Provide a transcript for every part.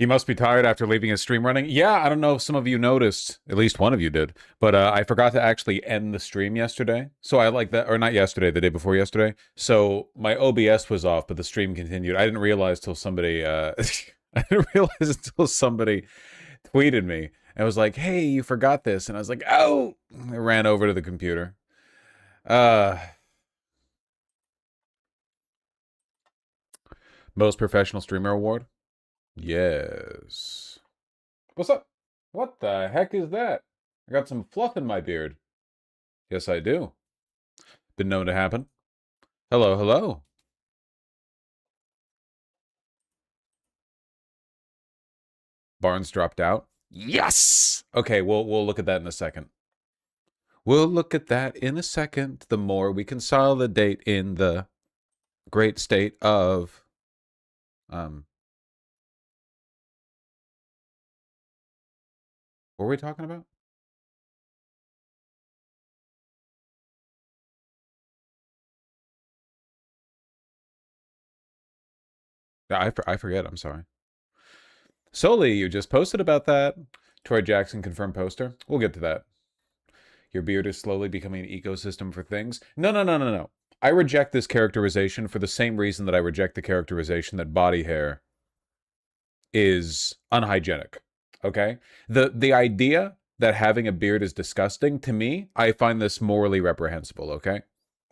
He must be tired after leaving his stream running. Yeah, I don't know if some of you noticed. At least one of you did. But I forgot to actually end the stream yesterday. So I like that, or not yesterday, the day before yesterday. So my OBS was off, but the stream continued. I didn't realize till somebody, I didn't realize until somebody tweeted me and was like, "Hey, you forgot this," and I was like, "Oh!" I ran over to the computer. Most professional streamer award. Yes. What's up? What the heck is that? I got some fluff in my beard. Yes, I do. Been known to happen. Hello, hello. Barnes dropped out. Yes! Okay, we'll look at that in a second. We'll look at that in a second. The more we consolidate in the great state of what were we talking about? Yeah, I forget. I'm sorry. Soli, you just posted about that. Troy Jackson confirmed poster. We'll get to that. Your beard is slowly becoming an ecosystem for things. No. I reject this characterization for the same reason that I reject the characterization that body hair is unhygienic. Okay? The idea that having a beard is disgusting, to me, I find this morally reprehensible, okay?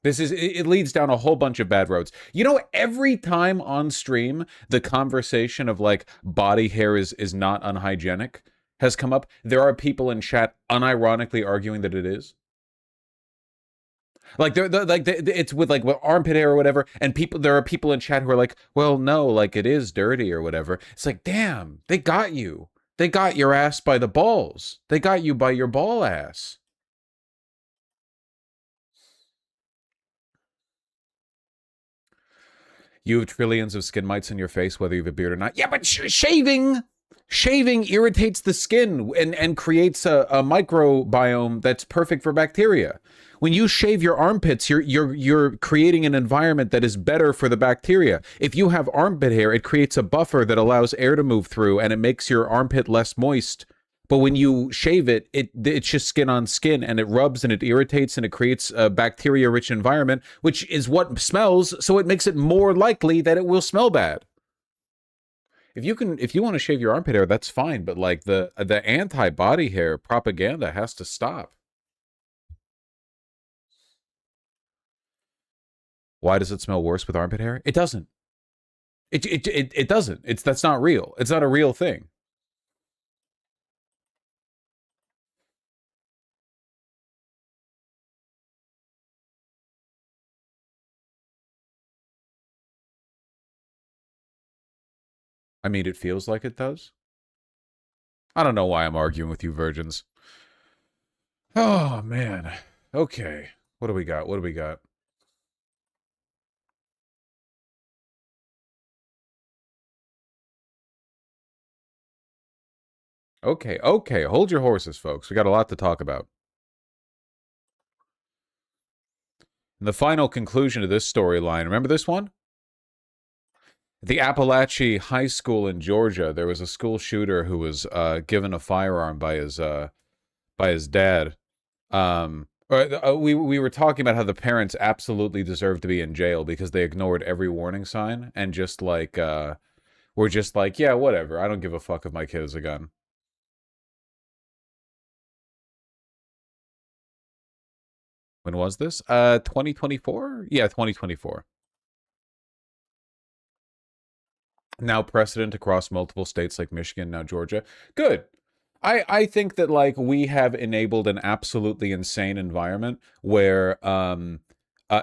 It leads down a whole bunch of bad roads. You know, every time on stream, the conversation of like body hair is not unhygienic has come up. There are people in chat unironically arguing that it is. Like it's with like with armpit hair or whatever, and there are people in chat who are like, well, no, like it is dirty or whatever. It's like, damn, they got you. They got your ass by the balls. They got you by your ball ass. You have trillions of skin mites in your face, whether you have a beard or not. Yeah, but shaving irritates the skin and creates a microbiome that's perfect for bacteria. When you shave your armpits, you're creating an environment that is better for the bacteria. If you have armpit hair, it creates a buffer that allows air to move through, and it makes your armpit less moist. But when you shave it's just skin on skin, and it rubs and it irritates and it creates a bacteria-rich environment, which is what smells, so it makes it more likely that it will smell bad. If you want to shave your armpit hair, that's fine, but like the anti-body hair propaganda has to stop. Why does it smell worse with armpit hair? It doesn't. It doesn't. That's not real. It's not a real thing. I mean, it feels like it does. I don't know why I'm arguing with you virgins. Oh, man. Okay. What do we got? What do we got? Okay, hold your horses, folks. We got a lot to talk about. And the final conclusion of this storyline, remember this one? The Appalachia High School in Georgia, there was a school shooter who was given a firearm by his dad. We were talking about how the parents absolutely deserve to be in jail because they ignored every warning sign and just like were just like, yeah, whatever. I don't give a fuck if my kid has a gun. When was this? 2024? Yeah, 2024. Now precedent across multiple states like Michigan, now Georgia. Good. I think that like we have enabled an absolutely insane environment where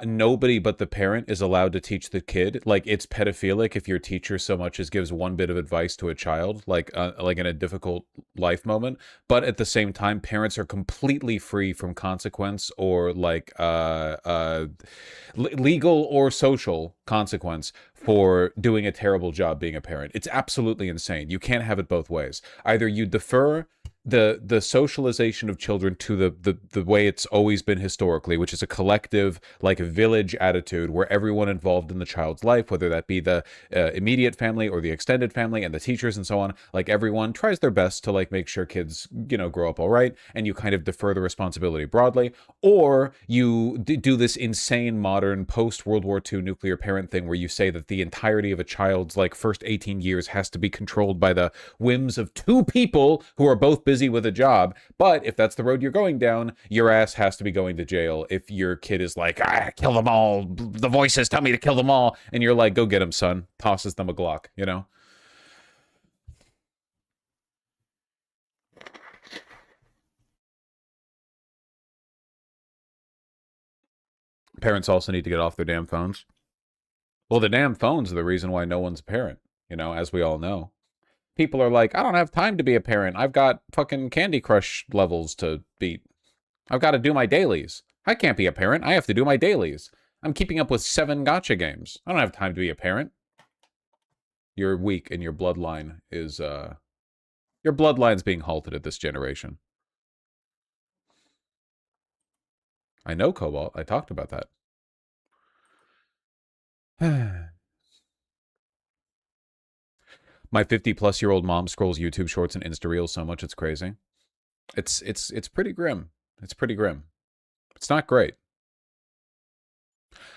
nobody but the parent is allowed to teach the kid. Like it's pedophilic if your teacher so much as gives one bit of advice to a child, like in a difficult life moment. But at the same time, parents are completely free from consequence or like legal or social consequence for doing a terrible job being a parent. It's absolutely insane. You can't have it both ways. Either you defer the socialization of children to the way it's always been historically, which is a collective, like, village attitude where everyone involved in the child's life, whether that be the immediate family or the extended family and the teachers and so on, like, everyone tries their best to, like, make sure kids, grow up all right, and you kind of defer the responsibility broadly. Or you do this insane modern post World War II nuclear parent thing where you say that the entirety of a child's, like, first 18 years has to be controlled by the whims of two people who are both busy with a job. But if that's the road you're going down, your ass has to be going to jail if your kid is like, kill them all, the voices tell me to kill them all, and you're like, go get them, son. Tosses them a Glock, Parents also need to get off their damn phones. Well, the damn phones are the reason why no one's a parent, as we all know. People are like, I don't have time to be a parent. I've got fucking Candy Crush levels to beat. I've got to do my dailies. I can't be a parent. I have to do my dailies. I'm keeping up with 7 gotcha games. I don't have time to be a parent. You're weak and your bloodline is, your bloodline's being halted at this generation. I know, Cobalt. I talked about that. My 50-plus-year-old mom scrolls YouTube Shorts and Insta Reels so much it's crazy. It's pretty grim. It's pretty grim. It's not great.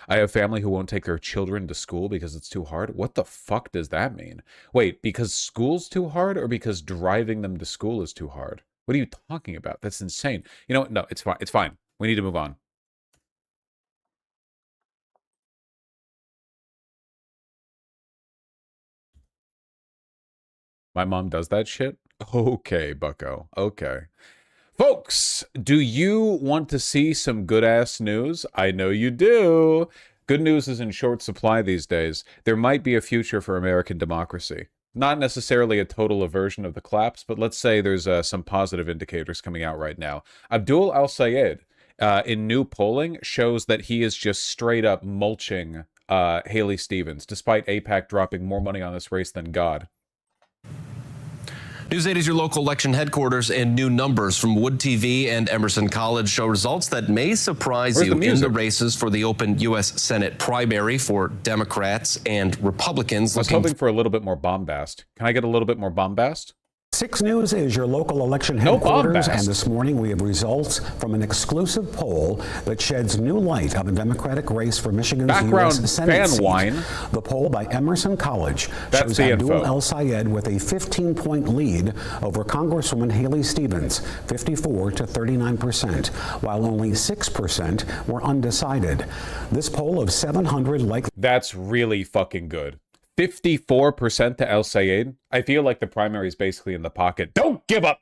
I have family who won't take their children to school because it's too hard. What the fuck does that mean? Wait, because school's too hard or because driving them to school is too hard? What are you talking about? That's insane. You know what? No, it's fine. It's fine. We need to move on. My mom does that shit? Okay, bucko. Okay. Folks, do you want to see some good-ass news? I know you do. Good news is in short supply these days. There might be a future for American democracy. Not necessarily a total aversion of the collapse, but let's say there's some positive indicators coming out right now. Abdul al-Sayed, in new polling, shows that he is just straight up mulching Haley Stevens, despite AIPAC dropping more money on this race than God. News 8 is your local election headquarters, and new numbers from Wood TV and Emerson College show results that may surprise you in the races for the open U.S. Senate primary for Democrats and Republicans. I was hoping for a little bit more bombast. Can I get a little bit more bombast? 6 News is your local election headquarters, and this morning we have results from an exclusive poll that sheds new light on the Democratic race for Michigan's U.S. Senate seat. The poll by Emerson College shows Abdul el-Sayed with a 15-point lead over Congresswoman Haley Stevens, 54 to 39%, while only 6% were undecided. This poll of 700 likely... That's really fucking good. 54% to el-Sayed. I feel like the primary is basically in the pocket. Don't give up.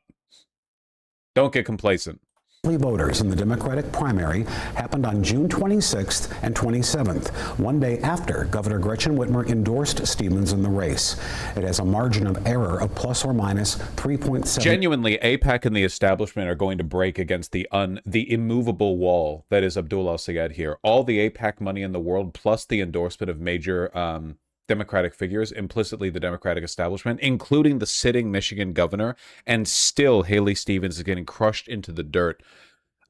Don't get complacent. Voters in the Democratic primary happened on June 26th and 27th, one day after Governor Gretchen Whitmer endorsed Stevens in the race. It has a margin of error of plus or minus 3.7. Genuinely, AIPAC and the establishment are going to break against the immovable wall that is Abdul el-Sayed here. All the AIPAC money in the world, plus the endorsement of major Democratic figures, implicitly the Democratic establishment, including the sitting Michigan governor, and still Haley Stevens is getting crushed into the dirt.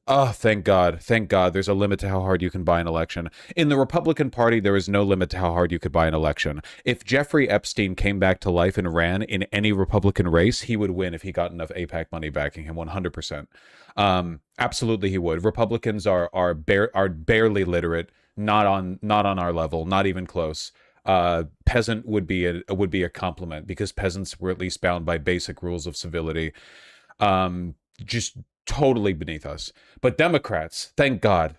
Oh, thank God. Thank God there's a limit to how hard you can buy an election. In the Republican Party, there is no limit to how hard you could buy an election. If Jeffrey Epstein came back to life and ran in any Republican race, he would win if he got enough AIPAC money backing him, 100%. Absolutely he would. Republicans are barely literate, not on our level, not even close. Peasant would be a compliment because peasants were at least bound by basic rules of civility. Just totally beneath us. But Democrats, thank God,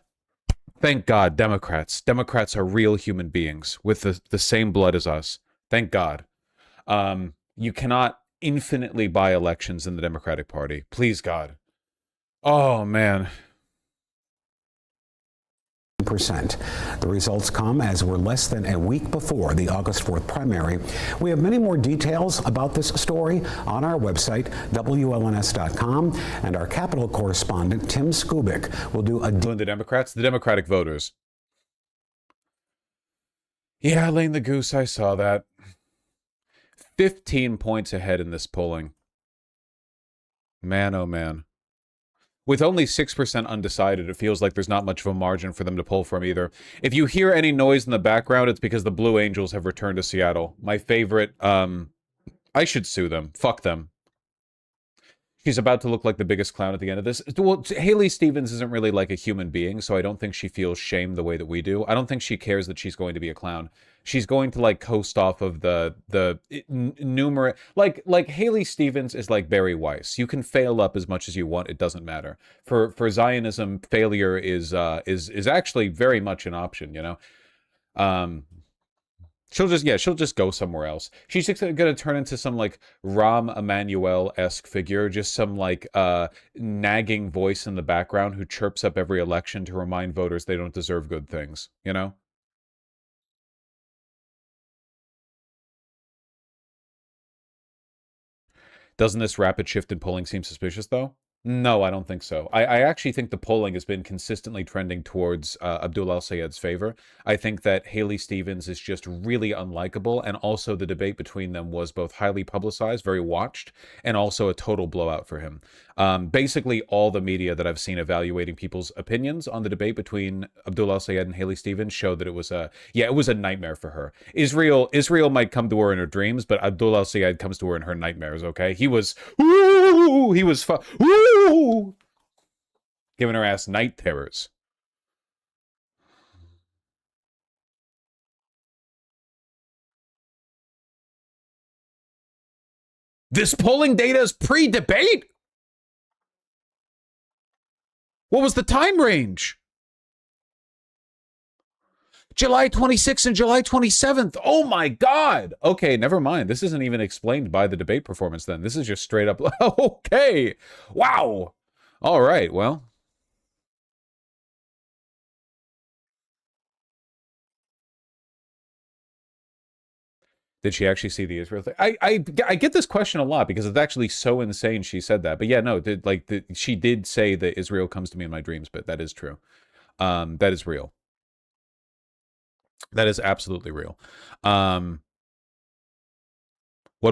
Democrats are real human beings with the same blood as us. Thank God. You cannot infinitely buy elections in the Democratic Party. Please, God. Oh, man. The results come as we're less than a week before the August 4th primary. We have many more details about this story on our website, WLNS.com, and our Capitol correspondent, Tim Skubic, will do a... The Democrats? The Democratic voters. Yeah, Lane the Goose, I saw that. 15 points ahead in this polling. Man, oh man. With only 6% undecided, it feels like there's not much of a margin for them to pull from either. If you hear any noise in the background, it's because the Blue Angels have returned to Seattle. My favorite, I should sue them. Fuck them. She's about to look like the biggest clown at the end of this. Well, Haley Stevens isn't really like a human being, so I don't think she feels shame the way that we do. I don't think she cares that she's going to be a clown. She's going to like coast off of the numerous like Haley Stevens is like Barry Weiss. You can fail up as much as you want; it doesn't matter. For Zionism, failure is actually very much an option. You know. She'll just go somewhere else. She's just gonna turn into some like Rahm Emanuel-esque figure, just some like nagging voice in the background who chirps up every election to remind voters they don't deserve good things, you know? Doesn't this rapid shift in polling seem suspicious though? No, I don't think so. I actually think the polling has been consistently trending towards Abdul El-Sayed's favor. I think that Haley Stevens is just really unlikable, and also the debate between them was both highly publicized, very watched, and also a total blowout for him. Basically, all the media that I've seen evaluating people's opinions on the debate between Abdul El-Sayed and Haley Stevens showed that it was a nightmare for her. Israel might come to her in her dreams, but Abdul El-Sayed comes to her in her nightmares, okay? He was giving her ass night terrors. This polling data is pre-debate? What was the time range? July 26th and July 27th. Oh my God. Okay, never mind. This isn't even explained by the debate performance then. This is just straight up. Okay. Wow. All right, well. Did she actually see the Israel thing? I get this question a lot because it's actually so insane she said that. But yeah, no, she did say that Israel comes to me in my dreams, but that is true. That is real. That is absolutely real. What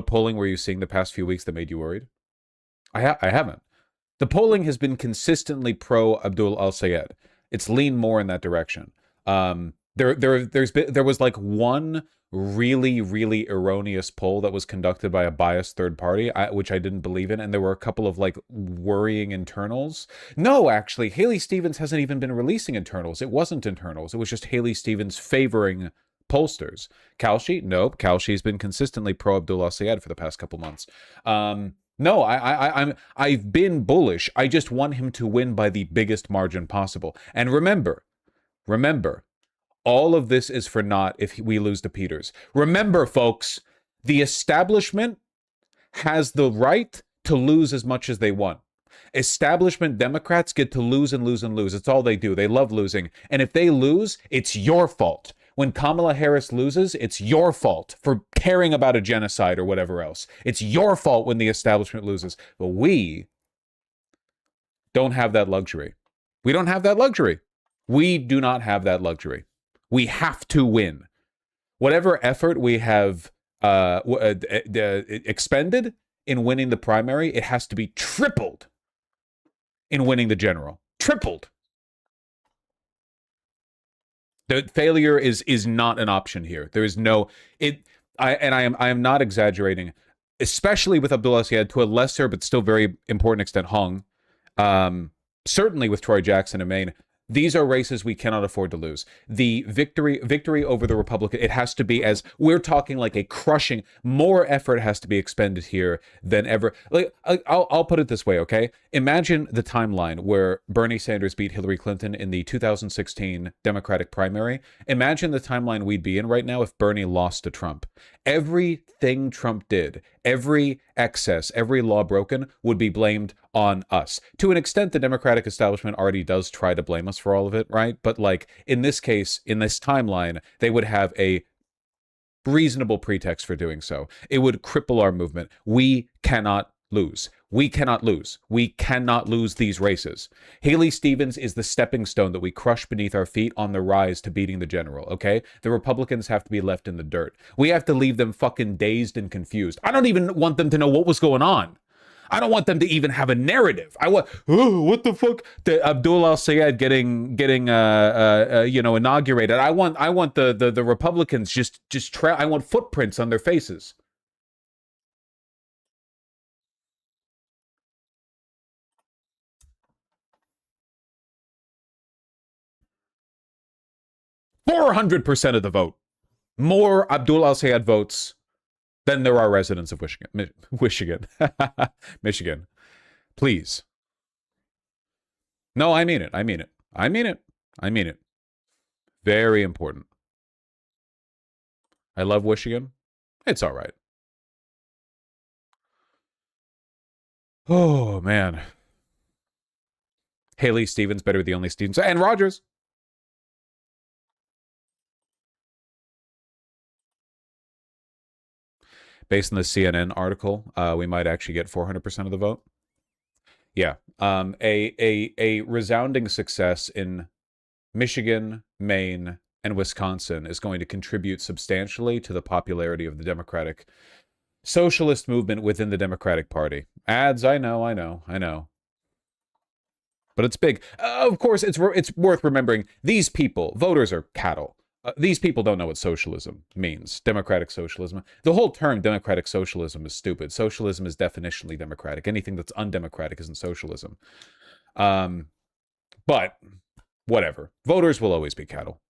polling were you seeing the past few weeks that made you worried? I haven't. The polling has been consistently pro Abdul El-Sayed. It's leaned more in that direction. There was like one really, really erroneous poll that was conducted by a biased third party, which I didn't believe in, and there were a couple of like worrying internals. No, actually, Haley Stevens hasn't even been releasing internals. It wasn't internals. It was just Haley Stevens favoring pollsters. Fauci? Nope. Fauci's been consistently pro Abdul El-Sayed for the past couple months. No, I've been bullish. I just want him to win by the biggest margin possible. And remember, all of this is for naught if we lose to Peters. Remember, folks, the establishment has the right to lose as much as they want. Establishment Democrats get to lose and lose and lose. It's all they do. They love losing. And if they lose, it's your fault. When Kamala Harris loses, it's your fault for caring about a genocide or whatever else. It's your fault when the establishment loses. But we don't have that luxury. We don't have that luxury. We do not have that luxury. We have to win. Whatever effort we have expended in winning the primary, it has to be tripled in winning the general. Tripled. The failure is not an option here. There is no I am not exaggerating, especially with Abdul El-Sayed, to a lesser but still very important extent Hong. Certainly with Troy Jackson in Maine. These are races we cannot afford to lose. The victory over the Republican, it has to be, as we're talking like a crushing, more effort has to be expended here than ever. Like I'll put it this way, okay? Imagine the timeline where Bernie Sanders beat Hillary Clinton in the 2016 Democratic primary. Imagine the timeline we'd be in right now if Bernie lost to Trump. Everything Trump did, every excess, every law broken would be blamed on us. To an extent, the Democratic establishment already does try to blame us for all of it, right? But like in this case, in this timeline, they would have a reasonable pretext for doing so. It would cripple our movement. We cannot lose. We cannot lose. We cannot lose these races. Haley Stevens is the stepping stone that we crush beneath our feet on the rise to beating the general, okay? The Republicans have to be left in the dirt. We have to leave them fucking dazed and confused. I don't even want them to know what was going on. I don't want them to even have a narrative. I want, oh, what the fuck? The Abdul al-Sayed getting inaugurated. I want the Republicans just I want footprints on their faces. $400% of the vote. More Abdul al-Sayed votes than there are residents of Michigan. Please. No, I mean it. I mean it. I mean it. I mean it. Very important. I love Michigan. It's all right. Oh, man. Haley Stevens, better the only Stevens. And Rogers. Based on the CNN article, we might actually get 400% of the vote. Yeah. A resounding success in Michigan, Maine, and Wisconsin is going to contribute substantially to the popularity of the Democratic socialist movement within the Democratic Party. Ads, I know. But it's big. Of course, it's worth remembering these people, voters are cattle. These people don't know what socialism means, democratic socialism. The whole term democratic socialism is stupid. Socialism is definitionally democratic. Anything that's undemocratic isn't socialism. But whatever. Voters will always be cattle.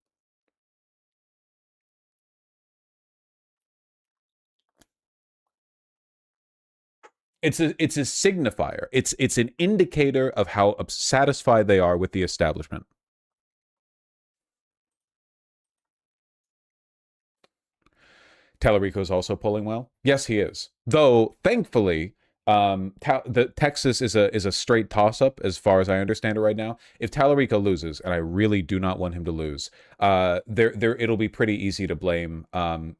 It's a signifier. It's an indicator of how satisfied they are with the establishment. Tallarico is also polling well. Yes, he is. Though, thankfully, the Texas is a straight toss-up as far as I understand it right now. If Tallarico loses, and I really do not want him to lose, it'll be pretty easy to blame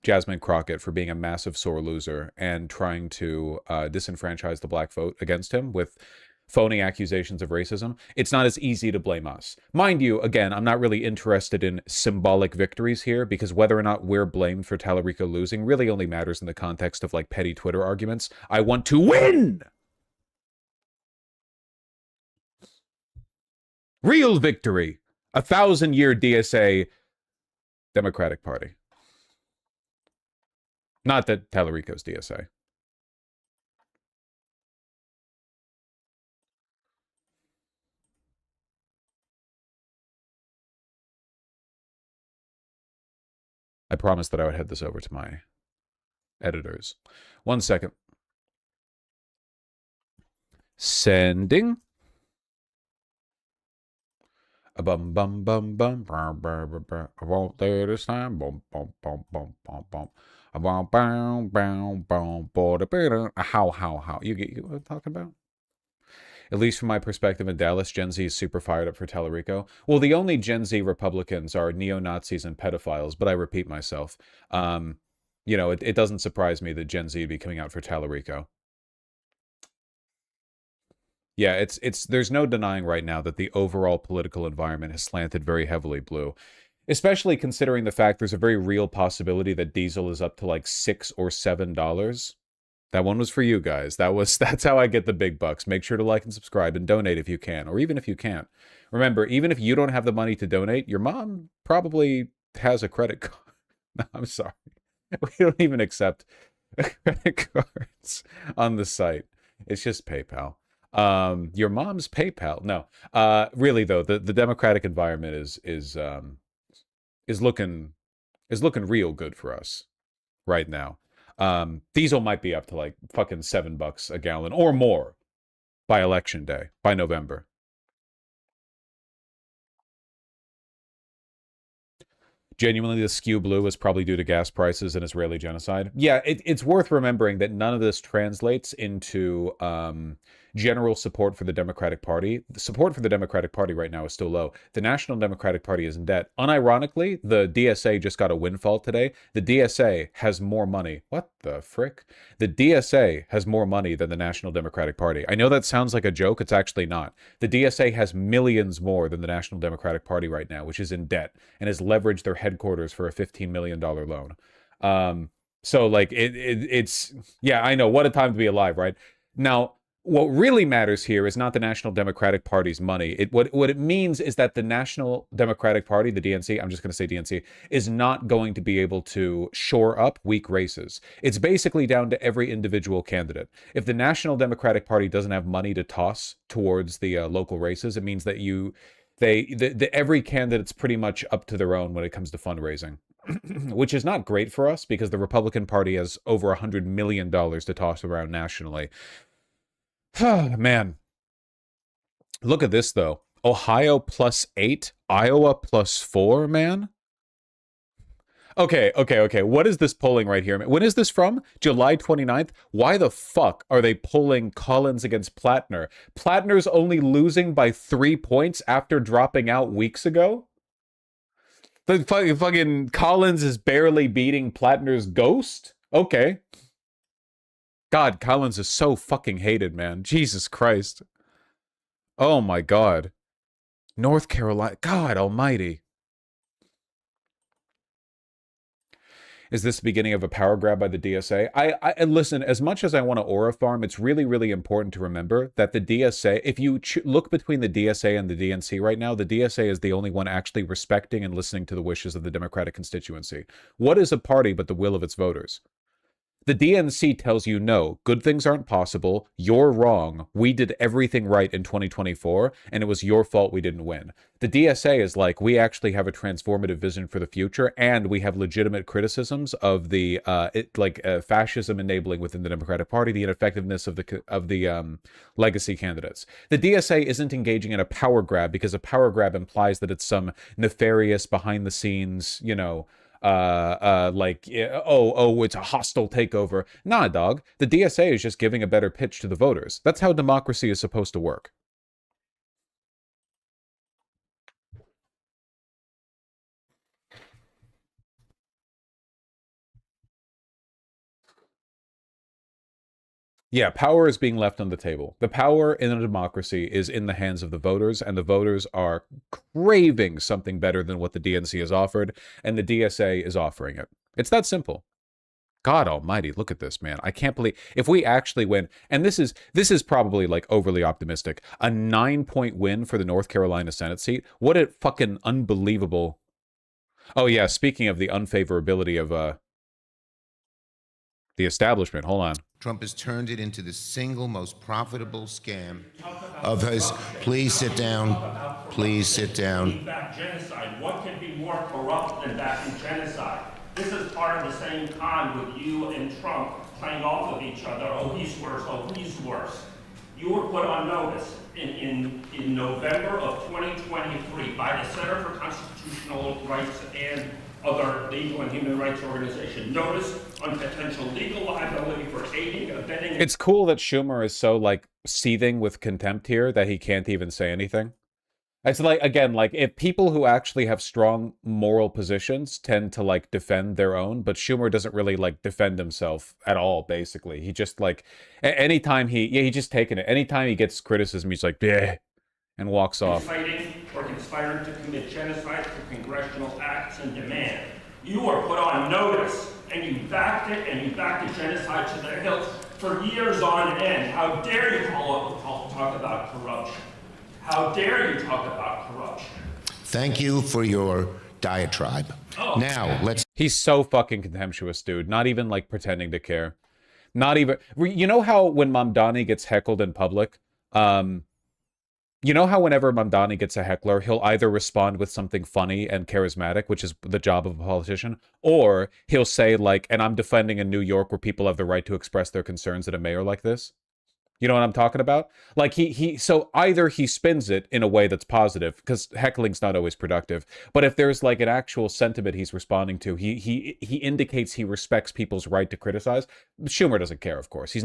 Jasmine Crockett for being a massive sore loser and trying to disenfranchise the black vote against him with phony accusations of racism. It's not as easy to blame us. Mind you, again, I'm not really interested in symbolic victories here because whether or not we're blamed for Tallarico losing really only matters in the context of like petty Twitter arguments. I want to win! Real victory! 1,000-year DSA Democratic Party. Not that Tallarico's DSA. I promised that I would head this over to my editors. 1 second. Sending. A bum bum bum bum bum bum bum. I won't there this time. Bum bum bum bum bum bum. A bum bum bum bum bum. How? You get what I'm talking about? At least from my perspective in Dallas, Gen Z is super fired up for Tallarico. Well, the only Gen Z Republicans are neo-Nazis and pedophiles, but I repeat myself. It doesn't surprise me that Gen Z would be coming out for Tallarico. Yeah, there's no denying right now that the overall political environment has slanted very heavily blue. Especially considering the fact there's a very real possibility that diesel is up to like $6 or $7. That one was for you guys. That's how I get the big bucks. Make sure to like and subscribe and donate if you can, or even if you can't. Remember, even if you don't have the money to donate, your mom probably has a credit card. No, I'm sorry. We don't even accept credit cards on the site. It's just PayPal. Your mom's PayPal. No. Really though, the democratic environment is looking real good for us right now. Diesel might be up to like fucking $7 a gallon or more by election day, by November. Genuinely, the skew blue is probably due to gas prices and Israeli genocide. Yeah, it's worth remembering that none of this translates into general support for the Democratic Party. The support for the Democratic Party right now is still low. The National Democratic Party is in debt. Unironically, the DSA just got a windfall today. The DSA has more money. What the frick? The DSA has more money than the National Democratic Party. I know that sounds like a joke. It's actually not. The DSA has millions more than the National Democratic Party right now, which is in debt and has leveraged their headquarters for a $15 million loan. So like it's yeah, I know, what a time to be alive, right? Now, what really matters here is not the National Democratic Party's money. What it means is that the National Democratic Party, the DNC, I'm just going to say DNC, is not going to be able to shore up weak races. It's basically down to every individual candidate. If the National Democratic Party doesn't have money to toss towards the local races, it means that every candidate's pretty much up to their own when it comes to fundraising. Which is not great for us because the Republican Party has over $100 million to toss around nationally. Man. Look at this, though. Ohio +8, Iowa +4, man. Okay. What is this polling right here? When is this from? July 29th? Why the fuck are they polling Collins against Plattner? Plattner's only losing by 3 points after dropping out weeks ago? The fucking Collins is barely beating Plattner's ghost? Okay. God, Collins is so fucking hated, man. Jesus Christ. Oh my God. North Carolina. God almighty. Is this the beginning of a power grab by the DSA? And listen, as much as I want to aura farm, it's really, really important to remember that the DSA, if you look between the DSA and the DNC right now, the DSA is the only one actually respecting and listening to the wishes of the Democratic constituency. What is a party but the will of its voters? The DNC tells you, no, good things aren't possible. You're wrong. We did everything right in 2024, and it was your fault we didn't win. The DSA is like, we actually have a transformative vision for the future, and we have legitimate criticisms of the fascism enabling within the Democratic Party, the ineffectiveness of the legacy candidates. The DSA isn't engaging in a power grab because a power grab implies that it's some nefarious behind the scenes, it's a hostile takeover. Nah, dog. The DSA is just giving a better pitch to the voters. That's how democracy is supposed to work. Yeah, power is being left on the table. The power in a democracy is in the hands of the voters, and the voters are craving something better than what the DNC has offered, and the DSA is offering it. It's that simple. God almighty, look at this, man. I can't believe if we actually win, and this is probably like overly optimistic, a 9-point win for the North Carolina Senate seat. What a fucking unbelievable. Oh yeah, speaking of the unfavorability of the establishment, hold on. Trump has turned it into the single most profitable scam of his. Please sit down. Please sit down. Back genocide. What can be more corrupt than backing genocide? This is part of the same con with you and Trump playing off of each other. Oh, he's worse. Oh, he's worse. You were put on notice in November of 2023 by the Center for Constitutional Rights and other legal and human rights organization. Notice on potential legal liability for aiding, abetting. It's cool that Schumer is so like seething with contempt here that he can't even say anything. It's like, again, like if people who actually have strong moral positions tend to like defend their own, but Schumer doesn't really like defend himself at all, basically. He just like, anytime he's just taking it. Anytime he gets criticism, he's like, bleh, and walks off. Fighting or conspiring to commit genocide for congressional acts and demand. You were put on notice and you backed it, and you backed the genocide to the hills for years on end. How dare you talk about corruption? How dare you talk about corruption? Thank you for your diatribe. Oh. Now, let's... He's so fucking contemptuous, dude. Not even, like, pretending to care. Not even... You know how when Mamdani gets heckled in public, you know how whenever Mamdani gets a heckler, he'll either respond with something funny and charismatic, which is the job of a politician, or he'll say, like, and I'm defending in New York where people have the right to express their concerns at a mayor like this. You know what I'm talking about? Like so either he spins it in a way that's positive, because heckling's not always productive. But if there's like an actual sentiment he's responding to, he indicates he respects people's right to criticize. Schumer doesn't care, of course. He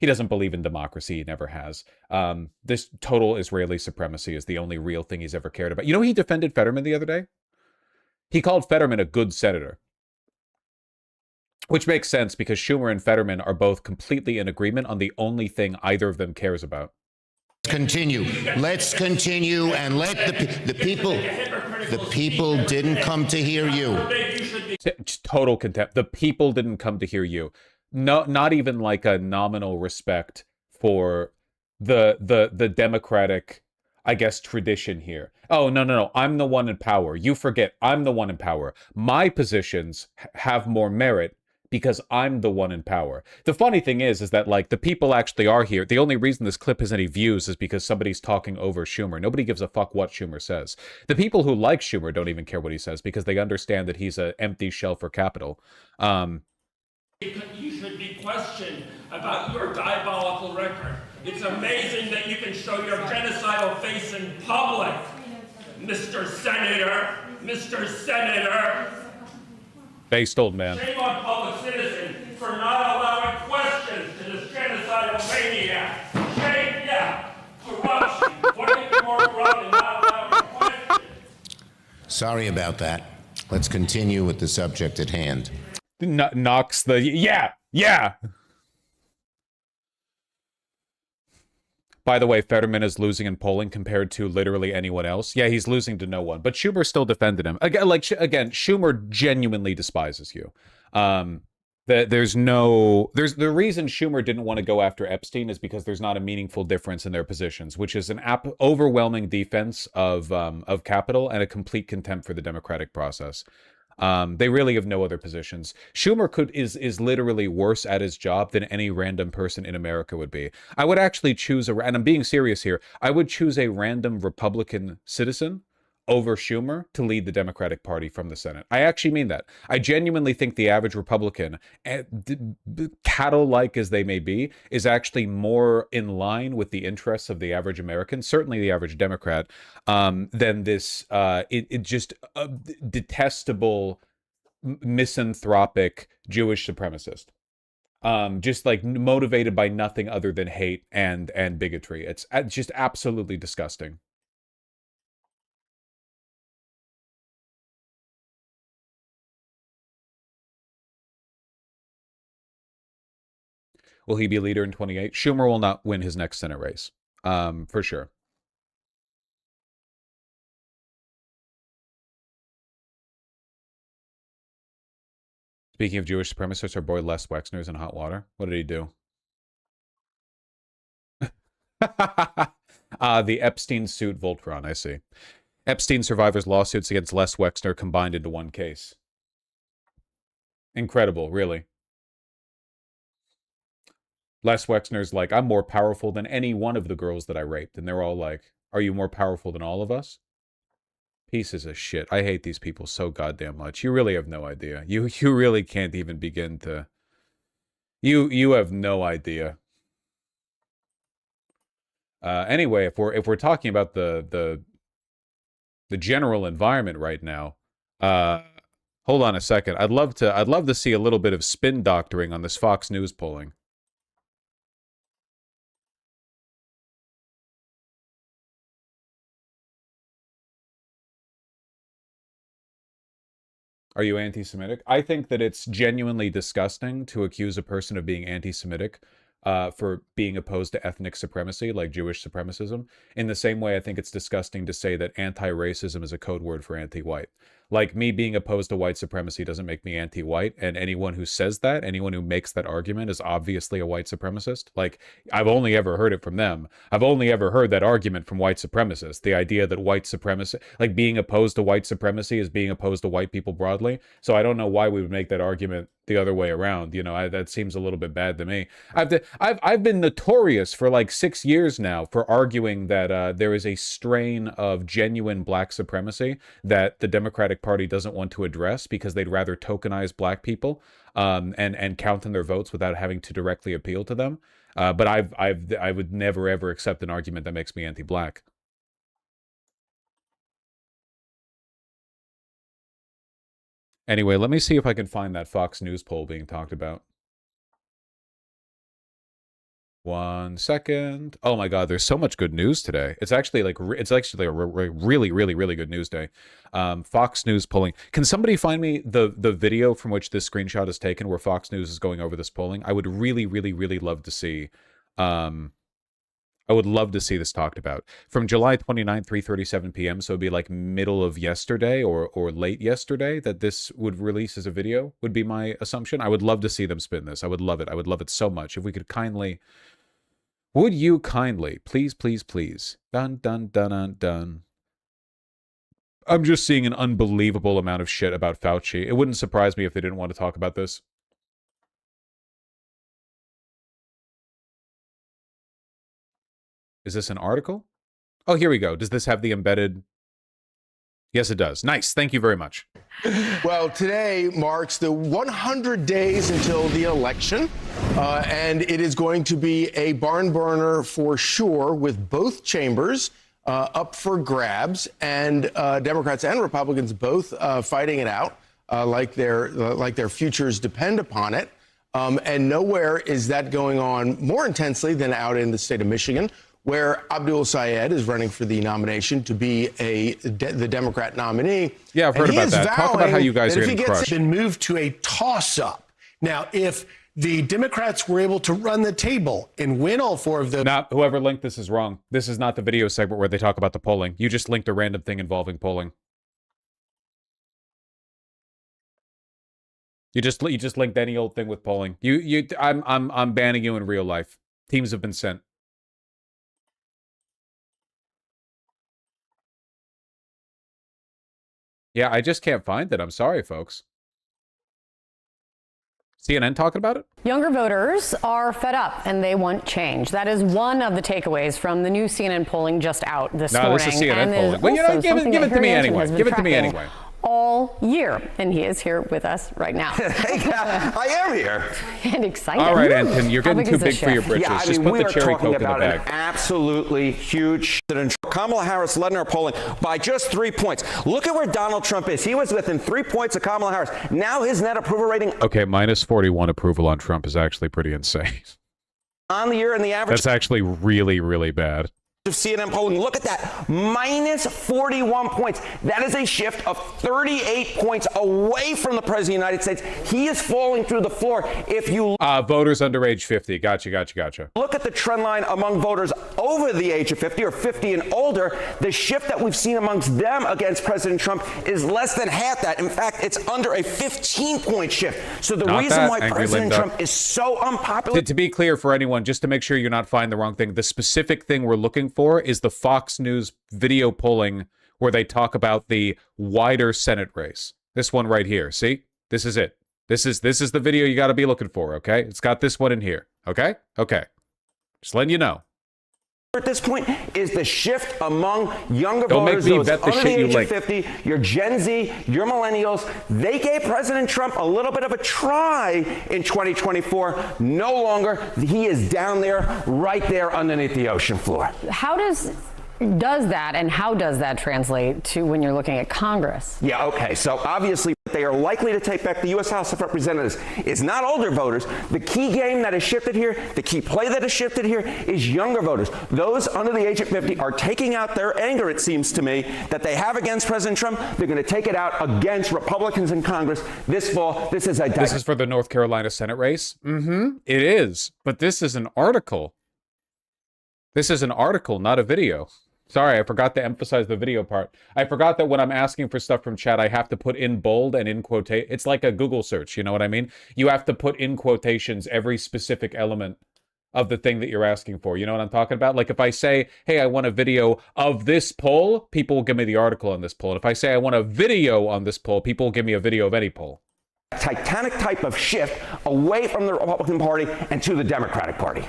doesn't believe in democracy. He never has. This total Israeli supremacy is the only real thing he's ever cared about. You know, he defended Fetterman the other day. He called Fetterman a good senator. Which makes sense because Schumer and Fetterman are both completely in agreement on the only thing either of them cares about. Continue. Let's continue and let the people didn't come to hear you. Total contempt. The people didn't come to hear you. No, not even like a nominal respect for the Democratic, I guess, tradition here. Oh, no, I'm the one in power. You forget, I'm the one in power. My positions have more merit because I'm the one in power. The funny thing is that, like, the people actually are here. The only reason this clip has any views is because somebody's talking over Schumer. Nobody gives a fuck what Schumer says. The people who like Schumer don't even care what he says because they understand that he's an empty shell for capital. You should be questioned about your diabolical record. It's amazing that you can show your genocidal face in public, Mr. Senator. Mr. Senator. Based old man. Shame on Public Citizen for not allowing questions to this genocidal maniac. Shame, yeah. Corruption. What could be more corrupt than not allowing questions? Sorry about that. Let's continue with the subject at hand. Knocks the yeah. By the way, Fetterman is losing in polling compared to literally anyone else. Yeah, he's losing to no one, but Schumer still defended him. Again, Schumer genuinely despises you. There's the reason Schumer didn't want to go after Epstein is because there's not a meaningful difference in their positions, which is an overwhelming defense of capital and a complete contempt for the democratic process. They really have no other positions. Schumer is literally worse at his job than any random person in America would be. I would actually choose and I'm being serious here, I would choose a random Republican citizen over Schumer to lead the Democratic Party from the Senate. I actually mean that. I genuinely think the average Republican, cattle-like as they may be, is actually more in line with the interests of the average American, certainly the average Democrat, than this detestable, misanthropic Jewish supremacist. Just like motivated by nothing other than hate and bigotry. It's just absolutely disgusting. Will he be leader in 28? Schumer will not win his next Senate race, for sure. Speaking of Jewish supremacists, our boy Les Wexner's in hot water. What did he do? The Epstein suit Voltron, I see. Epstein survivors' lawsuits against Les Wexner combined into one case. Incredible, really. Les Wexner's like, I'm more powerful than any one of the girls that I raped. And they're all like, are you more powerful than all of us? Pieces of shit. I hate these people so goddamn much. You really have no idea. You really can't even begin to... You have no idea. Anyway, if we're talking about the general environment right now, hold on a second. I'd love to see a little bit of spin doctoring on this Fox News polling. Are you anti-Semitic? I think that it's genuinely disgusting to accuse a person of being anti-Semitic for being opposed to ethnic supremacy, like Jewish supremacism. In the same way, I think it's disgusting to say that anti-racism is a code word for anti-white. Like, me being opposed to white supremacy doesn't make me anti-white, and anyone who says that, anyone who makes that argument is obviously a white supremacist. Like, I've only ever heard it from them. I've only ever heard that argument from white supremacists. The idea that white supremacy, like being opposed to white supremacy is being opposed to white people broadly. So I don't know why we would make that argument the other way around. You know, that seems a little bit bad to me. I've been notorious for like 6 years now for arguing that there is a strain of genuine black supremacy that the Democratic Party doesn't want to address because they'd rather tokenize black people and count in their votes without having to directly appeal to them. But I would never ever accept an argument that makes me anti-black. Anyway, let me see if I can find that Fox News poll being talked about. 1 second. Oh my God, there's so much good news today. It's actually like a really good news day. Fox News polling. Can somebody find me the video from which this screenshot is taken where Fox News is going over this polling? I would really love to see. I would love to see this talked about. From July 29th, 3:37 p.m. So it'd be like middle of yesterday or late yesterday that this would release as a video, would be my assumption. I would love to see them spin this. I would love it. I would love it so much. If we could kindly... Would you kindly, please, please, please, dun, dun, dun, dun, dun. I'm just seeing an unbelievable amount of shit about Fauci. It wouldn't surprise me if they didn't want to talk about this. Is this an article? Oh, here we go. Does this have the embedded? Yes, it does. Nice. Thank you very much. Well, today marks the 100 days until the election, and it is going to be a barn burner for sure, with both chambers up for grabs, and Democrats and Republicans both fighting it out like their futures depend upon it. And nowhere is that going on more intensely than out in the state of Michigan, where Abdul Sayed is running for the nomination to be the Democrat nominee. Yeah, I've heard about that. Talk about how you guys are getting crushed. Been moved to a toss-up. Now, if the Democrats were able to run the table and win all four of those... Now, whoever linked this is wrong. This is not the video segment where they talk about the polling. You just linked a random thing involving polling. You just linked any old thing with polling. I'm banning you in real life. Teams have been sent. Yeah, I just can't find it. I'm sorry, folks. CNN talking about it? Younger voters are fed up and they want change. That is one of the takeaways from the new CNN polling just out this morning. No, this is CNN polling. Well, you know, give it to me anyway. Give it to me anyway. All year, and he is here with us right now. Hey, I am here. And excited. All right, Anton, you're getting too big for your britches. Yeah, just put the cherry coke in the bag. An absolutely huge. Kamala Harris led in our polling by just 3 points. Look at where Donald Trump is. He was within 3 points of Kamala Harris. Now his net approval rating. Okay, minus 41 approval on Trump is actually pretty insane. On the year, and the average. That's actually really, really bad. Of CNN polling, look at that, minus 41 points. That is a shift of 38 points away from the President of the United States. He is falling through the floor. If you voters under age 50, gotcha. Look at the trend line among voters over the age of 50 or 50 and older, the shift that we've seen amongst them against President Trump is less than half that. In fact, it's under a 15-point shift. So the reason why President Trump is so unpopular. To be clear for anyone, just to make sure you're not finding the wrong thing, the specific thing we're looking for is the Fox News video polling where they talk about the wider Senate race. This one right here. See? This is it. This is the video you got to be looking for, okay? It's got this one in here, okay? Okay. Just letting you know. At this point is the shift among younger Don't voters, make me those bet the under the shit you age link. of 50, your Gen Z, your millennials. They gave President Trump a little bit of a try in 2024. No longer. He is down there, right there underneath the ocean floor. How does that translate to when you're looking at Congress? Yeah, okay. So obviously they are likely to take back the U.S. House of Representatives. It's not older voters. The key game that has shifted here, the key play that has shifted here is younger voters. Those under the age of 50 are taking out their anger, it seems to me, that they have against President Trump. They're going to take it out against Republicans in Congress this fall. This is for the North Carolina Senate race? Mm-hmm. It is. But this is an article. This is an article, not a video. Sorry, I forgot to emphasize the video part. I forgot that when I'm asking for stuff from chat, I have to put in bold and in quotation. It's like a Google search, you know what I mean? You have to put in quotations every specific element of the thing that you're asking for. You know what I'm talking about? Like if I say, hey, I want a video of this poll, people will give me the article on this poll. And if I say I want a video on this poll, people will give me a video of any poll. Titanic type of shift away from the Republican Party and to the Democratic Party.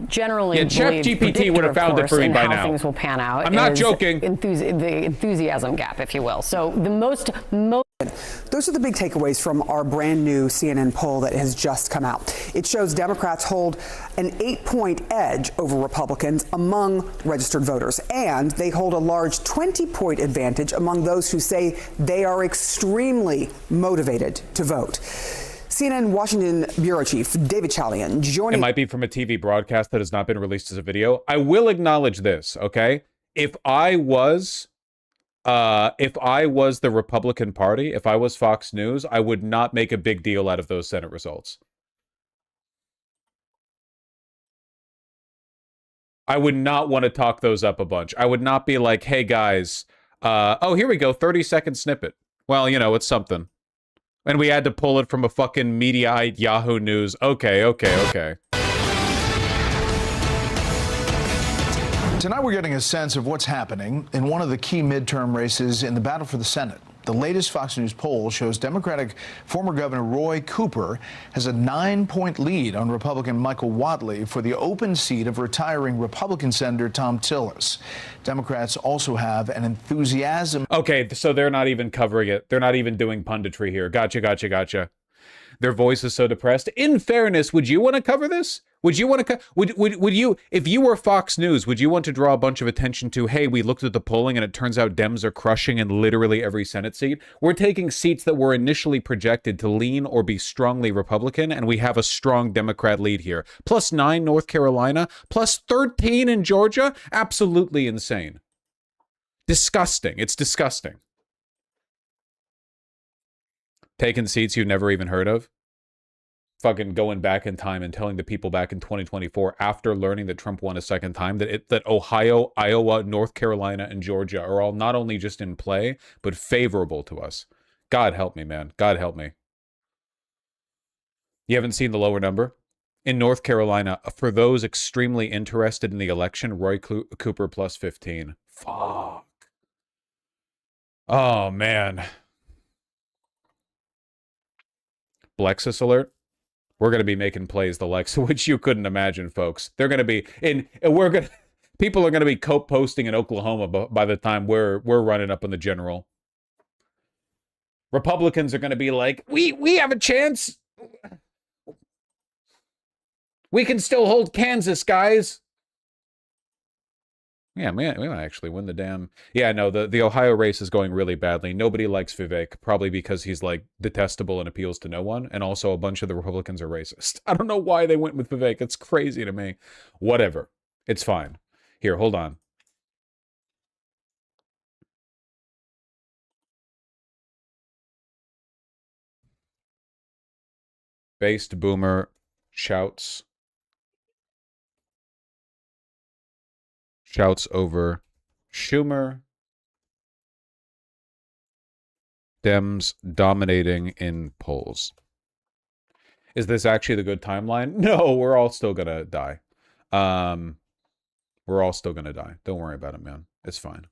Generally, yeah, ChatGPT would have found it for me by now. Things will pan out. I'm not joking. The enthusiasm gap, if you will. So the most. Those are the big takeaways from our brand new CNN poll that has just come out. It shows Democrats hold an 8-point edge over Republicans among registered voters, and they hold a large 20-point advantage among those who say they are extremely motivated to vote. CNN Washington Bureau Chief David Chalian joining. It might be from a TV broadcast that has not been released as a video. I will acknowledge this, okay? If I was the Republican Party, if I was Fox News, I would not make a big deal out of those Senate results. I would not want to talk those up a bunch. I would not be like, hey guys, oh, here we go, 30-second snippet. Well, you know, it's something. And we had to pull it from a fucking Mediaite Yahoo News. Okay. Tonight we're getting a sense of what's happening in one of the key midterm races in the battle for the Senate. The latest Fox News poll shows Democratic former Governor Roy Cooper has a 9-point lead on Republican Michael Whatley for the open seat of retiring Republican Senator Thom Tillis. Democrats also have an enthusiasm. Okay, so they're not even covering it. They're not even doing punditry here. Gotcha. Their voice is so depressed. In fairness, would you want to cover this? Would you want to would you, if you were Fox News, would you want to draw a bunch of attention to, hey, we looked at the polling and it turns out Dems are crushing in literally every Senate seat. We're taking seats that were initially projected to lean or be strongly Republican, and we have a strong Democrat lead here. +9 North Carolina, +13 in Georgia. Absolutely insane. Disgusting. It's disgusting. Taking seats you've never even heard of. Fucking going back in time and telling the people back in 2024, after learning that Trump won a second time, that Ohio, Iowa, North Carolina, and Georgia are all not only just in play, but favorable to us. God help me, man. God help me. You haven't seen the lower number? In North Carolina, for those extremely interested in the election, Roy Cooper +15. Fuck. Oh, man. Blexus alert. We're going to be making plays the likes of which you couldn't imagine, folks. They're going to be people are going to be posting in Oklahoma by the time we're running up on the general. Republicans are going to be like, we have a chance. We can still hold Kansas, guys. Yeah, man, we might actually win the damn... Yeah, no, the Ohio race is going really badly. Nobody likes Vivek, probably because he's, like, detestable and appeals to no one. And also a bunch of the Republicans are racist. I don't know why they went with Vivek. It's crazy to me. Whatever. It's fine. Here, hold on. Based boomer shouts over Schumer. Dems dominating in polls. Is this actually the good timeline? No, we're all still gonna die. We're all still gonna die. Don't worry about it, man. It's fine.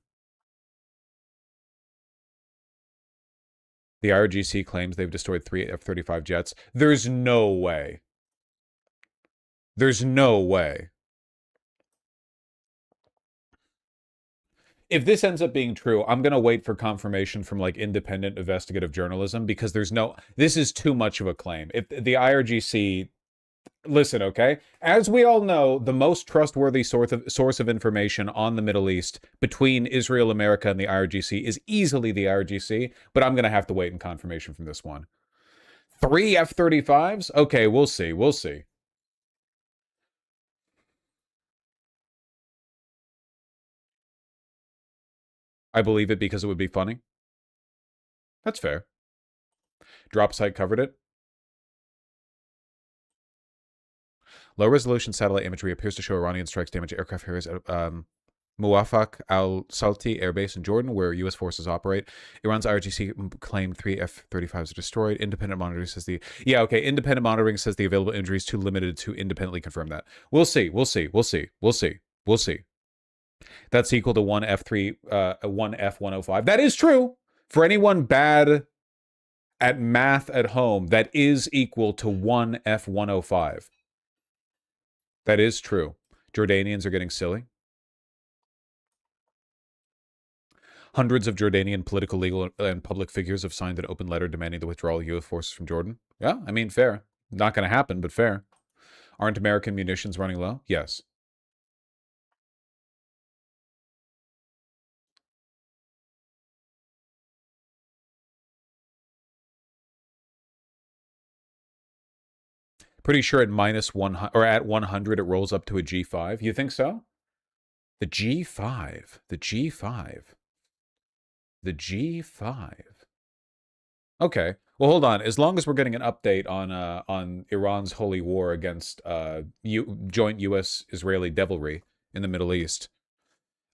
The IRGC claims they've destroyed 3 F-35 jets. There's no way. There's no way. If this ends up being true, I'm going to wait for confirmation from, like, independent investigative journalism, because this is too much of a claim. If the IRGC, listen, okay? As we all know, the most trustworthy source of information on the Middle East between Israel, America, and the IRGC is easily the IRGC, but I'm going to have to wait in confirmation from this one. 3 F-35s? Okay, we'll see. We'll see. I believe it because it would be funny. That's fair. Drop site covered it. Low-resolution satellite imagery appears to show Iranian strikes damage aircraft carriers at Muwafaq al-Salti Air Base in Jordan, where U.S. forces operate. Iran's IRGC claimed 3 F-35s are destroyed. Independent monitoring says independent monitoring says the available injury is too limited to independently confirm that. We'll see. We'll see. We'll see. We'll see. We'll see. That's equal to 1 F-105. That is true. For anyone bad at math at home, that is equal to 1 F-105. That is true. Jordanians are getting silly. Hundreds of Jordanian political, legal, and public figures have signed an open letter demanding the withdrawal of U.S. forces from Jordan. Yeah, I mean, fair. Not going to happen, but fair. Aren't American munitions running low? Yes. Pretty sure at -100 or at 100 it rolls up to a G5. You think so? The G5. The G5. The G5. Okay. Well, hold on. As long as we're getting an update on Iran's holy war against joint U.S.-Israeli devilry in the Middle East.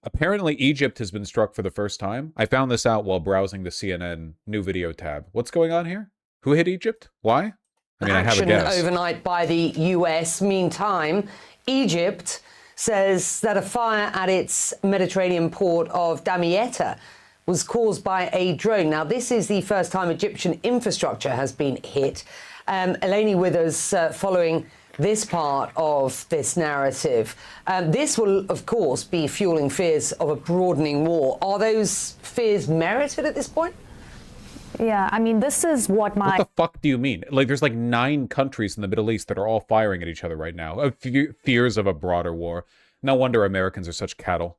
Apparently, Egypt has been struck for the first time. I found this out while browsing the CNN new video tab. What's going on here? Who hit Egypt? Why? I mean, I have a guess. Overnight by the US. Meantime, Egypt says that a fire at its Mediterranean port of Damietta was caused by a drone. Now, this is the first time Egyptian infrastructure has been hit. Eleni with us following this part of this narrative. This will, of course, be fueling fears of a broadening war. Are those fears merited at this point? Yeah, I mean, this is what What the fuck do you mean? Like, there's like 9 countries in the Middle East that are all firing at each other right now. Fears of a broader war. No wonder Americans are such cattle.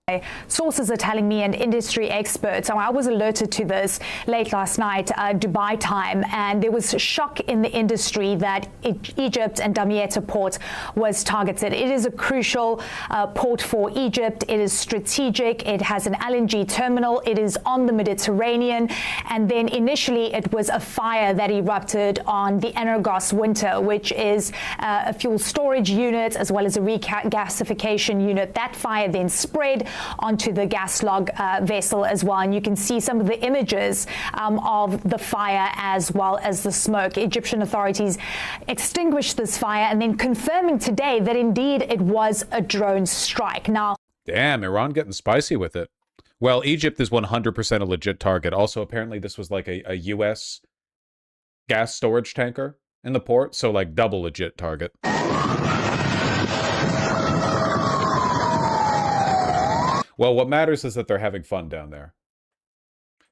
Sources are telling me, and industry experts, so I was alerted to this late last night, Dubai time, and there was shock in the industry that Egypt and Damietta port was targeted. It is a crucial port for Egypt. It is strategic. It has an LNG terminal. It is on the Mediterranean. And then initially it was a fire that erupted on the Energos Winter, which is a fuel storage unit as well as a regasification unit. That fire then spread onto the gas log vessel as well. And you can see some of the images of the fire as well as the smoke. Egyptian authorities extinguished this fire and then confirming today that indeed it was a drone strike. Now, damn, Iran getting spicy with it. Well, Egypt is 100% a legit target. Also, apparently this was like a U.S. gas storage tanker in the port. So like double legit target. Well, what matters is that they're having fun down there.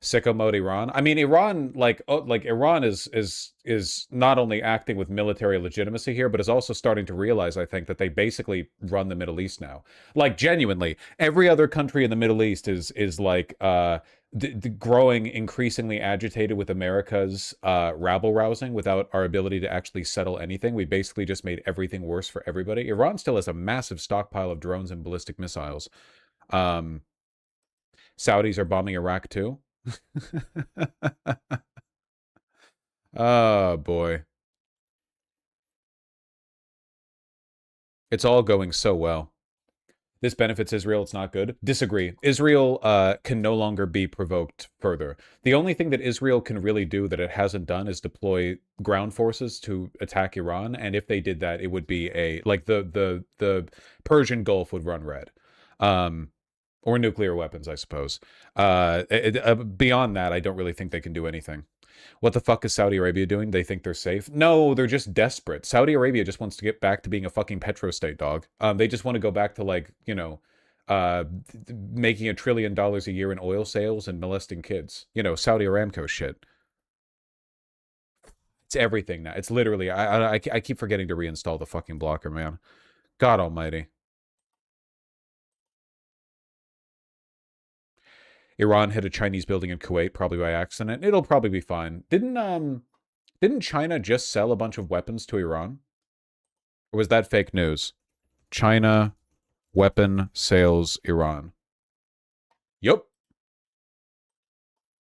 Sicko mode Iran. I mean, Iran, Iran is not only acting with military legitimacy here, but is also starting to realize, I think, that they basically run the Middle East now. Like, genuinely, every other country in the Middle East is like growing increasingly agitated with America's rabble rousing without our ability to actually settle anything. We basically just made everything worse for everybody. Iran still has a massive stockpile of drones and ballistic missiles. Saudis are bombing Iraq too. Oh boy. It's all going so well. This benefits Israel, it's not good. Disagree. Israel can no longer be provoked further. The only thing that Israel can really do that it hasn't done is deploy ground forces to attack Iran, and if they did that, it would be the Persian Gulf would run red. Or nuclear weapons, I suppose. Beyond that, I don't really think they can do anything. What the fuck is Saudi Arabia doing? They think they're safe? No, they're just desperate. Saudi Arabia just wants to get back to being a fucking petrostate, dog. They just want to go back to, like, you know, making $1 trillion a year in oil sales and molesting kids. You know, Saudi Aramco shit. It's everything now. It's literally, I keep forgetting to reinstall the fucking blocker, man. God almighty. Iran hit a Chinese building in Kuwait, probably by accident. It'll probably be fine. Didn't China just sell a bunch of weapons to Iran? Or was that fake news? China weapon sales Iran. Yup.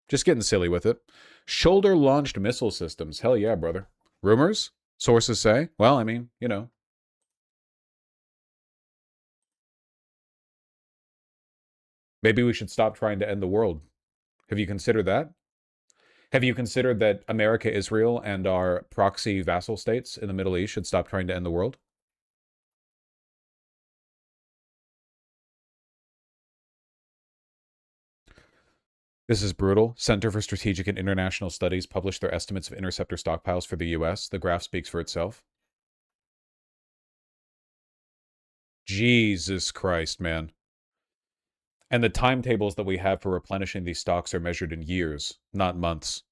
Just getting silly with it. Shoulder-launched missile systems. Hell yeah, brother. Rumors? Sources say? Well, I mean, you know. Maybe we should stop trying to end the world. Have you considered that? Have you considered that America, Israel, and our proxy vassal states in the Middle East should stop trying to end the world? This is brutal. Center for Strategic and International Studies published their estimates of interceptor stockpiles for the U.S. The graph speaks for itself. Jesus Christ, man. And the timetables that we have for replenishing these stocks are measured in years, not months.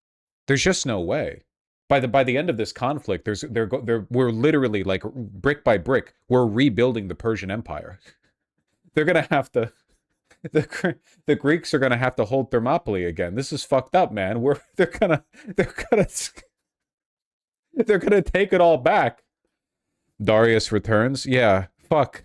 There's just no way. By the end of this conflict, we're literally, like, brick by brick, we're rebuilding the Persian Empire. They're gonna have to, the Greeks are gonna have to hold Thermopylae again. This is fucked up, man. They're gonna take it all back. Darius returns. Yeah, fuck.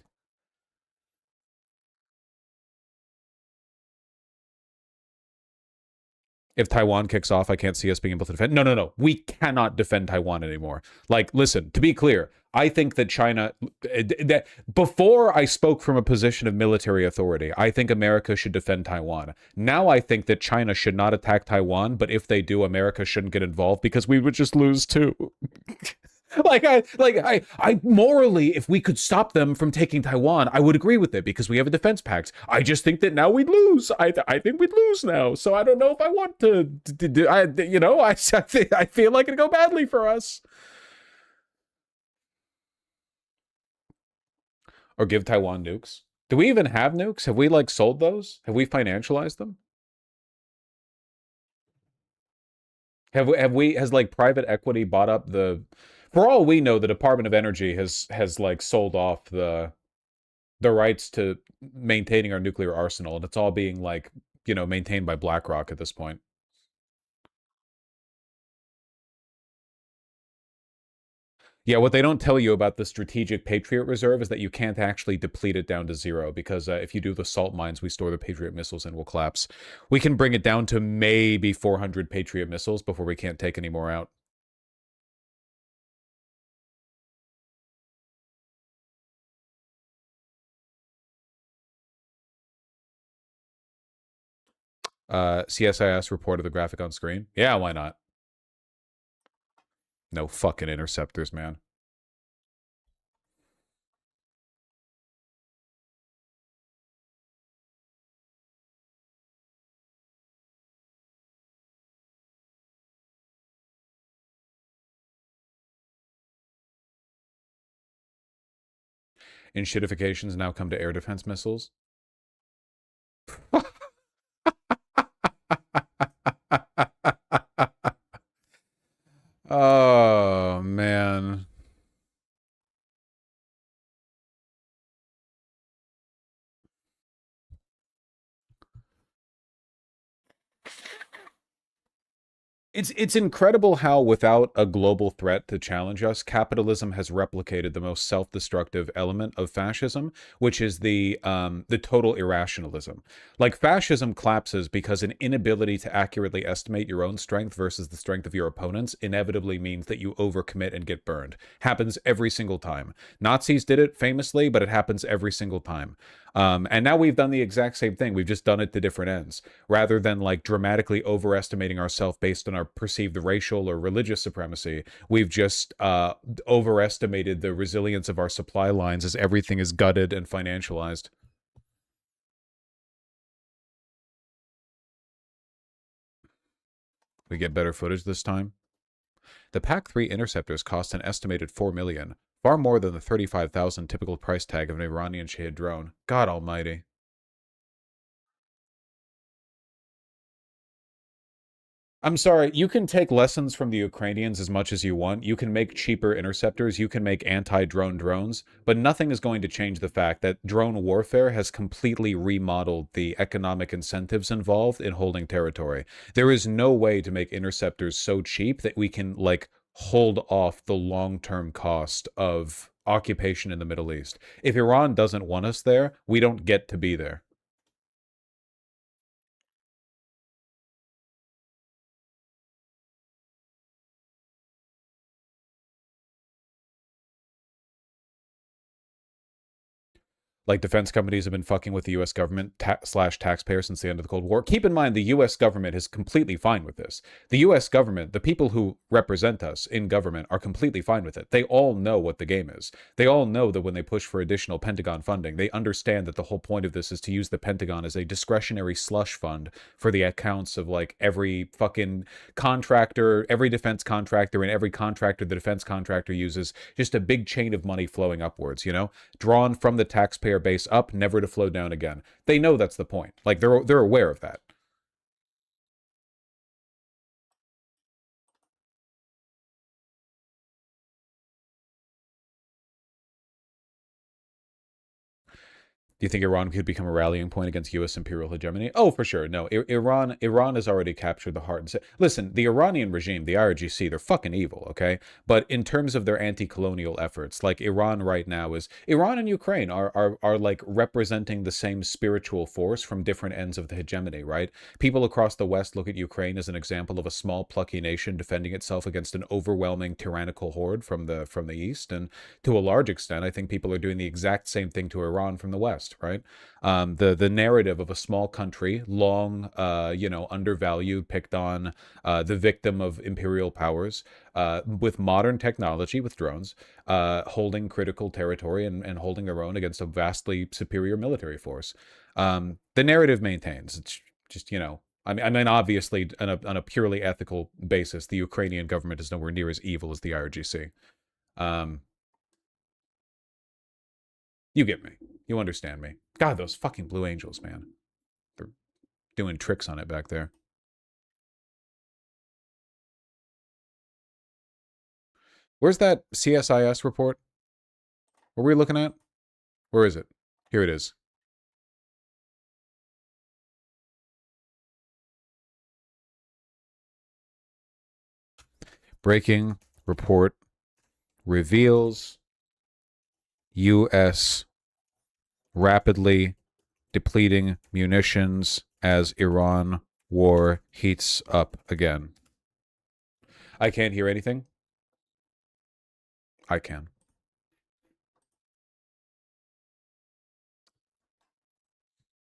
If Taiwan kicks off, I can't see us being able to defend. No. We cannot defend Taiwan anymore. Like, listen, to be clear, I think that China, before I spoke from a position of military authority, I think America should defend Taiwan. Now I think that China should not attack Taiwan, but if they do, America shouldn't get involved because we would just lose too. I morally, if we could stop them from taking Taiwan, I would agree with it because we have a defense pact. I just think that now we'd lose. I think we'd lose now. So I don't know if I want to I feel like it'd go badly for us. Or give Taiwan nukes. Do we even have nukes? Have we like sold those? Have we financialized them? Has like private equity bought up the, for all we know, the Department of Energy has like sold off the rights to maintaining our nuclear arsenal, and it's all being like, maintained by BlackRock at this point. Yeah, what they don't tell you about the strategic Patriot Reserve is that you can't actually deplete it down to zero, because if you do the salt mines we store the Patriot missiles in will collapse. We can bring it down to maybe 400 Patriot missiles before we can't take any more out. CSIS reported the graphic on screen. Yeah, why not? No fucking interceptors, man. Enshittifications now come to air defense missiles. Oh, man. It's incredible how, without a global threat to challenge us, capitalism has replicated the most self-destructive element of fascism, which is the total irrationalism. Like, fascism collapses because an inability to accurately estimate your own strength versus the strength of your opponents inevitably means that you overcommit and get burned. Happens every single time. Nazis did it famously, but it happens every single time. And now we've done the exact same thing. We've just done it to different ends. Rather than like dramatically overestimating ourselves based on our perceived racial or religious supremacy, we've just overestimated the resilience of our supply lines as everything is gutted and financialized. We get better footage this time. The PAC-3 interceptors cost an estimated $4 million. Far more than the $35,000 typical price tag of an Iranian Shahed drone. God almighty. I'm sorry, you can take lessons from the Ukrainians as much as you want. You can make cheaper interceptors, you can make anti-drone drones, but nothing is going to change the fact that drone warfare has completely remodeled the economic incentives involved in holding territory. There is no way to make interceptors so cheap that we can, like, hold off the long-term cost of occupation in the Middle East. If Iran doesn't want us there, we don't get to be there. Like, defense companies have been fucking with the U.S. government slash taxpayers since the end of the Cold War. Keep in mind, the U.S. government is completely fine with this. The U.S. government, the people who represent us in government, are completely fine with it. They all know what the game is. They all know that when they push for additional Pentagon funding, they understand that the whole point of this is to use the Pentagon as a discretionary slush fund for the accounts of, like, every fucking contractor, every defense contractor, and every contractor the defense contractor uses. Just a big chain of money flowing upwards, you know? Drawn from the taxpayer base up, never to flow down again. They know that's the point. Like, they're aware of that. Do you think Iran could become a rallying point against U.S. imperial hegemony? Oh, for sure. No, Iran has already captured the heart. Listen, the Iranian regime, the IRGC, they're fucking evil, okay? But in terms of their anti-colonial efforts, like Iran right now Iran and Ukraine are like representing the same spiritual force from different ends of the hegemony, right? People across the West look at Ukraine as an example of a small, plucky nation defending itself against an overwhelming tyrannical horde from the East, and to a large extent, I think people are doing the exact same thing to Iran from the West. past, right? The narrative of a small country, long, undervalued, picked on, the victim of imperial powers, with modern technology, with drones, holding critical territory and holding their own against a vastly superior military force. The narrative maintains. It's just, I mean, obviously, on a purely ethical basis, the Ukrainian government is nowhere near as evil as the IRGC. You get me. You understand me. God, those fucking Blue Angels, man. They're doing tricks on it back there. Where's that CSIS report? What were we looking at? Where is it? Here it is. Breaking report reveals U.S. rapidly depleting munitions as Iran war heats up again. I can't hear anything. I can.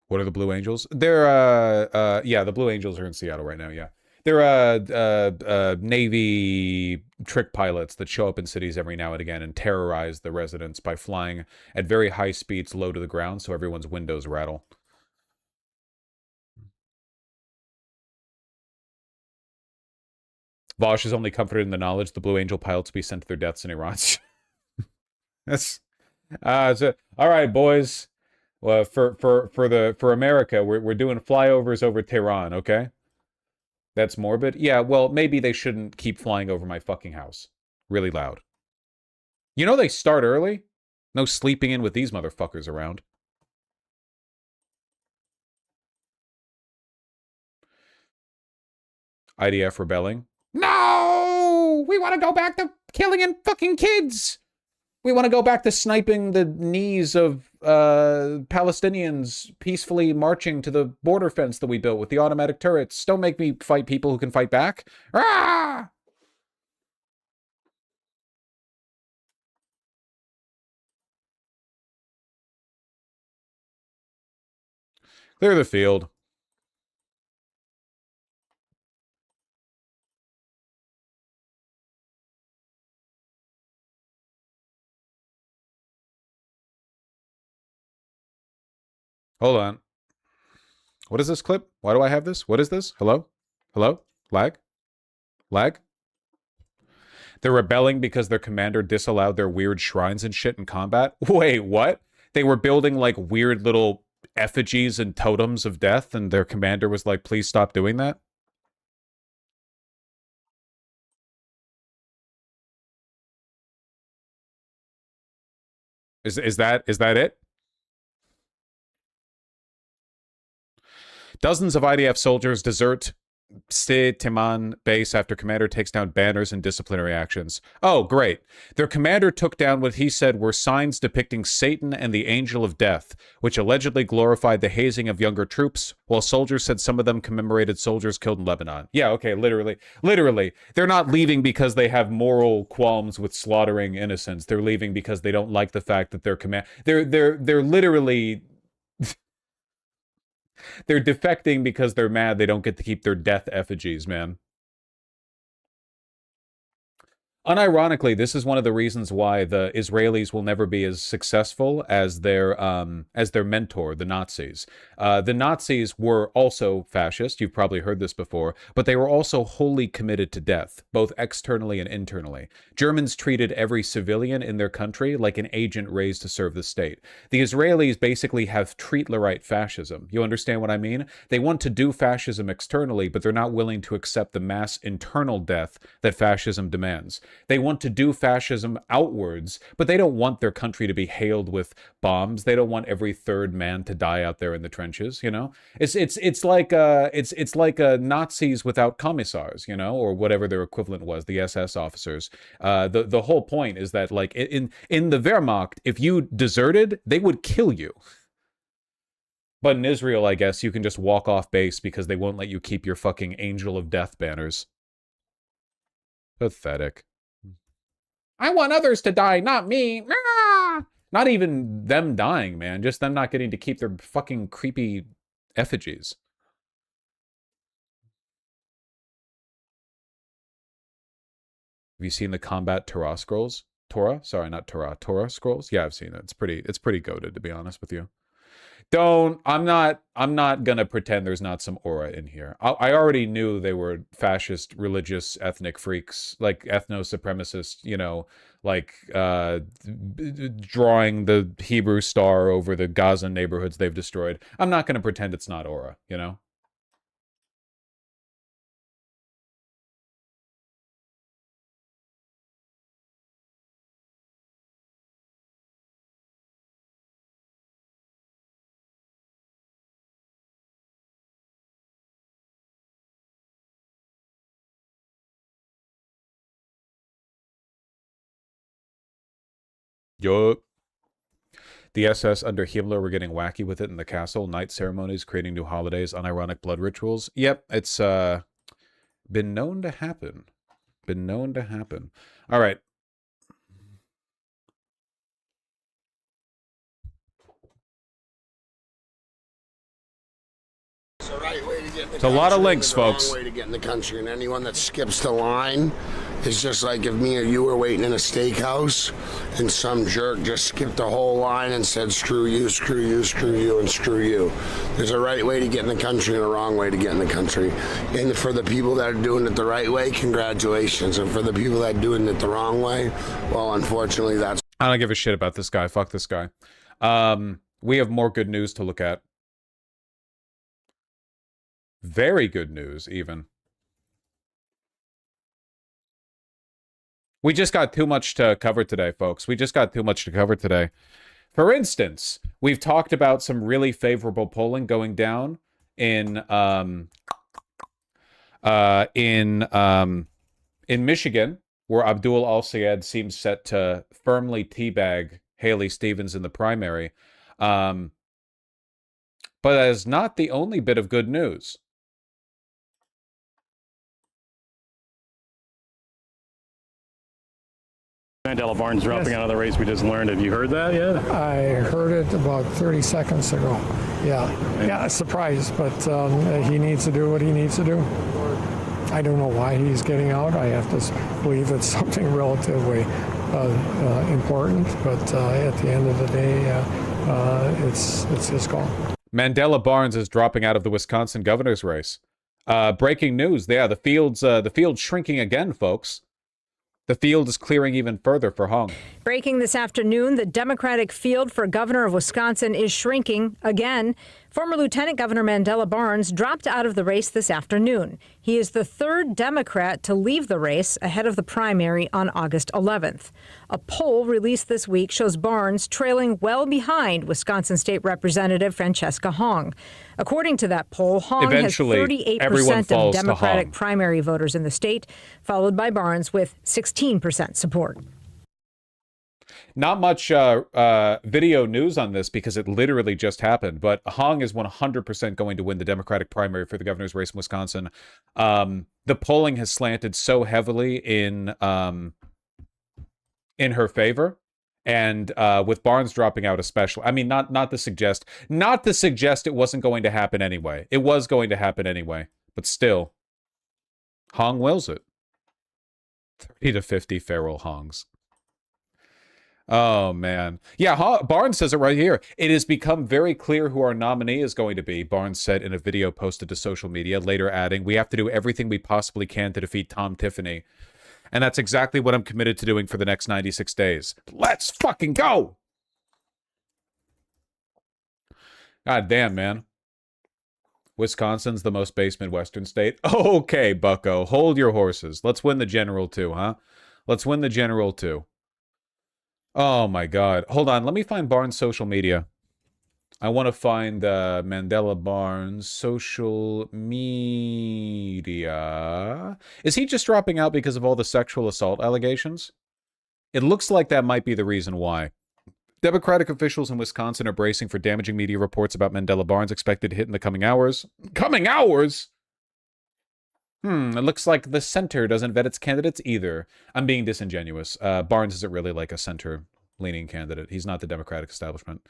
What are the Blue Angels? They're, yeah, the Blue Angels are in Seattle right now, yeah. They're Navy trick pilots that show up in cities every now and again and terrorize the residents by flying at very high speeds low to the ground so everyone's windows rattle. Vosh is only comforted in the knowledge the Blue Angel pilots will be sent to their deaths in Iran. That's all right, boys. Well, for America, we're doing flyovers over Tehran, okay? That's morbid. Yeah, well, maybe they shouldn't keep flying over my fucking house. Really loud. You know they start early? No sleeping in with these motherfuckers around. IDF rebelling. No! We want to go back to killing and fucking kids! We want to go back to sniping the knees of Palestinians peacefully marching to the border fence that we built with the automatic turrets. Don't make me fight people who can fight back. Ah! Clear the field. Hold on. What is this clip? Why do I have this? What is this? Hello? Hello? Lag? Lag? They're rebelling because their commander disallowed their weird shrines and shit in combat? Wait, what? They were building like weird little effigies and totems of death and their commander was like, please stop doing that? Is that it? Dozens of IDF soldiers desert Timan base after commander takes down banners and disciplinary actions. Oh, great. Their commander took down what he said were signs depicting Satan and the Angel of Death, which allegedly glorified the hazing of younger troops, while soldiers said some of them commemorated soldiers killed in Lebanon. Yeah, okay, literally. They're not leaving because they have moral qualms with slaughtering innocents. They're leaving because they don't like the fact that they're literally... They're defecting because they're mad they don't get to keep their death effigies, man. Unironically, this is one of the reasons why the Israelis will never be as successful as their mentor, the Nazis. The Nazis were also fascist. You've probably heard this before, but they were also wholly committed to death, both externally and internally. Germans treated every civilian in their country like an agent raised to serve the state. The Israelis basically have treatlerite fascism. You understand what I mean? They want to do fascism externally, but they're not willing to accept the mass internal death that fascism demands. They want to do fascism outwards, but they don't want their country to be hailed with bombs. They don't want every third man to die out there in the trenches, you know? It's like Nazis without commissars, you know, or whatever their equivalent was, the SS officers. The whole point is that, like, in the Wehrmacht, if you deserted, they would kill you. But in Israel, I guess, you can just walk off base because they won't let you keep your fucking Angel of Death banners. Pathetic. I want others to die, not me. Ah! Not even them dying, man. Just them not getting to keep their fucking creepy effigies. Have you seen the combat Torah scrolls? Torah? Sorry, not Torah. Torah scrolls? Yeah, I've seen it. It's pretty goated, to be honest with you. I'm not gonna pretend there's not some aura in here. I already knew they were fascist, religious, ethnic freaks, like ethno-supremacists, you know, like drawing the Hebrew star over the Gaza neighborhoods they've destroyed. I'm not gonna pretend it's not aura, you know? Yup. The SS under Himmler were getting wacky with it in the castle. Night ceremonies, creating new holidays, unironic blood rituals. Yep, it's been known to happen. Been known to happen. All right. It's a lot of links, folks. Way to get in the country, and anyone that skips the line is just like if me or you were waiting in a steakhouse and some jerk just skipped the whole line and said screw you, screw you, screw you, and screw you. There's a right way to get in the country and a wrong way to get in the country. And for the people that are doing it the right way, congratulations. And for the people that are doing it the wrong way, well, unfortunately, that's... I don't give a shit about this guy. Fuck this guy. We have more good news to look at. Very good news, even. We just got too much to cover today, folks. We just got too much to cover today. For instance, we've talked about some really favorable polling going down in Michigan, where Abdul Al-Sayed seems set to firmly teabag Haley Stevens in the primary. But that is not the only bit of good news. Mandela Barnes dropping out of the race, we just learned. Have you heard that yet? I heard it about 30 seconds ago. Yeah, surprised, but he needs to do what he needs to do. I don't know why he's getting out. I have to believe it's something relatively important, but at the end of the day, it's his call. Mandela Barnes is dropping out of the Wisconsin governor's race. Breaking news. Yeah, the field's shrinking again, folks. The field is clearing even further for Hong. Breaking this afternoon, the Democratic field for governor of Wisconsin is shrinking again. Former Lieutenant Governor Mandela Barnes dropped out of the race this afternoon. He is the third Democrat to leave the race ahead of the primary on August 11th. A poll released this week shows Barnes trailing well behind Wisconsin State Representative Francesca Hong. According to that poll, Hong has 38% of Democratic primary voters in the state, followed by Barnes with 16% support. Not much video news on this because it literally just happened, but Hong is 100% going to win the Democratic primary for the governor's race in Wisconsin. The polling has slanted so heavily in her favor, and with Barnes dropping out especially. I mean, not to suggest it wasn't going to happen anyway. It was going to happen anyway, but still, Hong wills it. 30 to 50 feral Hongs. Oh, man. Yeah, Barnes says it right here. It has become very clear who our nominee is going to be, Barnes said in a video posted to social media, later adding, we have to do everything we possibly can to defeat Tom Tiffany. And that's exactly what I'm committed to doing for the next 96 days. Let's fucking go! God damn, man. Wisconsin's the most base Midwestern state. Okay, bucko. Hold your horses. Let's win the general too, huh? Let's win the general too. Oh my God. Hold on. Let me find Barnes' social media. I want to find Mandela Barnes' social media. Is he just dropping out because of all the sexual assault allegations? It looks like that might be the reason why. Democratic officials in Wisconsin are bracing for damaging media reports about Mandela Barnes expected to hit in the coming hours. Coming hours? It looks like the center doesn't vet its candidates either. I'm being disingenuous. Barnes isn't really like a center leaning candidate. He's not the Democratic establishment.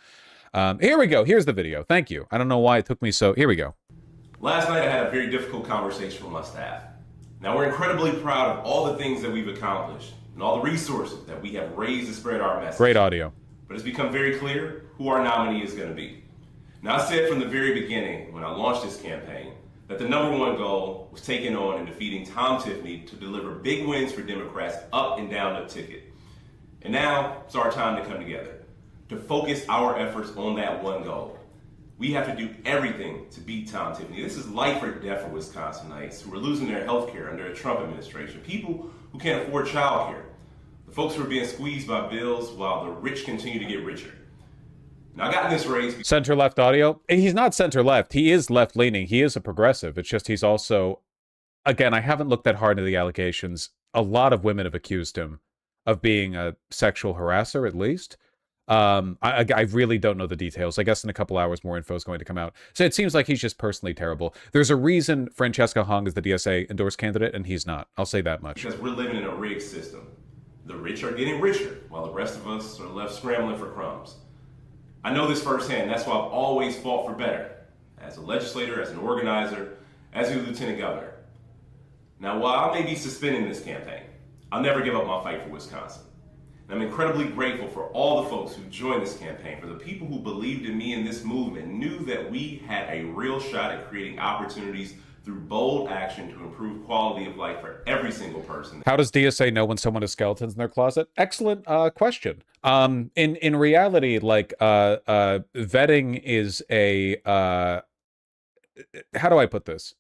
Here we go. Here's the video. Thank you. I don't know why it took me so. Here we go. Last night I had a very difficult conversation with my staff. Now we're incredibly proud of all the things that we've accomplished and all the resources that we have raised to spread our message. Great audio. But it's become very clear who our nominee is going to be. Now I said from the very beginning when I launched this campaign that the #1 goal was taking on and defeating Tom Tiffany to deliver big wins for Democrats up and down the ticket. And now it's our time to come together, to focus our efforts on that one goal. We have to do everything to beat Tom Tiffany. This is life or death for Wisconsinites who are losing their health care under a Trump administration, people who can't afford child care, the folks who are being squeezed by bills while the rich continue to get richer. Now, I got in this race. Center-left audio. He's not center-left. He is left-leaning. He is a progressive. It's just he's also, again, I haven't looked that hard into the allegations. A lot of women have accused him of being a sexual harasser, at least. I really don't know the details. I guess in a couple hours more info is going to come out. So it seems like he's just personally terrible. There's a reason Francesca Hong is the DSA endorsed candidate and he's not. I'll say that much. Because we're living in a rigged system. The rich are getting richer while the rest of us are left scrambling for crumbs. I know this firsthand. That's why I've always fought for better. As a legislator, as an organizer, as a lieutenant governor. Now, while I may be suspending this campaign, I'll never give up my fight for Wisconsin. I'm incredibly grateful for all the folks who joined this campaign, for the people who believed in me and this movement, knew that we had a real shot at creating opportunities through bold action to improve quality of life for every single person. How does DSA know when someone has skeletons in their closet? Excellent question. In reality, like vetting is a how do I put this?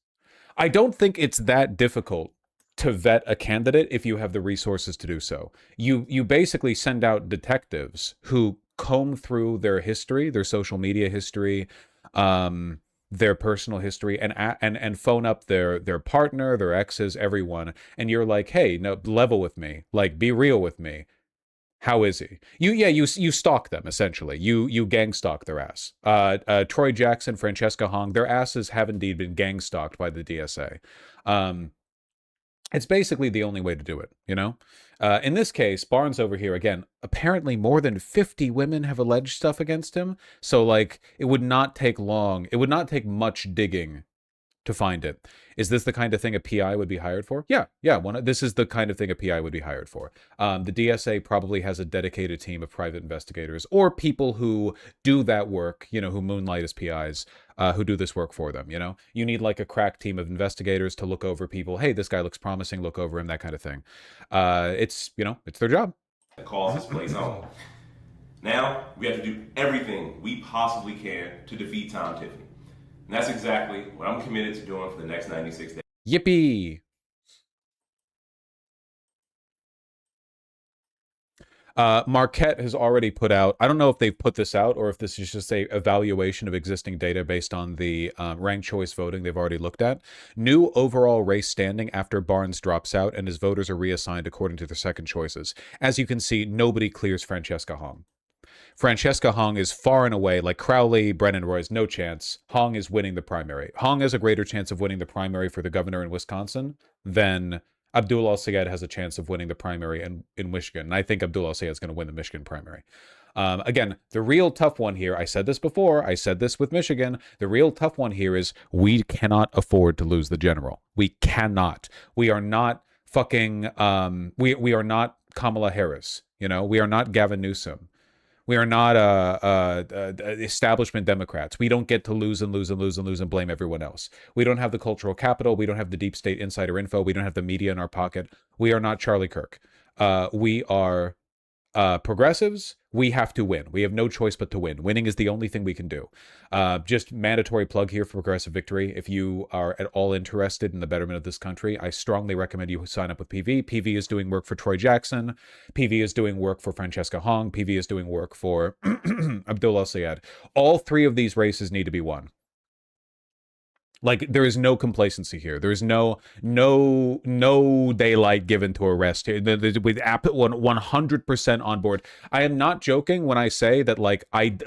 I don't think it's that difficult to vet a candidate if you have the resources to do so. You basically send out detectives who comb through their history, their social media history, their personal history, and phone up their partner, their exes, everyone, and you're like, hey, no, level with me, like be real with me. How is he? You stalk them essentially. You gang stalk their ass. Troy Jackson, Francesca Hong, their asses have indeed been gang stalked by the DSA. It's basically the only way to do it, you know? In this case, Barnes over here, again, apparently more than 50 women have alleged stuff against him. So, like, it would not take long. It would not take much digging to find it. Is this the kind of thing a PI would be hired for? Yeah. This is the kind of thing a PI would be hired for. The DSA probably has a dedicated team of private investigators or people who do that work, you know, who moonlight as PIs, who do this work for them, you know? You need like a crack team of investigators to look over people. Hey, this guy looks promising, look over him, that kind of thing. It's, you know, it's their job. That calls this place home. Now, we have to do everything we possibly can to defeat Tom Tiffany. And that's exactly what I'm committed to doing for the next 96 days. Yippee! Marquette has already put out, I don't know if they've put this out or if this is just a evaluation of existing data based on the ranked choice voting they've already looked at. New overall race standing after Barnes drops out and his voters are reassigned according to their second choices. As you can see, nobody clears Francesca Hong. Francesca Hong is far and away, like Crowley, Brennan Roy's no chance. Hong is winning the primary. Hong has a greater chance of winning the primary for the governor in Wisconsin than Abdul Al-Sayed has a chance of winning the primary in Michigan. And I think Abdul Al-Sayed is going to win the Michigan primary. Again, the real tough one here, I said this before, I said this with Michigan, the real tough one here is we cannot afford to lose the general. We cannot. We are not fucking, we are not Kamala Harris, you know? We are not Gavin Newsom. We are not establishment Democrats. We don't get to lose and lose and lose and lose and blame everyone else. We don't have the cultural capital. We don't have the deep state insider info. We don't have the media in our pocket. We are not Charlie Kirk. We are progressives. We have to win. We have no choice but to win. Winning is the only thing we can do. Just mandatory plug here for Progressive Victory. If you are at all interested in the betterment of this country, I strongly recommend you sign up with PV. PV is doing work for Troy Jackson. PV is doing work for Francesca Hong. PV is doing work for Abdul Al-Sayed. All three of these races need to be won. Like, there is no complacency here. There is no daylight given to arrest here. With 100% on board. I am not joking when I say that, like, I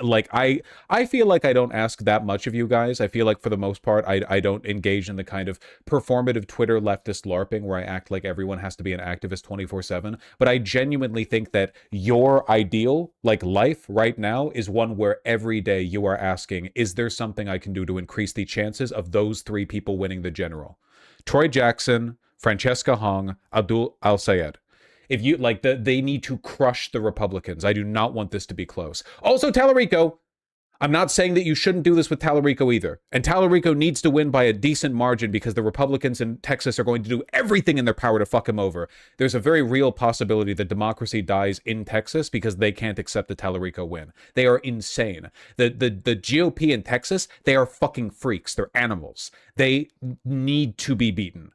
feel like I don't ask that much of you guys. I feel like for the most part, I don't engage in the kind of performative Twitter leftist LARPing where I act like everyone has to be an activist 24/7. But I genuinely think that your ideal, like, life right now is one where every day you are asking, is there something I can do to increase the chances of those three people winning the general? Troy Jackson, Francesca Hong, Abdul Al-Sayed. If you like, they need to crush the Republicans. I do not want this to be close. Also, Tallarico. I'm not saying that you shouldn't do this with Tallarico either. And Tallarico needs to win by a decent margin because the Republicans in Texas are going to do everything in their power to fuck him over. There's a very real possibility that democracy dies in Texas because they can't accept the Tallarico win. They are insane. The GOP in Texas, they are fucking freaks. They're animals. They need to be beaten.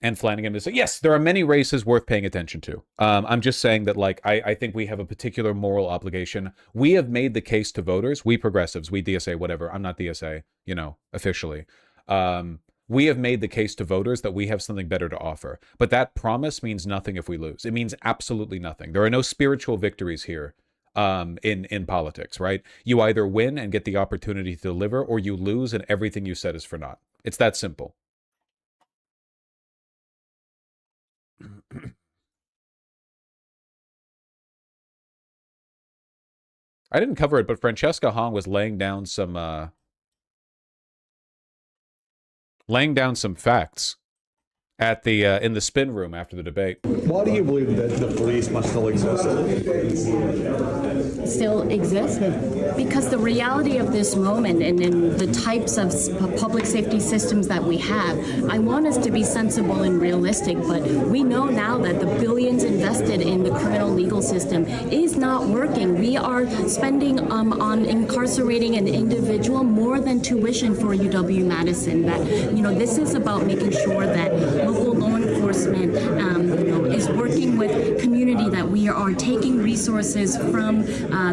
And Flanagan is saying, yes, there are many races worth paying attention to. I'm just saying that, like, I think we have a particular moral obligation. We have made the case to voters, we progressives, we DSA, whatever. I'm not DSA, you know, officially. We have made the case to voters that we have something better to offer. But that promise means nothing if we lose. It means absolutely nothing. There are no spiritual victories here in politics, right? You either win and get the opportunity to deliver, or you lose and everything you said is for naught. It's that simple. I didn't cover it, but Francesca Hong was laying down some facts at the in the spin room after the debate. Why do you believe that the police must still exist? Still exist? Because the reality of this moment and in the types of public safety systems that we have, I want us to be sensible and realistic, but we know now that the billions invested in the criminal legal system is not working. We are spending on incarcerating an individual more than tuition for UW-Madison. That, you know, this is about making sure that local law enforcement, is working with community, that we are taking resources from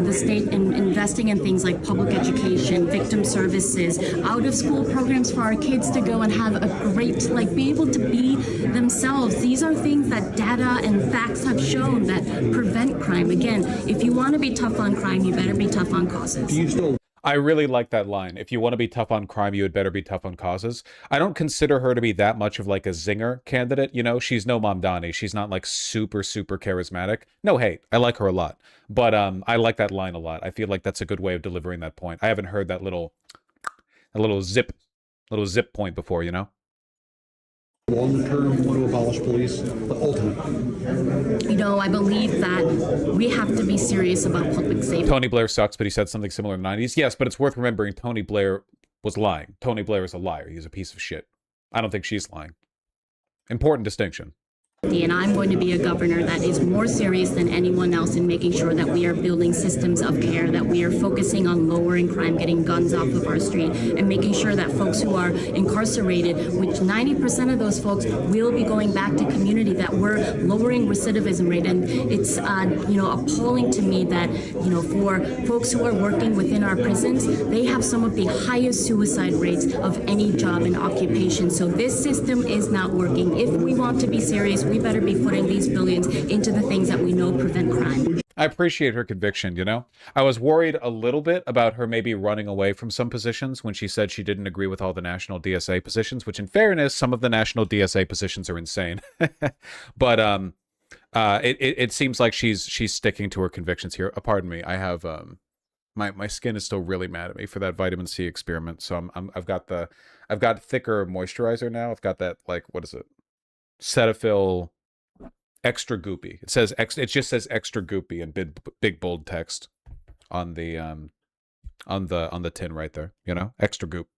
the state and investing in things like public education, victim services, out of school programs for our kids to go and have a great, like, be able to be themselves. These are things that data and facts have shown that prevent crime. Again, if you want to be tough on crime, you better be tough on causes. I really like that line. If you want to be tough on crime, you had better be tough on causes. I don't consider her to be that much of, like, a zinger candidate. You know, she's no Mamdani. She's not, like, super charismatic. No hate. I like her a lot. But I like that line a lot. I feel like that's a good way of delivering that point. I haven't heard that little zip point before, you know? Long term, want to abolish police, but ultimately, you know, I believe that we have to be serious about public safety. Tony Blair sucks, but he said something similar in the 90s. Yes, but it's worth remembering Tony Blair was lying. Tony Blair is a liar. He's a piece of shit. I don't think she's lying. Important distinction. And I'm going to be a governor that is more serious than anyone else in making sure that we are building systems of care, that we are focusing on lowering crime, getting guns off of our street, and making sure that folks who are incarcerated, which 90% of those folks will be going back to community, that we're lowering recidivism rate. And it's, appalling to me that, for folks who are working within our prisons, they have some of the highest suicide rates of any job and occupation. So this system is not working. If we want to be serious, we better be putting these billions into the things that we know prevent crime. I appreciate her conviction, you know? I was worried a little bit about her maybe running away from some positions when she said she didn't agree with all the national DSA positions, which in fairness, some of the national DSA positions are insane. But it seems like she's sticking to her convictions here. Pardon me, I have my skin is still really mad at me for that vitamin C experiment. So I've got thicker moisturizer now. I've got that, like, what is it? Cetaphil extra goopy. It just says extra goopy in big bold text on the tin right there, you know? Extra goop.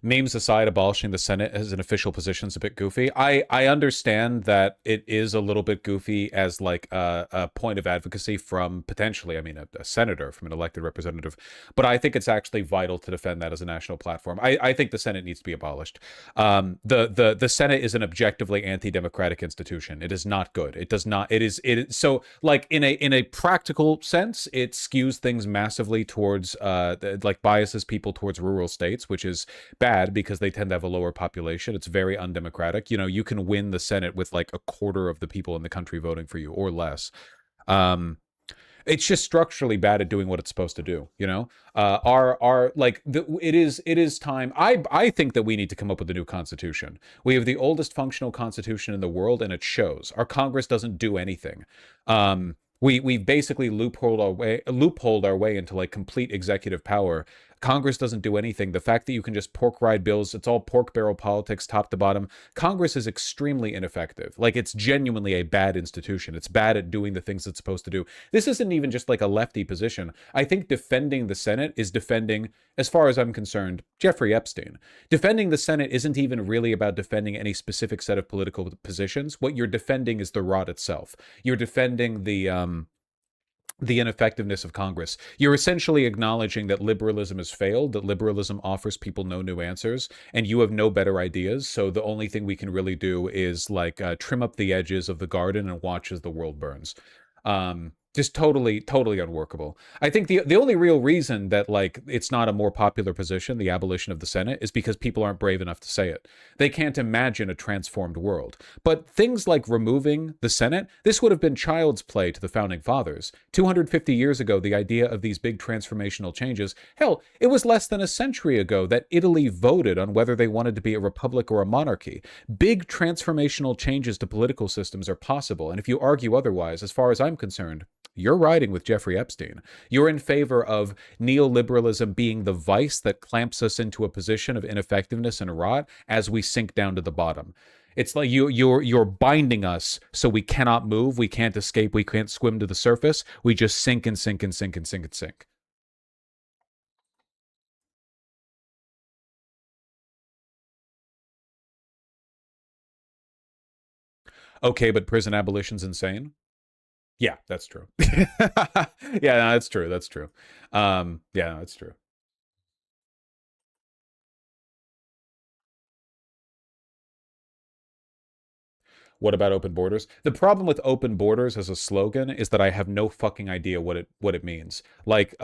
Memes aside, abolishing the Senate as an official position is a bit goofy. I understand that it is a little bit goofy as like a point of advocacy from potentially, I mean, a senator, from an elected representative, but I think it's actually vital to defend that as a national platform. I think the Senate needs to be abolished. The Senate is an objectively anti-democratic institution. It is not good. It does not. It is so like in a practical sense, it skews things massively towards like biases people towards rural states, which is bad because they tend to have a lower population. It's very undemocratic. You know, you can win the Senate with like a quarter of the people in the country voting for you or less. It's just structurally bad at doing what it's supposed to do. You know, it is time. I think that we need to come up with a new constitution. We have the oldest functional constitution in the world, and it shows. Our Congress doesn't do anything. We've basically loopholed our way into like complete executive power. Congress doesn't do anything. The fact that you can just pork ride bills, it's all pork barrel politics, top to bottom. Congress is extremely ineffective. Like, it's genuinely a bad institution. It's bad at doing the things it's supposed to do. This isn't even just like a lefty position. I think defending the Senate is defending, as far as I'm concerned, Jeffrey Epstein. Defending the Senate isn't even really about defending any specific set of political positions. What you're defending is the rot itself. You're defending the ineffectiveness of Congress. You're essentially acknowledging that liberalism has failed, that liberalism offers people no new answers, and you have no better ideas, so the only thing we can really do is like trim up the edges of the garden and watch as the world burns. Just totally unworkable. I think the only real reason that like it's not a more popular position, the abolition of the Senate, is because people aren't brave enough to say it. They can't imagine a transformed world. But things like removing the Senate, this would have been child's play to the founding fathers. 250 years ago, the idea of these big transformational changes, hell, it was less than a century ago that Italy voted on whether they wanted to be a republic or a monarchy. Big transformational changes to political systems are possible, and if you argue otherwise, as far as I'm concerned, you're riding with Jeffrey Epstein. You're in favor of neoliberalism being the vice that clamps us into a position of ineffectiveness and rot as we sink down to the bottom. It's like you're binding us so we cannot move, we can't escape, we can't swim to the surface. We just sink and sink and sink and sink and sink. Okay, but prison abolition's insane. Yeah, that's true. Yeah, no, that's true. That's true. Yeah, no, that's true. What about open borders? The problem with open borders as a slogan is that I have no fucking idea what it means. Like,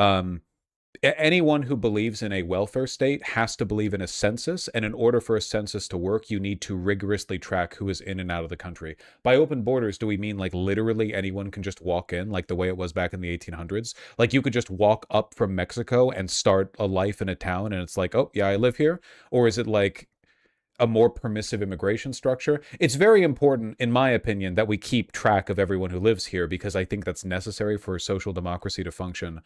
anyone who believes in a welfare state has to believe in a census, and in order for a census to work, you need to rigorously track who is in and out of the country. By open borders, do we mean like literally anyone can just walk in, like the way it was back in the 1800s? Like you could just walk up from Mexico and start a life in a town, and it's like, oh, yeah, I live here? Or is it like a more permissive immigration structure? It's very important, in my opinion, that we keep track of everyone who lives here, because I think that's necessary for social democracy to function.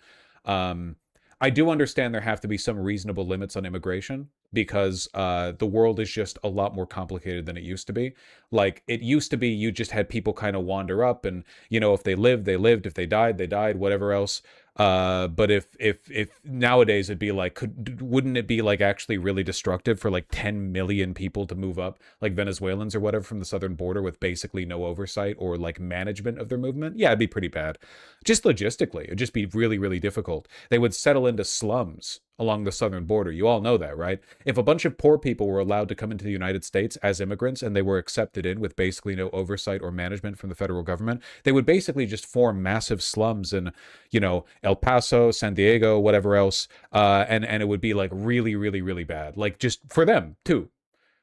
I do understand there have to be some reasonable limits on immigration, because the world is just a lot more complicated than it used to be. Like, it used to be you just had people kind of wander up, and, you know, if they lived, they lived. If they died, they died, whatever else. But if nowadays it'd be like, wouldn't it be like actually really destructive for like 10 million people to move up, like Venezuelans or whatever, from the southern border with basically no oversight or like management of their movement? Yeah, it'd be pretty bad. Just logistically, it'd just be really, really difficult. They would settle into slums along the southern border. You all know that, right? If a bunch of poor people were allowed to come into the United States as immigrants and they were accepted in with basically no oversight or management from the federal government, they would basically just form massive slums in, you know, El Paso, San Diego, whatever else, and it would be like really, really, really bad, like just for them too.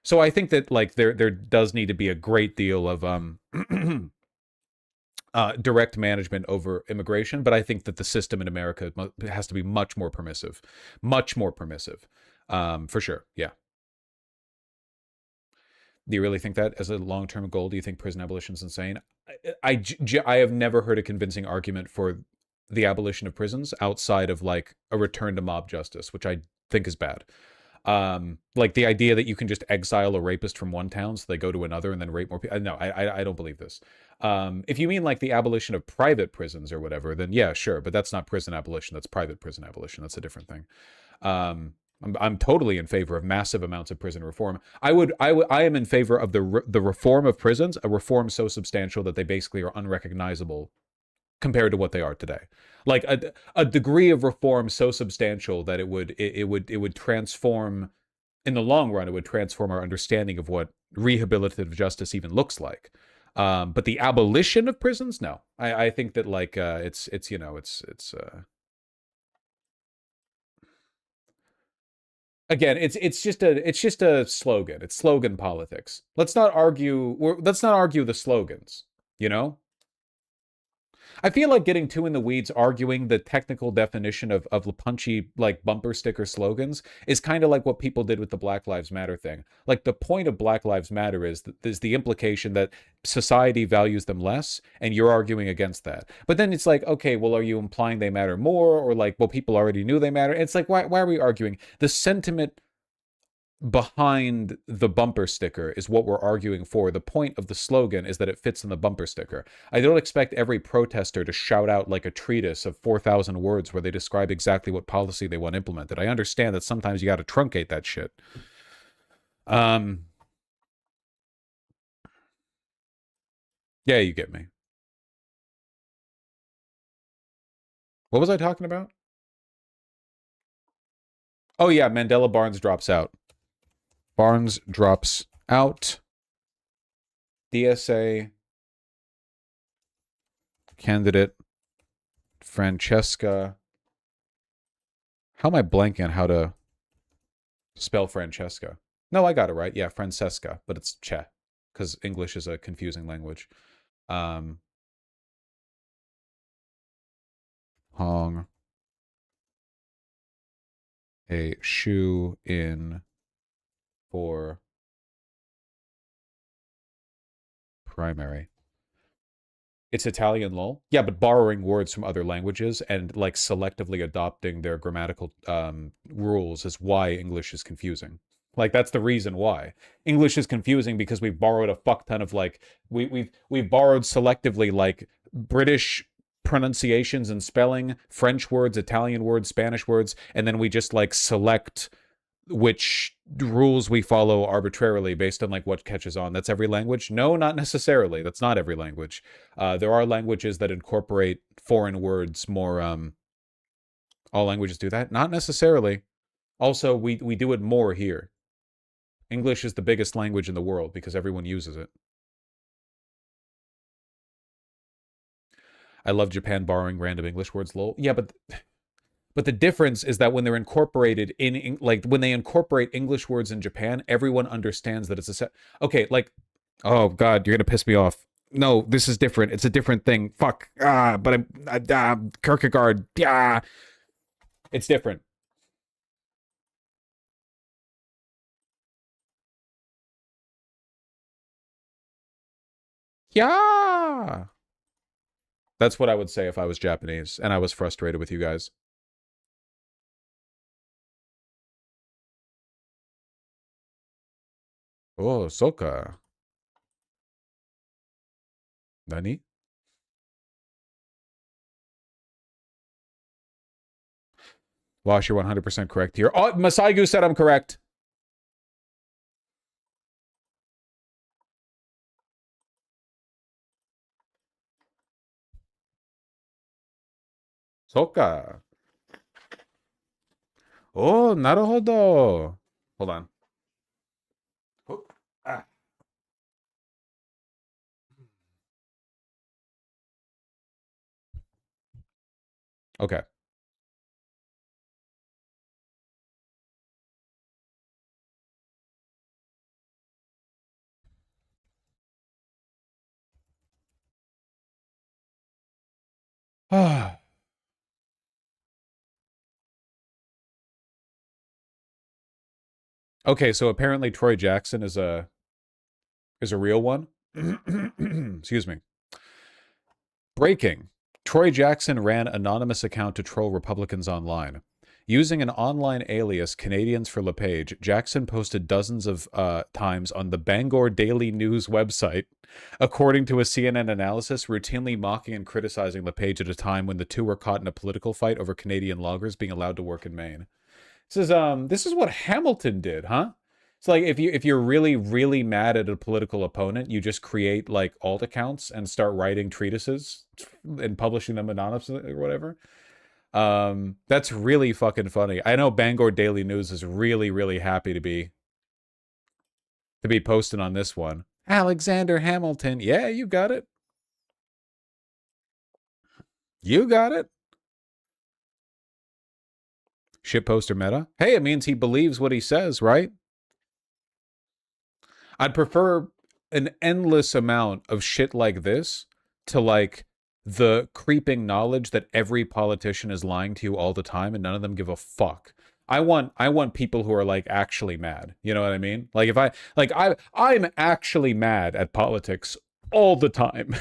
So I think that like there does need to be a great deal of direct management over immigration, but I think that the system in America has to be much more permissive, for sure. Yeah. Do you really think that as a long-term goal? Do you think prison abolition is insane? I have never heard a convincing argument for the abolition of prisons outside of like a return to mob justice, which I think is bad. Like the idea that you can just exile a rapist from one town so they go to another and then rape more people. No, I don't believe this. If you mean like the abolition of private prisons or whatever, then yeah, sure. But that's not prison abolition. That's private prison abolition. That's a different thing. I'm totally in favor of massive amounts of prison reform. I am in favor of the reform of prisons, a reform so substantial that they basically are unrecognizable compared to what they are today. Like a degree of reform so substantial that it would transform, in the long run, it would transform our understanding of what rehabilitative justice even looks like. But the abolition of prisons, no. I think that like it's again, it's just a slogan. It's slogan politics. Let's not argue the slogans, you know? I feel like getting too in the weeds arguing the technical definition of punchy, like, bumper sticker slogans is kind of like what people did with the Black Lives Matter thing. Like, the point of Black Lives Matter is the implication that society values them less, and you're arguing against that. But then it's like, okay, well, are you implying they matter more? Or like, well, people already knew they matter. It's like, why are we arguing? The sentiment behind the bumper sticker is what we're arguing for. The point of the slogan is that it fits in the bumper sticker. I don't expect every protester to shout out like a treatise of 4,000 words where they describe exactly what policy they want implemented. I understand that sometimes you got to truncate that shit. Yeah, you get me. What was I talking about? Oh yeah, Mandela Barnes drops out. Barnes drops out. DSA candidate Francesca. How am I blanking on how to spell Francesca? No, I got it right. Yeah, Francesca, but it's Che, because English is a confusing language. Hong. A shoe in for primary. It's Italian, lol. Yeah, but borrowing words from other languages and like selectively adopting their grammatical rules is why English is confusing. Like, that's the reason why English is confusing, because we've borrowed a fuck ton of like we've borrowed selectively like British pronunciations and spelling, French words, Italian words, Spanish words, and then we just like select which rules we follow arbitrarily based on like what catches on. That's every language? No, not necessarily. That's not every language. There are languages that incorporate foreign words more. All languages do that? Not necessarily. Also, we do it more here. English is the biggest language in the world because everyone uses it. I love Japan borrowing random English words, lol. Yeah, but the difference is that when they're incorporated in, like, when they incorporate English words in Japan, everyone understands that it's okay, like, oh God, you're gonna piss me off. No, this is different. It's a different thing. Fuck. But I'm, Kierkegaard. Yeah. It's different. Yeah. That's what I would say if I was Japanese and I was frustrated with you guys. Oh, Soka. Nani? Wash, you're 100% correct here. Oh, Masaigu said I'm correct. Soka. Oh, naruhodo. Hold on. Oh, ah. Okay. Okay, so apparently Troy Jackson is a real one. Excuse me. Breaking. Troy Jackson ran anonymous account to troll Republicans online. Using an online alias, Canadians for LePage, Jackson posted dozens of times on the Bangor Daily News website, according to a CNN analysis, routinely mocking and criticizing LePage at a time when the two were caught in a political fight over Canadian loggers being allowed to work in Maine. This is what Hamilton did, huh? It's like if you're really, really mad at a political opponent, you just create like alt accounts and start writing treatises and publishing them anonymously or whatever. That's really fucking funny. I know Bangor Daily News is really, really happy to be posted on this one. Alexander Hamilton. Yeah, you got it. You got it. Shitposter meta. Hey, it means he believes what he says, right? I'd prefer an endless amount of shit like this to like the creeping knowledge that every politician is lying to you all the time and none of them give a fuck. I want people who are like actually mad. You know what I mean? Like if I'm actually mad at politics all the time.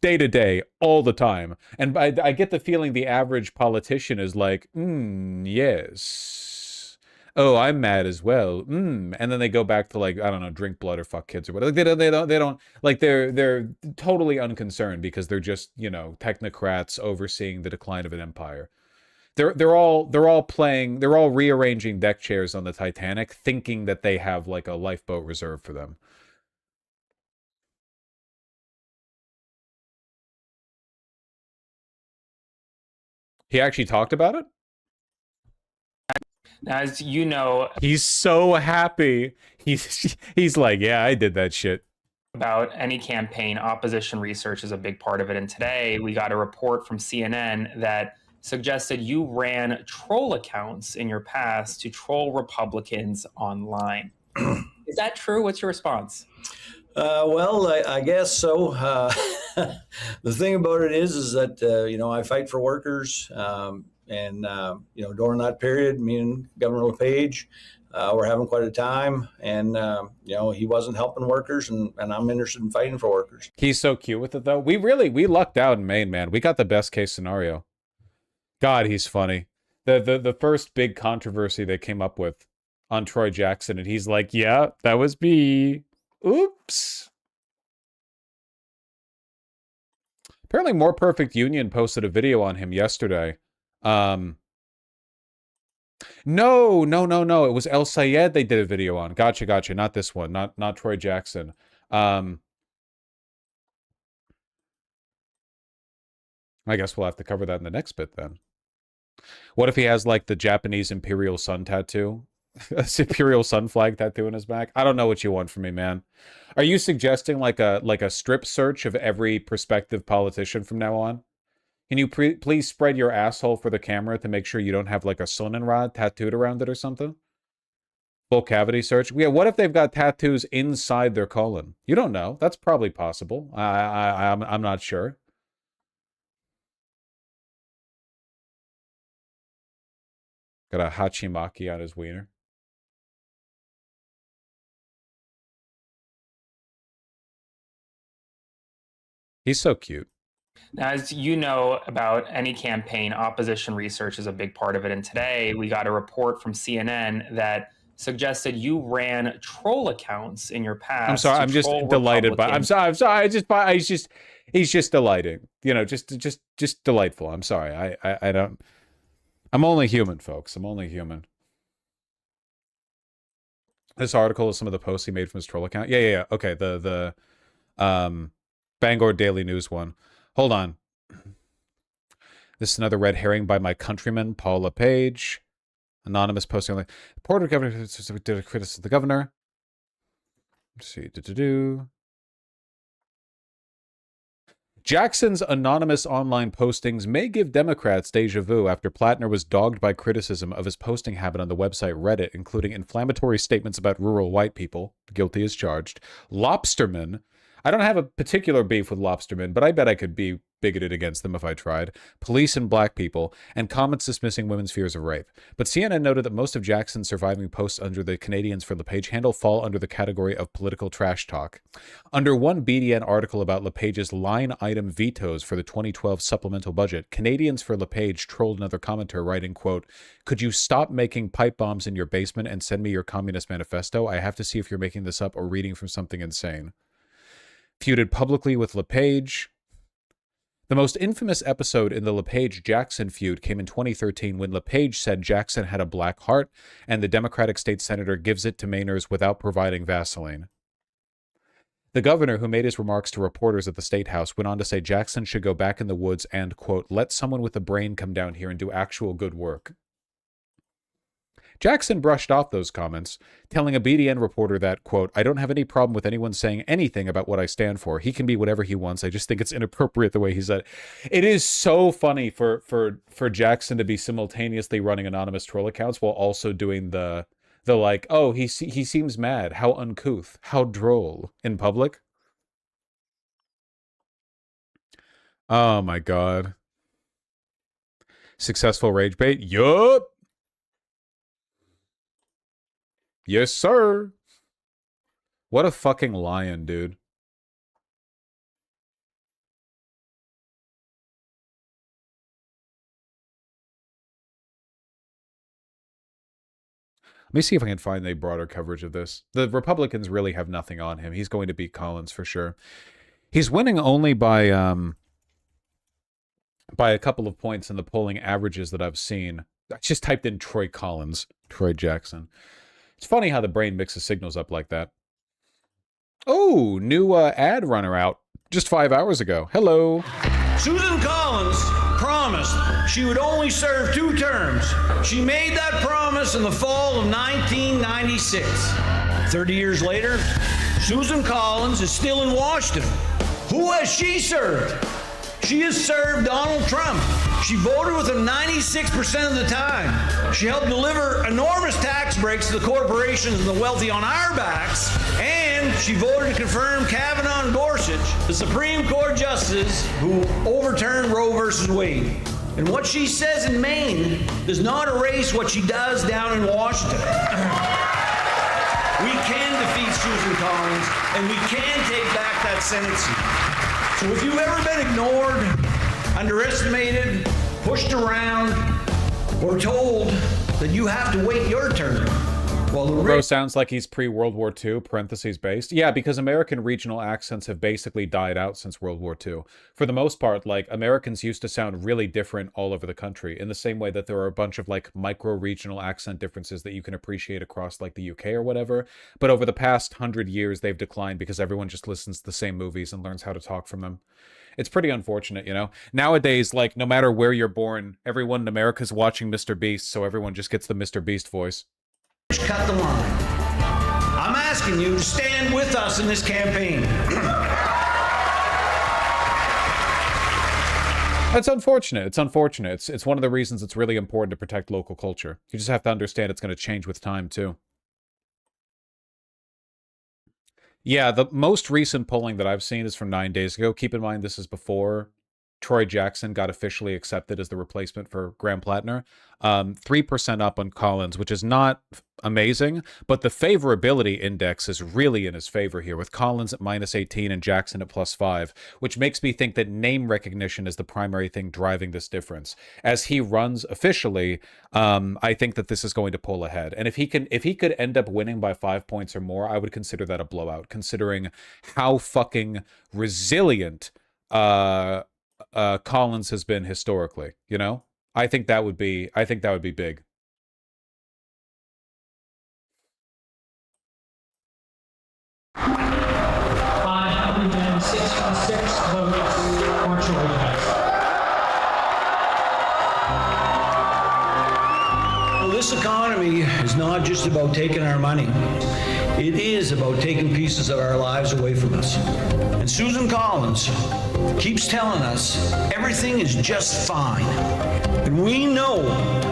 Day to day, all the time. And I get the feeling the average politician is like, yes. Oh, I'm mad as well. And then they go back to like, I don't know, drink blood or fuck kids or whatever. Like they don't like they're totally unconcerned because they're just, you know, technocrats overseeing the decline of an empire. They're all rearranging deck chairs on the Titanic, thinking that they have like a lifeboat reserved for them. He actually talked about it? As you know, he's so happy. He's like, yeah, I did that shit. About any campaign, opposition research is a big part of it. And today we got a report from CNN that suggested you ran troll accounts in your past to troll Republicans online. Is that true? What's your response? Well, I guess so. The thing about it is that, you know, I fight for workers. And, you know, during that period, me and Governor LePage were having quite a time. And, you know, he wasn't helping workers. And I'm interested in fighting for workers. He's so cute with it, though. We lucked out in Maine, man. We got the best case scenario. God, he's funny. The first big controversy they came up with on Troy Jackson. And he's like, yeah, that was me. Oops. Apparently More Perfect Union posted a video on him yesterday. No. It was El Sayed they did a video on. Gotcha. Not this one. Not Troy Jackson. I guess we'll have to cover that in the next bit then. What if he has like the Japanese Imperial Sun tattoo? Imperial Sun flag tattoo in his back? I don't know what you want from me, man. Are you suggesting like a strip search of every prospective politician from now on? Can you please spread your asshole for the camera to make sure you don't have like a sonnen rod tattooed around it or something? Full cavity search? Yeah, what if they've got tattoos inside their colon? You don't know. That's probably possible. I'm not sure. Got a hachimaki on his wiener. He's so cute. As you know, about any campaign, opposition research is a big part of it. And today we got a report from CNN that suggested you ran troll accounts in your past. I'm sorry, I'm just delighted by. I'm sorry. He's just delighting. You know, just delightful. I'm sorry. I don't. I'm only human, folks. I'm only human. This article is some of the posts he made from his troll account. Yeah. Okay, the Bangor Daily News one. Hold on. This is another red herring by my countryman, Paul LePage. Anonymous posting on the Porter governor did a criticism of the governor. Let's see. Jackson's anonymous online postings may give Democrats deja vu after Plattner was dogged by criticism of his posting habit on the website Reddit, including inflammatory statements about rural white people. Guilty as charged. Lobstermen. I don't have a particular beef with lobstermen, but I bet I could be bigoted against them if I tried. Police and black people, and comments dismissing women's fears of rape. But CNN noted that most of Jackson's surviving posts under the Canadians for LePage handle fall under the category of political trash talk. Under one BDN article about LePage's line item vetoes for the 2012 supplemental budget, Canadians for LePage trolled another commenter writing, quote, "Could you stop making pipe bombs in your basement and send me your Communist Manifesto? I have to see if you're making this up or reading from something insane." Feuded publicly with LePage. The most infamous episode in the LePage-Jackson feud came in 2013 when LePage said Jackson had a black heart and the Democratic state senator gives it to Mainers without providing Vaseline. The governor, who made his remarks to reporters at the State House, went on to say Jackson should go back in the woods and, quote, let someone with a brain come down here and do actual good work. Jackson brushed off those comments, telling a BDN reporter that, quote, I don't have any problem with anyone saying anything about what I stand for. He can be whatever he wants. I just think it's inappropriate the way he said it. It is so funny for Jackson to be simultaneously running anonymous troll accounts while also doing the like, oh, he seems mad, how uncouth, how droll in public. Oh my God. Successful rage bait? Yup. Yes, sir. What a fucking lion, dude. Let me see if I can find a broader coverage of this. The Republicans really have nothing on him. He's going to beat Collins for sure. He's winning only by a couple of points in the polling averages that I've seen. I just typed in Troy Collins, Troy Jackson. It's funny how the brain mixes signals up like that. Oh, new ad runner out just 5 hours ago. Hello. Susan Collins promised she would only serve 2 terms. She made that promise in the fall of 1996. 30 years later, Susan Collins is still in Washington. Who has she served? She has served Donald Trump. She voted with him 96% of the time. She helped deliver enormous tax breaks to the corporations and the wealthy on our backs. And she voted to confirm Kavanaugh and Gorsuch, the Supreme Court justices who overturned Roe versus Wade. And what she says in Maine does not erase what she does down in Washington. We can defeat Susan Collins, and we can take back that Senate seat. So if you've ever been ignored, underestimated, pushed around, or told that you have to wait your turn, well, the Bro sounds like he's pre-World War II, parentheses based. Yeah, because American regional accents have basically died out since World War II. For the most part, like, Americans used to sound really different all over the country, in the same way that there are a bunch of, like, micro-regional accent differences that you can appreciate across, like, the UK or whatever. But over the past 100 years, they've declined because everyone just listens to the same movies and learns how to talk from them. It's pretty unfortunate, you know? Nowadays, like, no matter where you're born, everyone in America's watching Mr. Beast, so everyone just gets the Mr. Beast voice. Cut the line. I'm asking you to stand with us in this campaign. That's unfortunate. It's unfortunate. It's one of the reasons it's really important to protect local culture. You just have to understand it's going to change with time, too. Yeah, the most recent polling that I've seen is from 9 days ago. Keep in mind, this is before Troy Jackson got officially accepted as the replacement for Graham Plattner. 3% up on Collins, which is not amazing, but the favorability index is really in his favor here, with Collins at -18 and Jackson at +5, which makes me think that name recognition is the primary thing driving this difference. As he runs officially, I think that this is going to pull ahead. And if he could end up winning by 5 points or more, I would consider that a blowout, considering how fucking resilient Collins has been historically, you know? I think that would be big. Well, this economy is not just about taking our money. It is about taking pieces of our lives away from us. And Susan Collins keeps telling us everything is just fine. And we know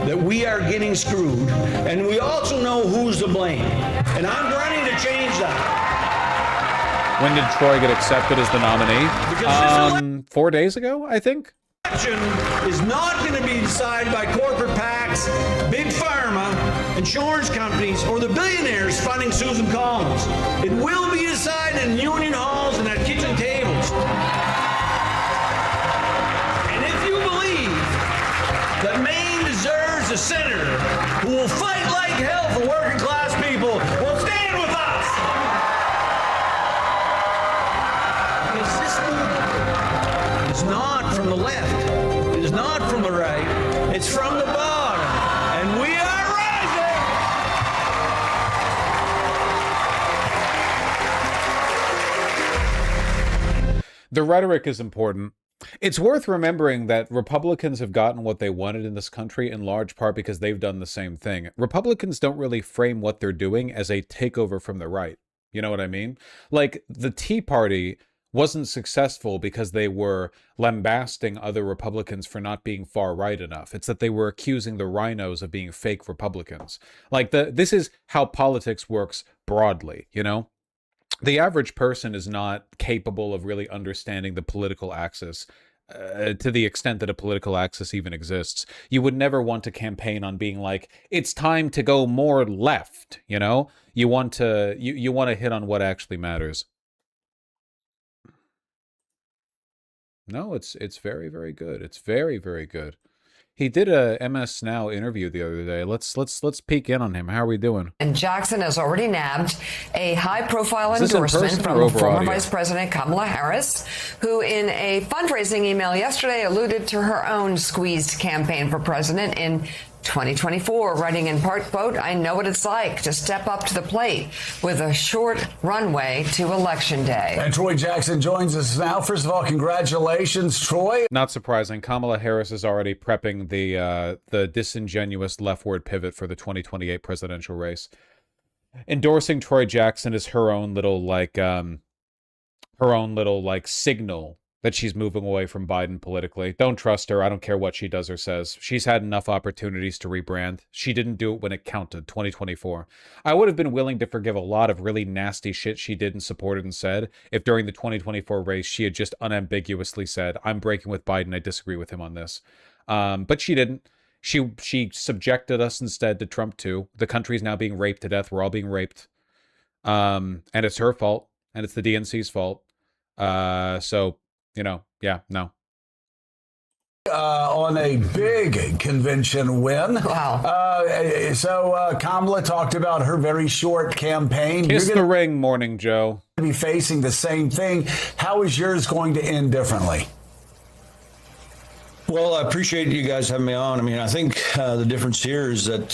that we are getting screwed, and we also know who's to blame. And I'm running to change that. When did Troy get accepted as the nominee? 4 days ago, I think. Election is not going to be decided by corporate PACs, big pharma, insurance companies, or the billionaires funding Susan Collins. It will be decided in union halls and at kitchen tables. And if you believe that Maine deserves a senator who will fight like hell for working class people, well, stand with us. Because this movement is not from the The rhetoric is important. It's worth remembering that Republicans have gotten what they wanted in this country in large part because they've done the same thing. Republicans don't really frame what they're doing as a takeover from the right. You know what I mean? Like, the Tea Party wasn't successful because they were lambasting other Republicans for not being far right enough. It's that they were accusing the rhinos of being fake Republicans. Like, this is how politics works broadly, you know? The average person is not capable of really understanding the political axis to the extent that a political axis even exists. You would never want to campaign on being like, it's time to go more left, you know? You want to you want to hit on what actually matters. No, it's very, very good. It's very, very good. He did a MS Now interview the other day. Let's peek in on him. How are we doing? And Jackson has already nabbed a high-profile endorsement from former Vice President Kamala Harris, who in a fundraising email yesterday alluded to her own squeezed campaign for president in 2024, writing in part, quote, "I know what it's like to step up to the plate with a short runway to Election Day." And Troy Jackson joins us now. First of all, congratulations, Troy. Not surprising. Kamala Harris is already prepping the disingenuous leftward pivot for the 2028 presidential race. Endorsing Troy Jackson is her own little signal that she's moving away from Biden politically. Don't trust her. I don't care what she does or says. She's had enough opportunities to rebrand. She didn't do it when it counted, 2024. I would have been willing to forgive a lot of really nasty shit she did and supported and said if during the 2024 race she had just unambiguously said, I'm breaking with Biden, I disagree with him on this. But she didn't. She subjected us instead to Trump too. The country's now being raped to death. We're all being raped. And it's her fault. And it's the DNC's fault. So... you know, yeah, no. On a big convention win. Wow. So Kamala talked about her very short campaign. Kiss the ring, Morning Joe. You're going to be facing the same thing. How is yours going to end differently? Well, I appreciate you guys having me on. I mean, I think the difference here is that,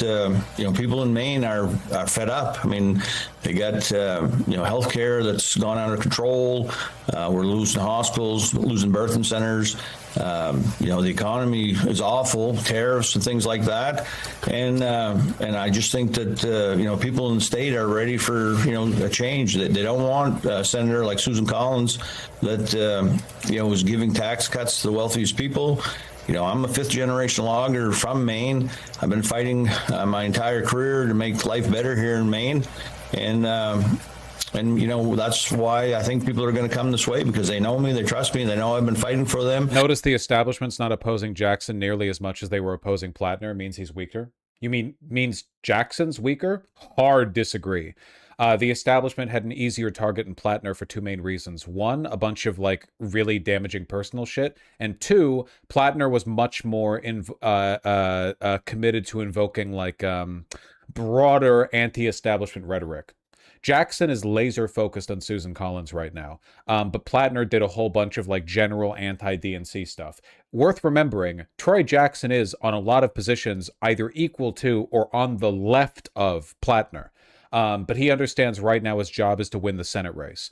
people in Maine are fed up. I mean, they got, health care that's gone out of control. We're losing hospitals, losing birthing centers. The economy is awful, tariffs and things like that. And I just think that, people in the state are ready for, a change. They don't want a senator like Susan Collins that, was giving tax cuts to the wealthiest people. I'm a fifth-generation logger from Maine. I've been fighting my entire career to make life better here in Maine. And that's why I think people are going to come this way, because they know me, they trust me, they know I've been fighting for them. Notice the establishment's not opposing Jackson nearly as much as they were opposing Plattner. Means he's weaker. You means Jackson's weaker? Hard disagree. The establishment had an easier target in Plattner for two main reasons. One, a bunch of really damaging personal shit, and two, Plattner was much more committed to invoking broader anti-establishment rhetoric. Jackson is laser focused on Susan Collins right now, but Plattner did a whole bunch of general anti-DNC stuff. Worth remembering, Troy Jackson is on a lot of positions either equal to or on the left of Plattner. But he understands right now his job is to win the Senate race.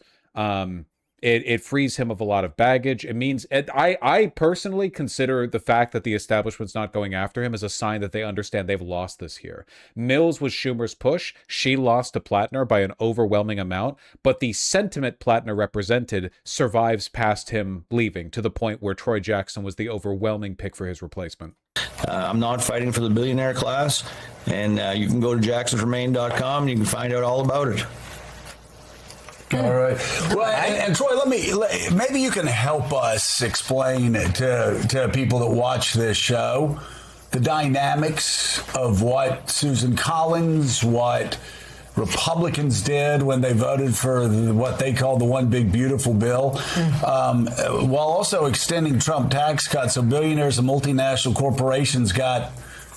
It frees him of a lot of baggage. It means I personally consider the fact that the establishment's not going after him as a sign that they understand they've lost this here. Mills was Schumer's push. She lost to Plattner by an overwhelming amount, but the sentiment Plattner represented survives past him leaving to the point where Troy Jackson was the overwhelming pick for his replacement. I'm not fighting for the billionaire class, and you can go to jacksonformaine.com and you can find out all about it. All right. Well, and Troy, maybe you can help us explain to people that watch this show the dynamics of what Susan Collins, what Republicans did when they voted for what they call the One Big Beautiful Bill, while also extending Trump tax cuts. So billionaires and multinational corporations got,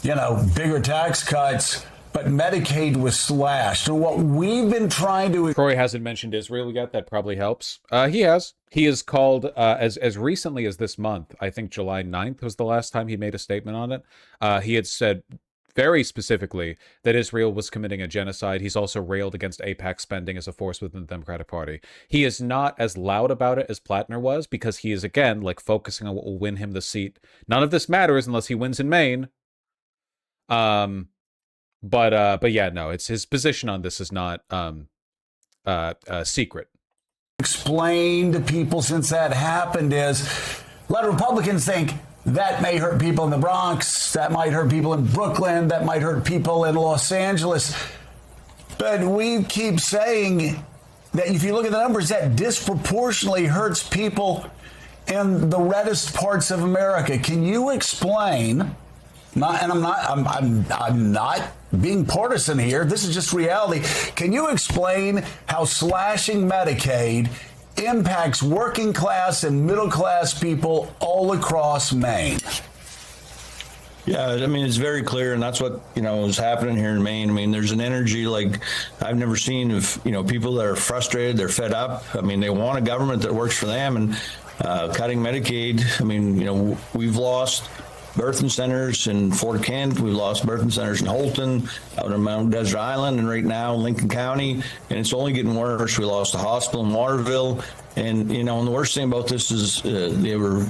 bigger tax cuts, but Medicaid was slashed. And what we've been trying to... Troy hasn't mentioned Israel yet. That probably helps. He has. He has called, as recently as this month, I think July 9th was the last time he made a statement on it. He had said very specifically that Israel was committing a genocide. He's also railed against AIPAC spending as a force within the Democratic Party. He is not as loud about it as Plattner was, because he is, again, like, focusing on what will win him the seat. None of this matters unless he wins in Maine. But yeah, no, it's his position on this is not secret. Explain to people since that happened is a lot of Republicans think that may hurt people in the Bronx, that might hurt people in Brooklyn, that might hurt people in Los Angeles. But we keep saying that if you look at the numbers, that disproportionately hurts people in the reddest parts of America. Can you explain? I'm not being partisan here. This is just reality. Can you explain how slashing Medicaid impacts working class and middle class people all across Maine? Yeah, I mean, it's very clear, and that's what, is happening here in Maine. I mean, there's an energy like I've never seen of, people that are frustrated, they're fed up. I mean, they want a government that works for them, and cutting Medicaid. I mean, we've lost birthing centers in Fort Kent. We lost birthing centers in Holton, out in Mount Desert Island, and right now in Lincoln County. And it's only getting worse. We lost a hospital in Waterville. And, and the worst thing about this is they were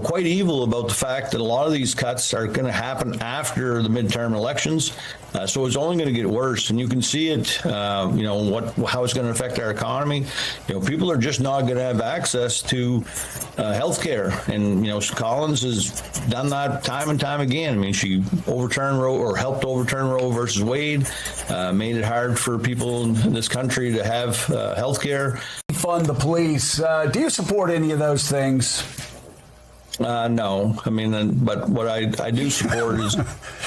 quite evil about the fact that a lot of these cuts are going to happen after the midterm elections. So it's only going to get worse. And you can see it, how it's going to affect our economy. People are just not going to have access to health care. And, Collins has done that time and time again. I mean, she overturned Roe, or helped overturn Roe versus Wade, made it hard for people in this country to have health care. Fund the police. Do you support any of those things? No. I mean, but what I do support is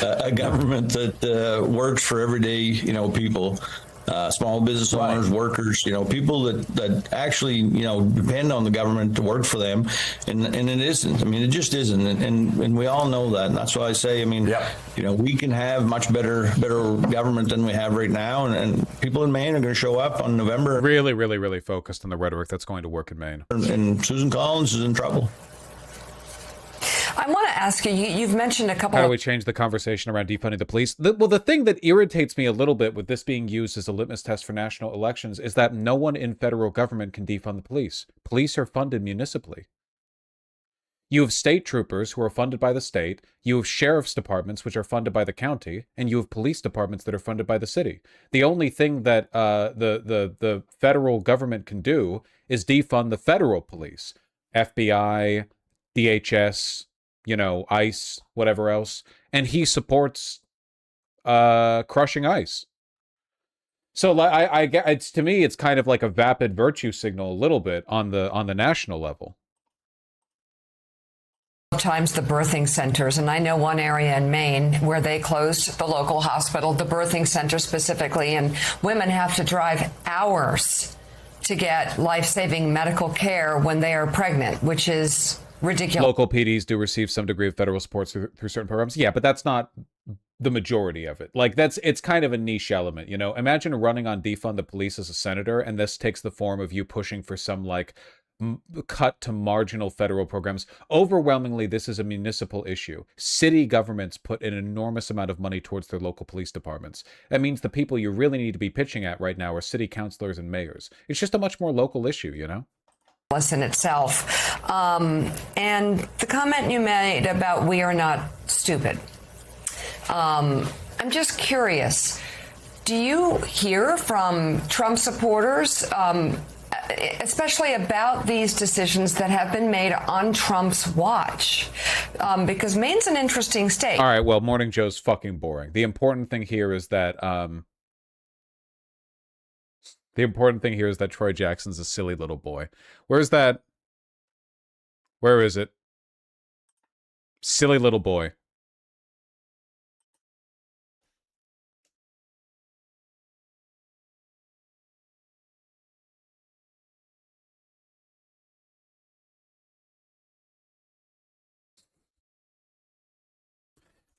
a government that works for everyday, people, small business owners, workers, people that actually, depend on the government to work for them. And it isn't. I mean, it just isn't. And we all know that. And that's why I say, I mean, we can have much better government than we have right now. And people in Maine are going to show up on November. Really, really, really focused on the rhetoric that's going to work in Maine. And Susan Collins is in trouble. I want to ask you, you've mentioned a couple How do we change the conversation around defunding the police? The thing that irritates me a little bit with this being used as a litmus test for national elections is that no one in federal government can defund the police. Police are funded municipally. You have state troopers who are funded by the state, you have sheriff's departments which are funded by the county, and you have police departments that are funded by the city. The only thing that the federal government can do is defund the federal police. FBI, DHS, ICE, whatever else, and he supports crushing ICE. So I get, it's, to me, it's kind of like a vapid virtue signal a little bit on the national level. Times the birthing centers, and I know one area in Maine where they closed the local hospital, the birthing center specifically, and women have to drive hours to get life-saving medical care when they are pregnant, which is ridiculous. Local PDs do receive some degree of federal support through certain programs. Yeah, but that's not the majority of it. Like, it's kind of a niche element, Imagine running on defund the police as a senator, and this takes the form of you pushing for some, like, cut to marginal federal programs. Overwhelmingly, this is a municipal issue. City governments put an enormous amount of money towards their local police departments. That means the people you really need to be pitching at right now are city councilors and mayors. It's just a much more local issue, In itself. And the comment you made about we are not stupid. I'm just curious. Do you hear from Trump supporters, especially about these decisions that have been made on Trump's watch? Because Maine's an interesting state. All right, well, Morning Joe's fucking boring. The important thing here is that Troy Jackson's a silly little boy. Where's that? Where is it? Silly little boy.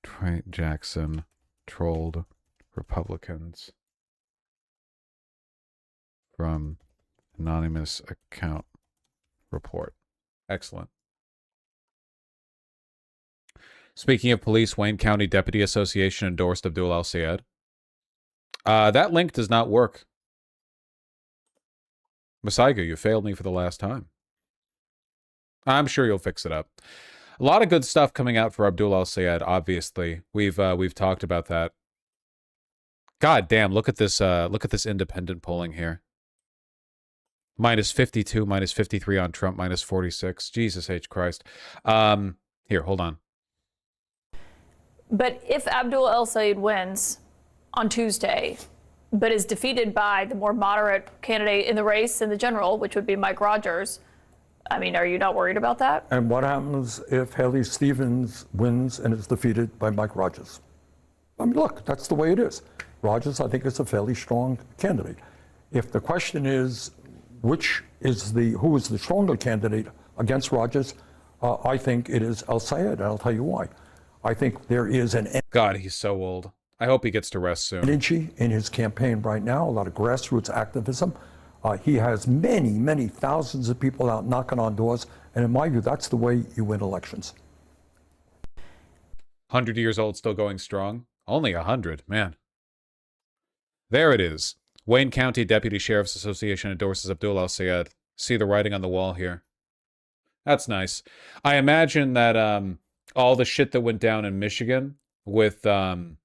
Troy Jackson trolled Republicans from anonymous account report. Excellent. Speaking of police, Wayne County Deputy Association endorsed Abdul al-Sayed. That link does not work. Masaigo, you failed me for the last time. I'm sure you'll fix it up. A lot of good stuff coming out for Abdul al-Sayed, obviously. We've talked about that. God damn, look at this independent polling here. Minus 52, minus 53 on Trump, minus 46. Jesus H. Christ. Here, hold on. But if Abdul al-Sayed wins on Tuesday, but is defeated by the more moderate candidate in the race in the general, which would be Mike Rogers, I mean, are you not worried about that? And what happens if Haley Stevens wins and is defeated by Mike Rogers? I mean, look, that's the way it is. Rogers, I think, is a fairly strong candidate. If the question is who is the stronger candidate against Rogers, I think it is al-Sayed, and I'll tell you why. I think there is an God, he's so old. I hope he gets to rest soon. Energy in his campaign right now, a lot of grassroots activism. He has many, many thousands of people out knocking on doors, and in my view, that's the way you win elections. 100 years old, still going strong. Only 100, man. There it is. Wayne County Deputy Sheriff's Association endorses Abdul al-Sayed. See the writing on the wall here. That's nice. I imagine that all the shit that went down in Michigan with wait,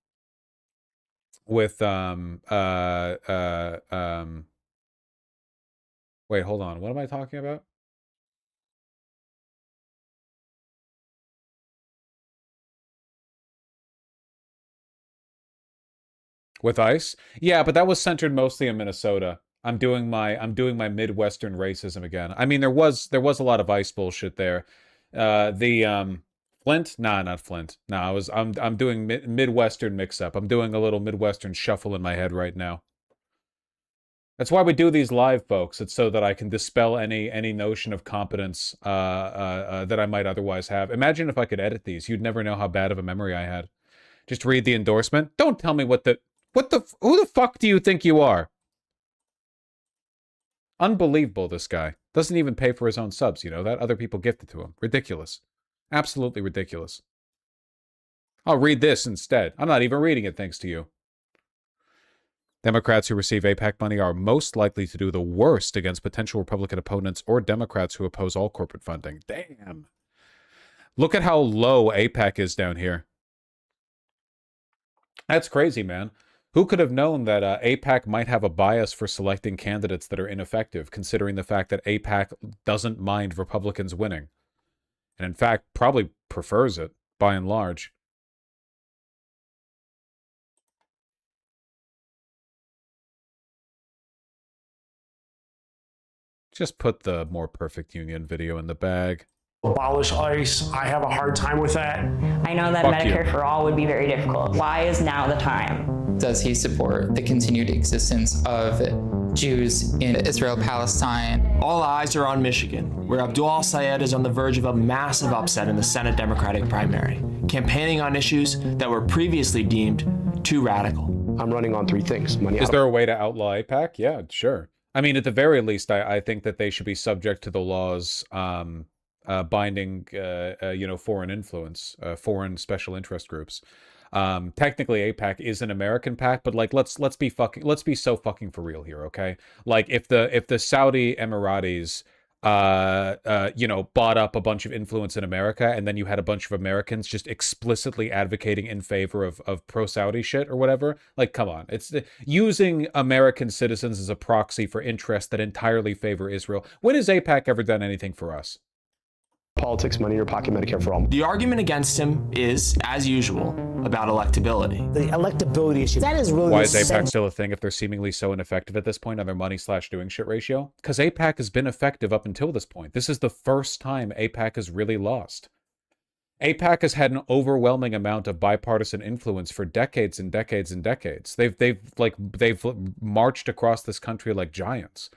hold on. What am I talking about? With ICE? Yeah, but that was centered mostly in Minnesota. I'm doing my Midwestern racism again. I mean, there was a lot of ICE bullshit there. Flint? Nah, not Flint. Nah, I'm doing Midwestern mix-up. I'm doing a little Midwestern shuffle in my head right now. That's why we do these live, folks. It's so that I can dispel any notion of competence that I might otherwise have. Imagine if I could edit these. You'd never know how bad of a memory I had. Just read the endorsement. Don't tell me who the fuck do you think you are? Unbelievable, this guy. Doesn't even pay for his own subs, you know that? Other people gift it to him. Ridiculous. Absolutely ridiculous. I'll read this instead. I'm not even reading it thanks to you. Democrats who receive AIPAC money are most likely to do the worst against potential Republican opponents or Democrats who oppose all corporate funding. Damn. Look at how low AIPAC is down here. That's crazy, man. Who could have known that AIPAC might have a bias for selecting candidates that are ineffective, considering the fact that AIPAC doesn't mind Republicans winning? And in fact, probably prefers it, by and large. Just put the More Perfect Union video in the bag. Abolish ICE. I have a hard time with that. I know that Medicare for all would be very difficult. Why is now the time? Does he support the continued existence of Jews in Israel-Palestine? All eyes are on Michigan, where Abdul al-Sayed is on the verge of a massive upset in the Senate Democratic primary, campaigning on issues that were previously deemed too radical. I'm running on three things. Is there a way to outlaw AIPAC? Yeah, sure. I mean, at the very least, I think that they should be subject to the laws binding, foreign influence, foreign special interest groups. Technically, AIPAC is an American PAC, but like, let's be so fucking for real here, okay? Like, if the Saudi Emiratis, bought up a bunch of influence in America, and then you had a bunch of Americans just explicitly advocating in favor of pro-Saudi shit or whatever, like, come on. It's using American citizens as a proxy for interests that entirely favor Israel. When has AIPAC ever done anything for us? Politics, money in your pocket, Medicare for all. The argument against him is, as usual, about electability. The electability issue. That is really. Why is AIPAC still a thing if they're seemingly so ineffective at this point on their money/doing shit ratio? Because AIPAC has been effective up until this point. This is the first time AIPAC has really lost. AIPAC has had an overwhelming amount of bipartisan influence for decades and decades and decades. They've marched across this country like giants.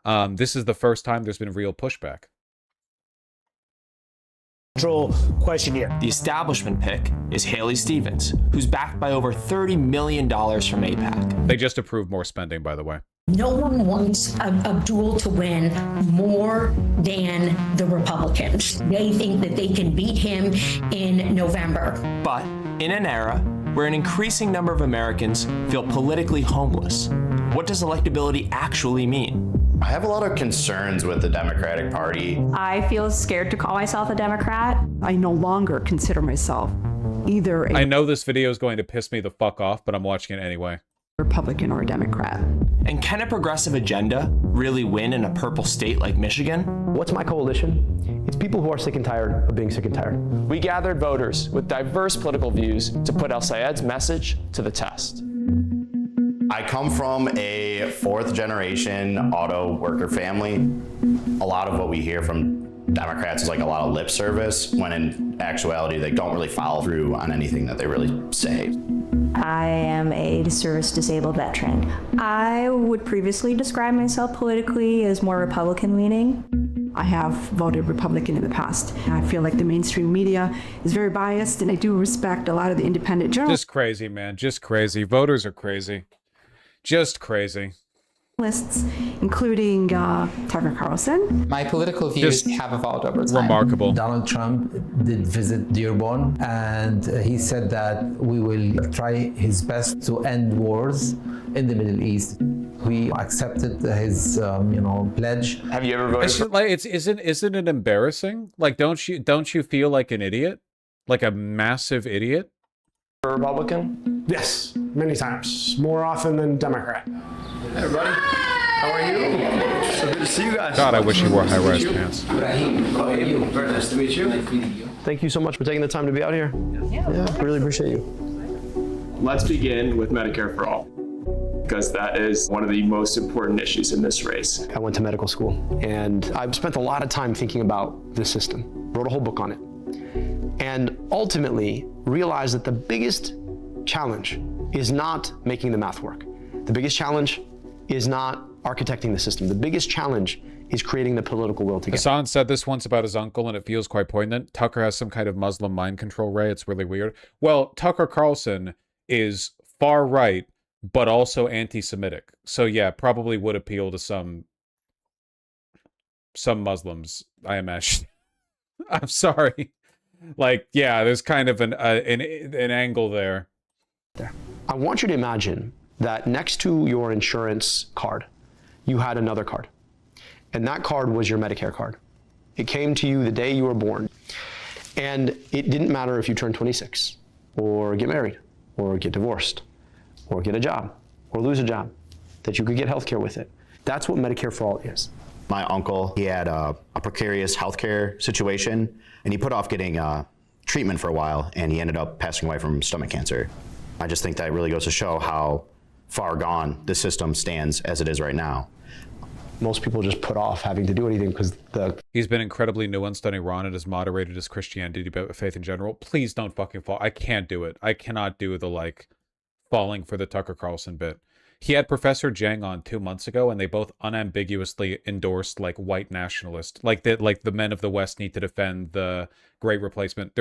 This is the first time there's been real pushback. Question here. The establishment pick is Haley Stevens, who's backed by over $30 million from AIPAC. They just approved more spending, by the way. No one wants Abdul to win more than the Republicans. They think that they can beat him in November. But in an era where an increasing number of Americans feel politically homeless, what does electability actually mean? I have a lot of concerns with the Democratic Party. I feel scared to call myself a Democrat. I no longer consider myself either I know this video is going to piss me the fuck off, but I'm watching it anyway. Republican or a Democrat. And can a progressive agenda really win in a purple state like Michigan? What's my coalition? It's people who are sick and tired of being sick and tired. We gathered voters with diverse political views to put El Sayed's message to the test. I come from a fourth generation auto worker family. A lot of what we hear from Democrats is like a lot of lip service, when in actuality they don't really follow through on anything that they really say. I am a service disabled veteran. I would previously describe myself politically as more Republican leaning. I have voted Republican in the past. I feel like the mainstream media is very biased, and I do respect a lot of the independent journalists. Just crazy, man. Just crazy. Voters are crazy. Just crazy. Including Tucker Carlson. My political views have evolved over time. Remarkable. Donald Trump did visit Dearborn, and he said that we will try his best to end wars in the Middle East. We accepted his, pledge. Have you ever voted? Isn't it embarrassing? Like, don't you feel like an idiot, like a massive idiot? For a Republican? Yes, many times. More often than Democrat. Hey everybody, how are you? So good to see you guys. God, I wish you wore high-rise pants. How are you? Very nice to meet you. Nice meeting you. Thank you so much for taking the time to be out here. Yeah, really appreciate you. Let's begin with Medicare for All, because that is one of the most important issues in this race. I went to medical school, and I've spent a lot of time thinking about this system. Wrote a whole book on it. And ultimately realized that the biggest challenge is not making the math work. The biggest challenge is not architecting the system. The biggest challenge is creating the political will to get. Hassan said this once about his uncle, and it feels quite poignant. Tucker has some kind of Muslim mind control ray. It's really weird. Well, Tucker Carlson is far right, but also anti-Semitic. So yeah, probably would appeal to some Muslims, I imagine. I'm sorry. Like, yeah, there's kind of an angle there. I want you to imagine that next to your insurance card, you had another card. And that card was your Medicare card. It came to you the day you were born. And it didn't matter if you turned 26, or get married, or get divorced, or get a job, or lose a job, that you could get health care with it. That's what Medicare for All is. My uncle, he had a precarious healthcare situation, and he put off getting treatment for a while, and he ended up passing away from stomach cancer. I just think that really goes to show how far gone the system stands as it is right now. Most people just put off having to do anything because He's been incredibly nuanced on Iran and has moderated his Christianity about faith in general. Please don't fucking fall. I can't do it. I cannot do the, falling for the Tucker Carlson bit. He had Professor Jang on 2 months ago, and they both unambiguously endorsed, white nationalist. The men of the West need to defend the Great Replacement.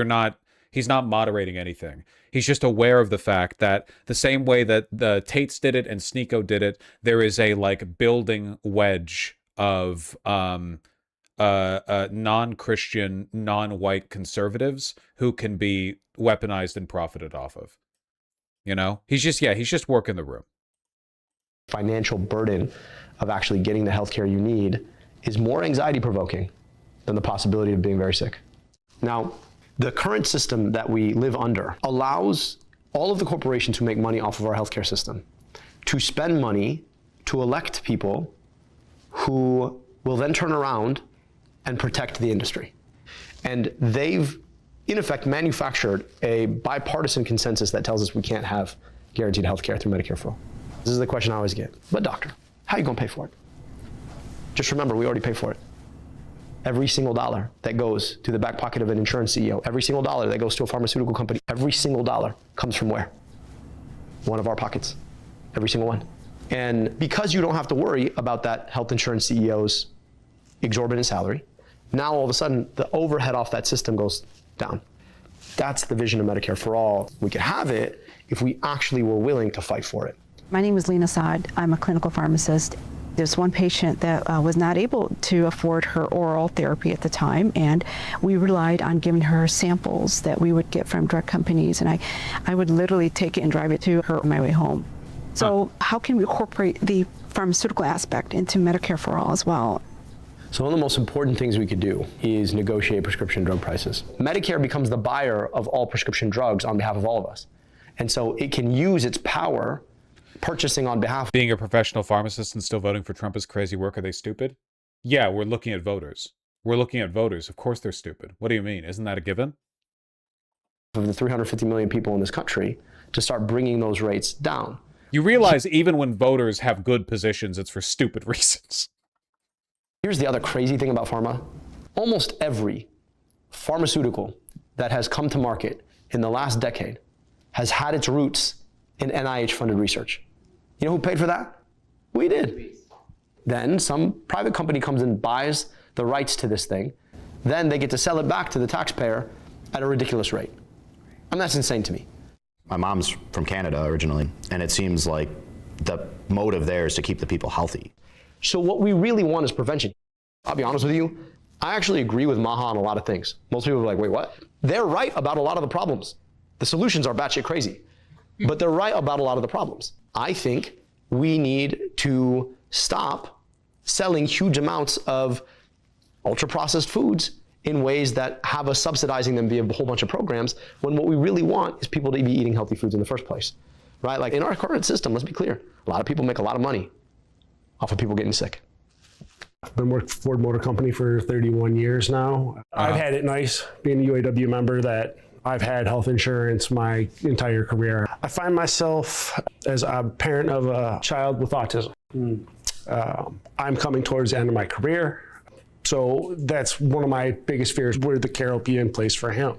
He's not moderating anything. He's just aware of the fact that the same way that the Tates did it and Sneeko did it, there is a building wedge of non-Christian, non-white conservatives who can be weaponized and profited off of. He's just working the room. Financial burden of actually getting the healthcare you need is more anxiety provoking than the possibility of being very sick. Now, the current system that we live under allows all of the corporations who make money off of our healthcare system to spend money to elect people who will then turn around and protect the industry. And they've, in effect, manufactured a bipartisan consensus that tells us we can't have guaranteed healthcare through Medicare for All. This is the question I always get. But doctor, how are you going to pay for it? Just remember, we already pay for it. Every single dollar that goes to the back pocket of an insurance CEO, every single dollar that goes to a pharmaceutical company, every single dollar comes from where? One of our pockets. Every single one. And because you don't have to worry about that health insurance CEO's exorbitant salary, now all of a sudden the overhead off that system goes down. That's the vision of Medicare for All. We could have it if we actually were willing to fight for it. My name is Lena Saad. I'm a clinical pharmacist. There's one patient that was not able to afford her oral therapy at the time, and we relied on giving her samples that we would get from drug companies, and I would literally take it and drive it to her on my way home. So how can we incorporate the pharmaceutical aspect into Medicare for All as well? So one of the most important things we could do is negotiate prescription drug prices. Medicare becomes the buyer of all prescription drugs on behalf of all of us. And so it can use its power purchasing on behalf. Being a professional pharmacist and still voting for Trump is crazy work. Are they stupid? Yeah, we're looking at voters. We're looking at voters. Of course they're stupid. What do you mean? Isn't that a given? Of the 350 million people in this country to start bringing those rates down. You realize even when voters have good positions, it's for stupid reasons. Here's the other crazy thing about pharma. Almost every pharmaceutical that has come to market in the last decade has had its roots in NIH-funded research. You know who paid for that? We did. Then some private company comes and buys the rights to this thing. Then they get to sell it back to the taxpayer at a ridiculous rate. And that's insane to me. My mom's from Canada originally, and it seems like the motive there is to keep the people healthy. So what we really want is prevention. I'll be honest with you, I actually agree with Maha on a lot of things. Most people are like, wait, what? They're right about a lot of the problems. The solutions are batshit crazy, but they're right about a lot of the problems. I think we need to stop selling huge amounts of ultra-processed foods in ways that have us subsidizing them via a whole bunch of programs, when what we really want is people to be eating healthy foods in the first place, right? Like in our current system, let's be clear, a lot of people make a lot of money off of people getting sick. I've been working for Ford Motor Company for 31 years now. I've had it nice being a UAW member that I've had health insurance my entire career. I find myself as a parent of a child with autism. I'm coming towards the end of my career. So that's one of my biggest fears, where the care will be in place for him.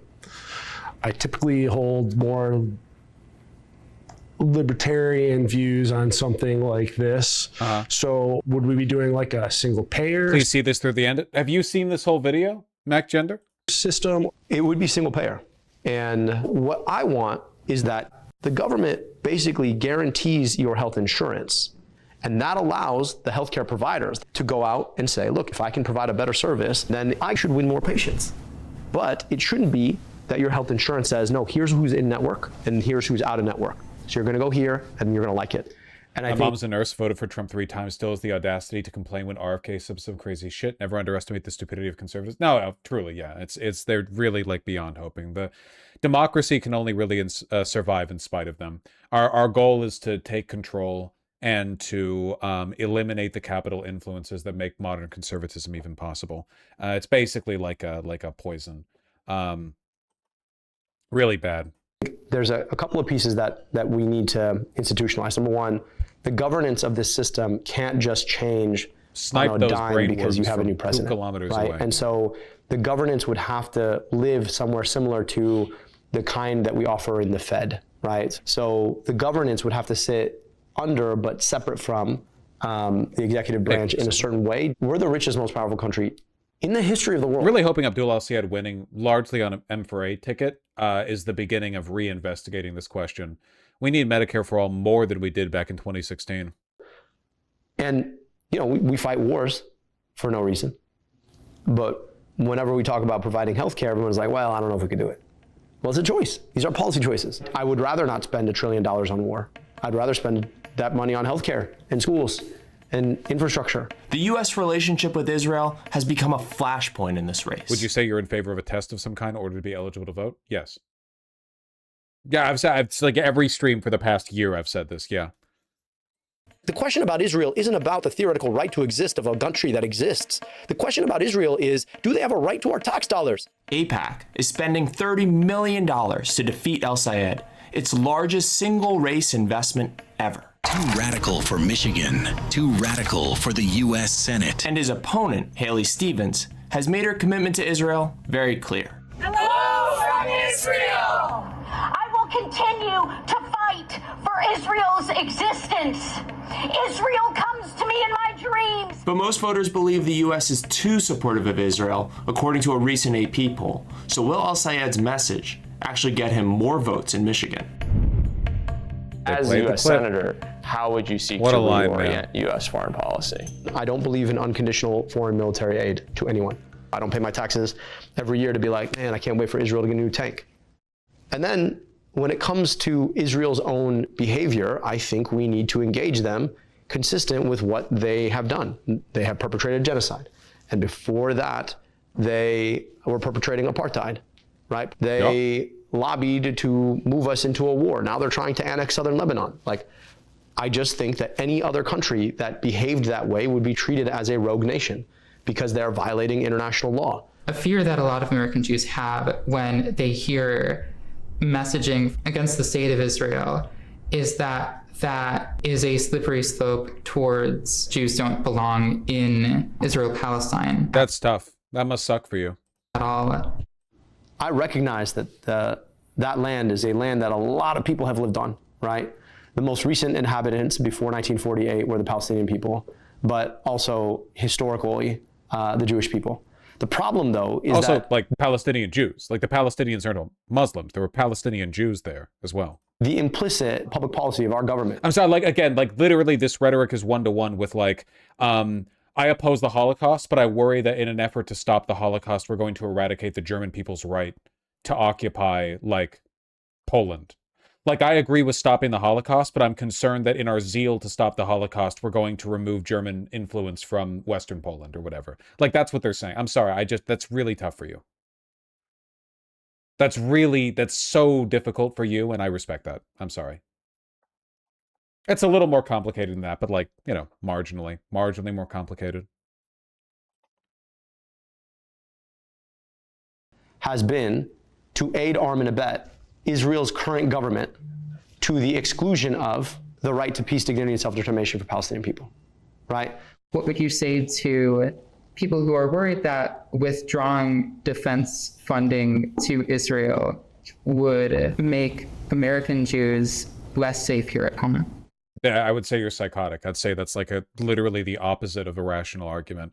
I typically hold more libertarian views on something like this. So would we be doing like a single payer? Please see this through the end. Have you seen this whole video, Mac Gender? System? It would be single payer. And what I want is that the government basically guarantees your health insurance. And that allows the healthcare providers to go out and say, look, if I can provide a better service, then I should win more patients. But it shouldn't be that your health insurance says, no, here's who's in network and here's who's out of network. So you're going to go here and you're going to like it. And My mom's a nurse, voted for Trump 3 times, still has the audacity to complain when RFK says some crazy shit. Never underestimate the stupidity of conservatives. No, truly, yeah. They're really like beyond hoping. The democracy can only really survive in spite of them. Our goal is to take control and to eliminate the capital influences that make modern conservatism even possible. It's basically like a poison. Really bad. There's a couple of pieces that we need to institutionalize. Number one, the governance of this system can't just change on a dime because you have a new president, 2 kilometers right? away. And so the governance would have to live somewhere similar to the kind that we offer in the Fed, right? So the governance would have to sit under but separate from the executive branch in a certain way. We're the richest, most powerful country in the history of the world. Really hoping Abdul Al-Sayed winning largely on an M4A ticket is the beginning of reinvestigating this question. We need Medicare for all more than we did back in 2016. And, you know, we fight wars for no reason. But whenever we talk about providing health care, everyone's like, well, I don't know if we could do it. Well, it's a choice. These are policy choices. I would rather not spend $1 trillion on war. I'd rather spend that money on healthcare and schools and infrastructure. The U.S. relationship with Israel has become a flashpoint in this race. Would you say you're in favor of a test of some kind in order to be eligible to vote? Yes. Yeah, it's like every stream for the past year I've said this, yeah. The question about Israel isn't about the theoretical right to exist of a country that exists. The question about Israel is, do they have a right to our tax dollars? AIPAC is spending $30 million to defeat El-Sayed, its largest single race investment ever. Too radical for Michigan, too radical for the U.S. Senate. And his opponent, Haley Stevens, has made her commitment to Israel very clear. Hello from Israel! I will continue to fight for Israel's existence. Israel comes to me in my dreams. But most voters believe the U.S. is too supportive of Israel, according to a recent AP poll. So will El-Sayed's message actually get him more votes in Michigan? As a U.S. Senator, how would you seek to reorient U.S. foreign policy? I don't believe in unconditional foreign military aid to anyone. I don't pay my taxes every year to be like, man, I can't wait for Israel to get a new tank. And then when it comes to Israel's own behavior, I think we need to engage them consistent with what they have done. They have perpetrated genocide. And before that, they were perpetrating apartheid, right? They lobbied to move us into a war. Now they're trying to annex southern Lebanon. Like, I just think that any other country that behaved that way would be treated as a rogue nation because they're violating international law. A fear that a lot of American Jews have when they hear messaging against the state of Israel is that that is a slippery slope towards Jews don't belong in Israel-Palestine. That's tough. That must suck for you. At all. I recognize that that land is a land that a lot of people have lived on, right? The most recent inhabitants before 1948 were the Palestinian people, but also historically the Jewish people. The problem, though, is also that like Palestinian Jews, like the Palestinians aren't Muslims. There were Palestinian Jews there as well. The implicit public policy of our government. I'm sorry, like again, like literally this rhetoric is one-to-one with like, I oppose the Holocaust, but I worry that in an effort to stop the Holocaust, we're going to eradicate the German people's right to occupy like Poland. Like, I agree with stopping the Holocaust, but I'm concerned that in our zeal to stop the Holocaust, we're going to remove German influence from Western Poland or whatever. Like, that's what they're saying. I'm sorry. That's really tough for you. That's so difficult for you, and I respect that. I'm sorry. It's a little more complicated than that, but like, you know, marginally more complicated. Has been to aid, arm, and abet Israel's current government to the exclusion of the right to peace, dignity, and self-determination for Palestinian people, right? What would you say to people who are worried that withdrawing defense funding to Israel would make American Jews less safe here at home? Yeah, I would say you're psychotic. I'd say that's like literally the opposite of a rational argument.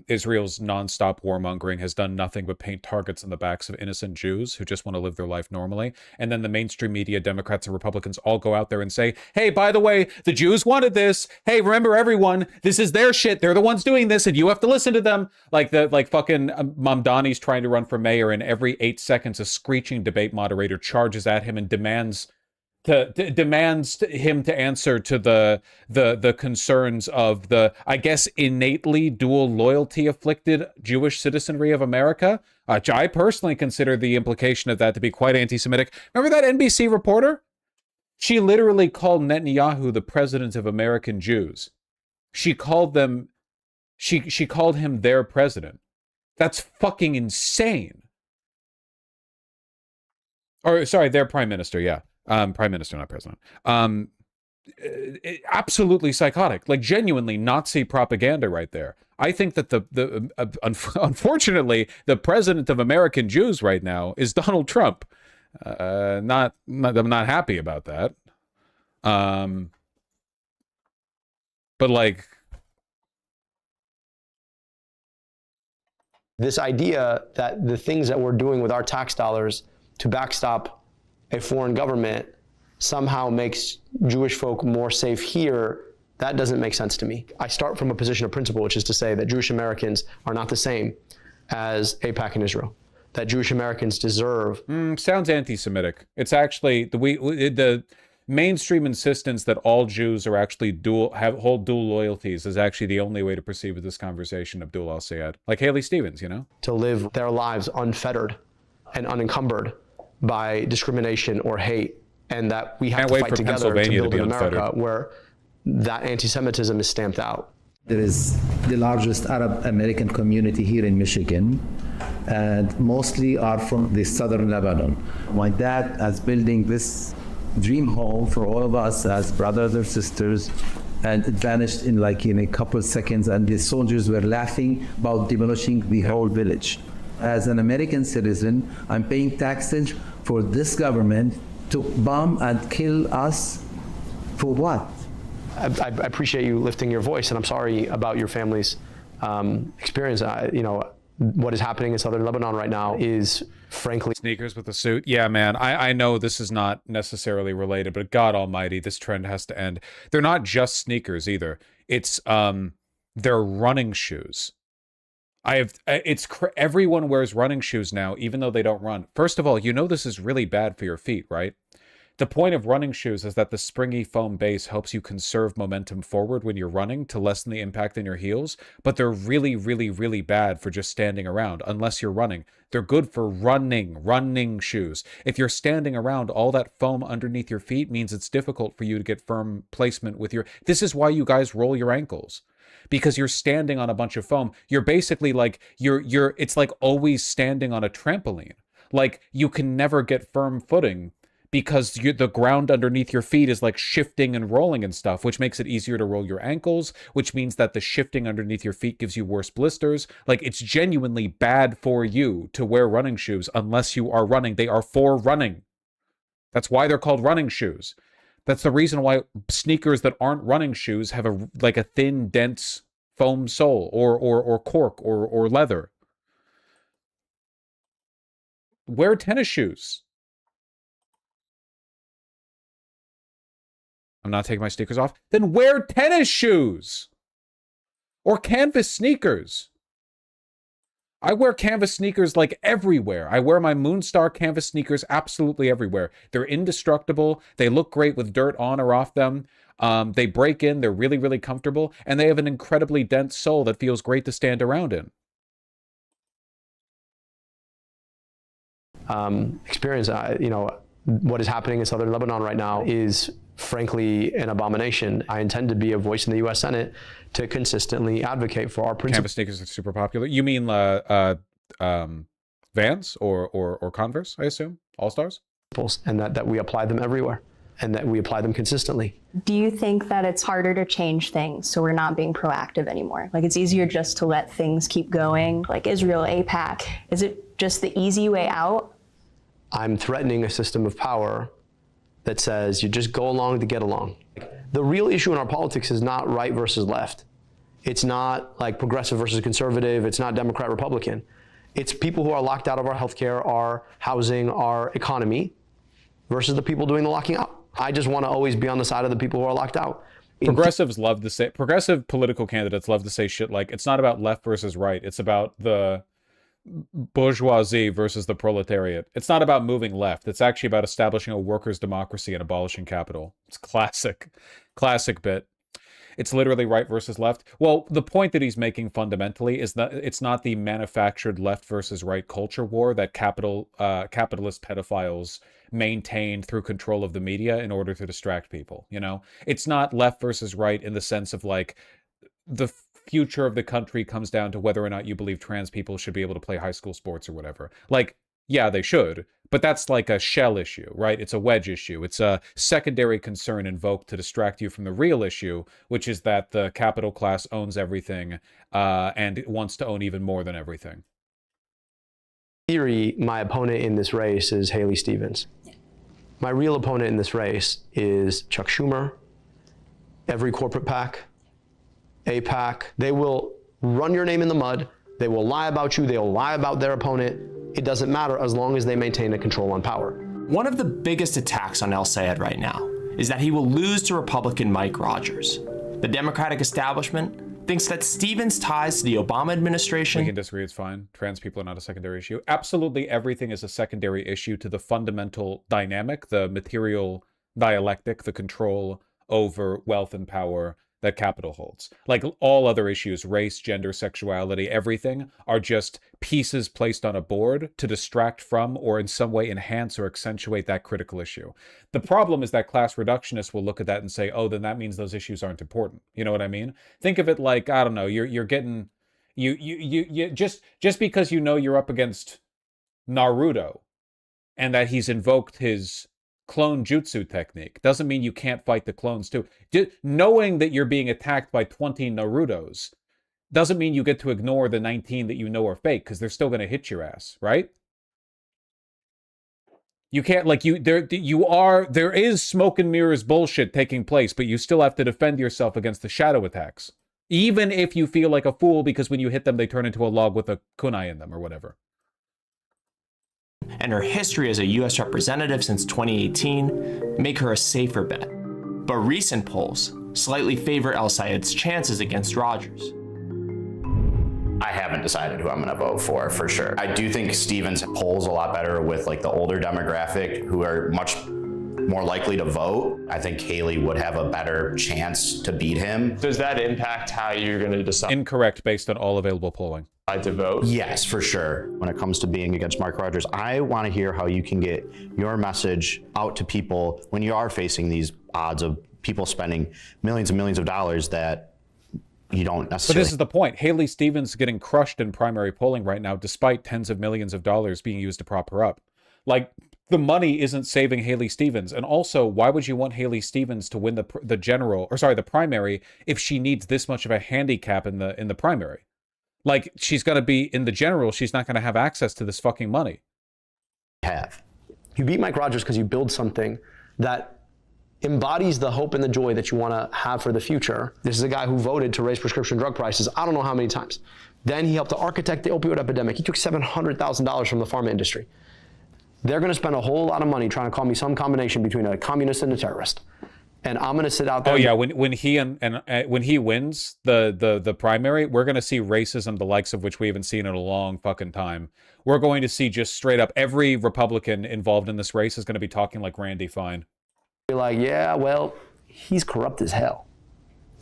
Israel's nonstop warmongering has done nothing but paint targets on the backs of innocent Jews who just want to live their life normally. And then the mainstream media, Democrats and Republicans, all go out there and say, hey, by the way, the Jews wanted this. Hey, remember everyone, this is their shit. They're the ones doing this and you have to listen to them. Like fucking Mamdani's trying to run for mayor, and every 8 seconds a screeching debate moderator charges at him and demands him to answer to the concerns of the, I guess, innately dual loyalty afflicted Jewish citizenry of America, which I personally consider the implication of that to be quite anti-Semitic. Remember that NBC reporter? She literally called Netanyahu the president of American Jews. She called him their president. That's fucking insane. Or sorry, their prime minister, yeah. Prime minister, not president. Absolutely psychotic, like genuinely Nazi propaganda right there. I think that unfortunately, the president of American Jews right now is Donald Trump. I'm not happy about that. But like, this idea that the things that we're doing with our tax dollars to backstop a foreign government somehow makes Jewish folk more safe here, that doesn't make sense to me. I start from a position of principle, which is to say that Jewish Americans are not the same as AIPAC and Israel. That Jewish Americans deserve... sounds anti-Semitic. It's actually the mainstream insistence that all Jews are actually hold dual loyalties is actually the only way to proceed with this conversation. Abdul Al-Sayed, like Haley Stevens, you know, to live their lives unfettered and unencumbered by discrimination or hate, and that we have to fight together to build an America where that anti-Semitism is stamped out. There is the largest Arab American community here in Michigan, and mostly are from the southern Lebanon. My dad is building this dream home for all of us as brothers or sisters, and it vanished in a couple of seconds, and the soldiers were laughing about demolishing the whole village. As an American citizen, I'm paying taxes for this government to bomb and kill us for what? I appreciate you lifting your voice, and I'm sorry about your family's experience. what is happening in southern Lebanon right now is frankly... Sneakers with a suit. Yeah, man, I know this is not necessarily related, but God almighty, this trend has to end. They're not just sneakers either. It's, they're running shoes. Everyone wears running shoes now, even though they don't run. First of all, you know this is really bad for your feet, right? The point of running shoes is that the springy foam base helps you conserve momentum forward when you're running to lessen the impact in your heels, but they're really, really, really bad for just standing around, unless you're running. They're good for running shoes. If you're standing around, all that foam underneath your feet means it's difficult for you to get firm placement with your... This is why you guys roll your ankles. Because you're standing on a bunch of foam. You're basically like, it's like always standing on a trampoline. Like, you can never get firm footing because the ground underneath your feet is like shifting and rolling and stuff, which makes it easier to roll your ankles, which means that the shifting underneath your feet gives you worse blisters. Like, it's genuinely bad for you to wear running shoes unless you are running. They are for running. That's why they're called running shoes. That's the reason why sneakers that aren't running shoes have a thin, dense foam sole or cork or leather. Wear tennis shoes. I'm not taking my sneakers off. Then wear tennis shoes or canvas sneakers. I wear canvas sneakers like everywhere. I wear my Moonstar canvas sneakers absolutely everywhere. They're indestructible. They look great with dirt on or off them. They break in. They're really, really comfortable. And they have an incredibly dense sole that feels great to stand around in. Experience, what is happening in southern Lebanon right now is frankly an abomination. I intend to be a voice in the U.S. Senate to consistently advocate for our principles. Canvas sneakers are super popular. You mean Vans or Converse, I assume? All-Stars? And that we apply them everywhere and that we apply them consistently. Do you think that it's harder to change things so we're not being proactive anymore? Like, it's easier just to let things keep going, like Israel, AIPAC. Is it just the easy way out? I'm threatening a system of power that says you just go along to get along. The real issue in our politics is not right versus left. It's not like progressive versus conservative. It's not Democrat, Republican. It's people who are locked out of our healthcare, our housing, our economy versus the people doing the locking out. I just want to always be on the side of the people who are locked out. Progressive political candidates love to say shit like, it's not about left versus right. It's about the bourgeoisie versus the proletariat. It's not about moving left. It's actually about establishing a workers' democracy and abolishing capital. It's classic bit. It's literally right versus left. Well, the point that he's making fundamentally is that it's not the manufactured left versus right culture war that capitalist pedophiles maintained through control of the media in order to distract people. You know, it's not left versus right in the sense of like the future of the country comes down to whether or not you believe trans people should be able to play high school sports or whatever. Like, yeah, they should, but that's like a shell issue, right? It's a wedge issue. It's a secondary concern invoked to distract you from the real issue, which is that the capital class owns everything and it wants to own even more than everything. In theory, my opponent in this race is Haley Stevens. My real opponent in this race is Chuck Schumer, every corporate PAC, AIPAC. They will run your name in the mud. They will lie about you. They will lie about their opponent. It doesn't matter as long as they maintain a control on power. One of the biggest attacks on El Sayed right now is that he will lose to Republican Mike Rogers. The Democratic establishment thinks that Stevens' ties to the Obama administration... We can disagree, it's fine. Trans people are not a secondary issue. Absolutely everything is a secondary issue to the fundamental dynamic, the material dialectic, the control over wealth and power that capital holds. Like all other issues, race, gender, sexuality, everything are just pieces placed on a board to distract from or in some way enhance or accentuate that critical issue. The problem is that class reductionists will look at that and say, oh, then that means those issues aren't important. You know what I mean? Think of it like, I don't know, you're getting, you just because you know you're up against Naruto and that he's invoked his clone jutsu technique doesn't mean you can't fight the clones too. Knowing that you're being attacked by 20 Narutos doesn't mean you get to ignore the 19 that you know are fake, because they're still going to hit your ass, right? You can't, like, there is smoke and mirrors bullshit taking place, but you still have to defend yourself against the shadow attacks. Even if you feel like a fool because when you hit them, they turn into a log with a kunai in them or whatever. And her history as a U.S. representative since 2018 make her a safer bet. But recent polls slightly favor El-Sayed's chances against Rogers. I haven't decided who I'm going to vote for sure. I do think Stevens polls a lot better with like the older demographic who are much more likely to vote. I think Haley would have a better chance to beat him. Does that impact how you're going to decide? Incorrect based on all available polling. To vote? Yes, for sure. When it comes to being against Mark Rogers, I want to hear how you can get your message out to people when you are facing these odds of people spending millions and millions of dollars that you don't necessarily. But this is the point. Haley Stevens getting crushed in primary polling right now, despite tens of millions of dollars being used to prop her up. Like, the money isn't saving Haley Stevens. And also, why would you want Haley Stevens to win the primary if she needs this much of a handicap in the primary? Like, she's going to be in the general. She's not going to have access to this fucking money. You beat Mike Rogers because you build something that embodies the hope and the joy that you want to have for the future. This is a guy who voted to raise prescription drug prices I don't know how many times. Then he helped to architect the opioid epidemic. He took $700,000 from the pharma industry. They're going to spend a whole lot of money trying to call me some combination between a communist and a terrorist. And I'm going to sit out there. Oh yeah, when he wins the primary, we're going to see racism the likes of which we haven't seen in a long fucking time. We're going to see just straight up every Republican involved in this race is going to be talking like Randy Fine. Be like, yeah, well, he's corrupt as hell.